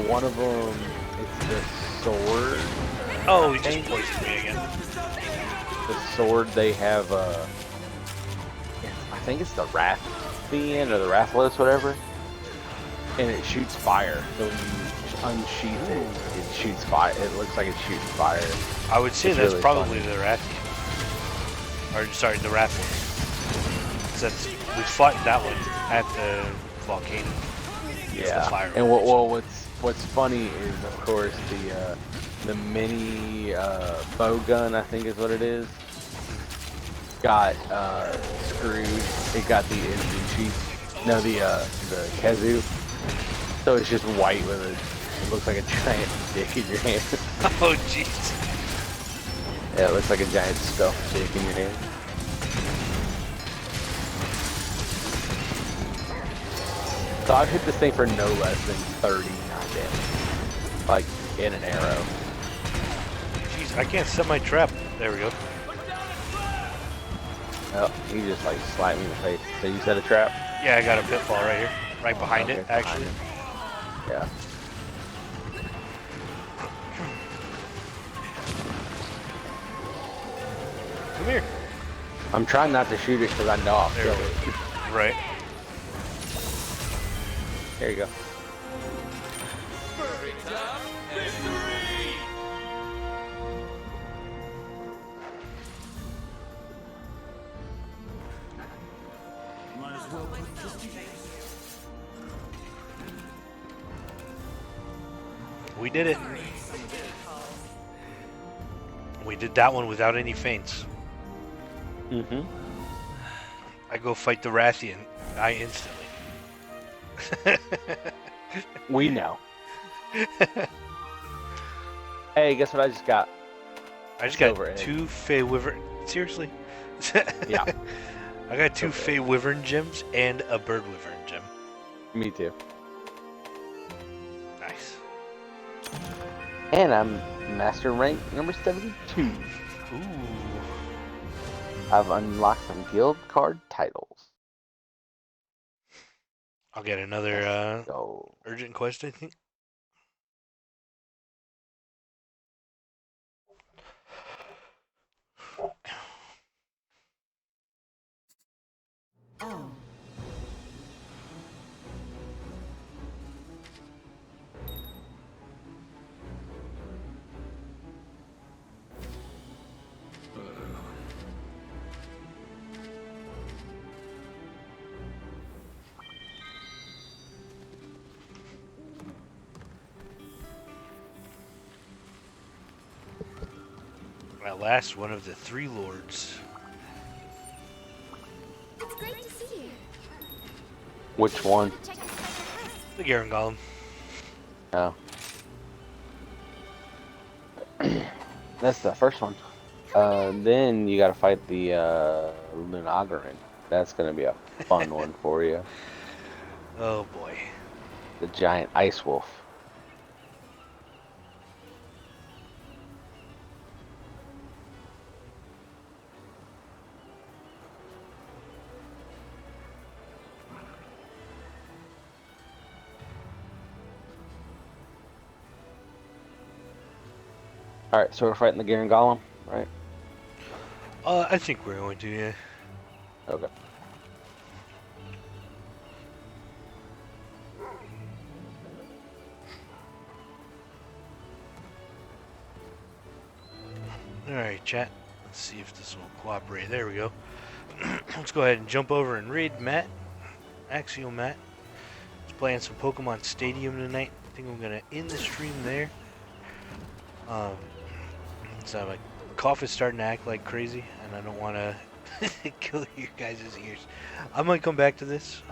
One of them, it's the sword. Oh, he just poisoned me again. The sword, they have, I think it's the Rathian or the Rathlos, whatever. And it shoots fire. So when you unsheath it, it shoots fire. It looks like it's shooting fire. I would say It's that's really probably funny. the Rathian. Or, sorry, the Rathlos. We fought that one at the volcano. Yeah. The fire And one. what's funny is, of course, the mini bow gun, I think is what it is, got screwed. It got the Izuchi. No, the Kazu. So it's just white with it looks like a giant dick in your hand. Oh, jeez. Yeah, it looks like a giant stuffed dick in your hand. So I've hit this thing for no less than 30 damage. Like, in an arrow. Jeez, I can't set my trap. There we go. Oh, he just like slapped me in the face. So you set a trap? Yeah, I got a pitfall right here. Right behind it, actually. Yeah. Come here. I'm trying not to shoot it because I know I'll kill it. Right. There you go. We did it. We did that one without any feints. Mm-hmm. I go fight the Rathian. Die instantly. We know. Hey, guess what I just got? I just got Silver egg. 2 Fey Wyvern. Seriously? Yeah. I got 2 Silver Fey egg. Wyvern gems and a Bird Wyvern gem. Me too. Nice. And I'm master rank number 72. Ooh. I've unlocked some guild card titles. I'll get another So urgent quest, I think. Oh. At last, one of the 3 lords. It's great to see you. which one? Check this out first. The Garen Golem. Oh. That's the first one. Then you gotta fight the Lunagarin. That's gonna be a fun one for you. Oh boy. The giant ice wolf. Alright, so we're fighting the Garen Golem, right? I think we're going to, yeah. Okay. Alright, chat. Let's see if this will cooperate. There we go. Let's go ahead and jump over and raid Matt. Axial Matt. He's playing some Pokemon Stadium tonight. I think I'm going to end the stream there. So my cough is starting to act like crazy, and I don't want to kill your guys' ears. I might come back to this.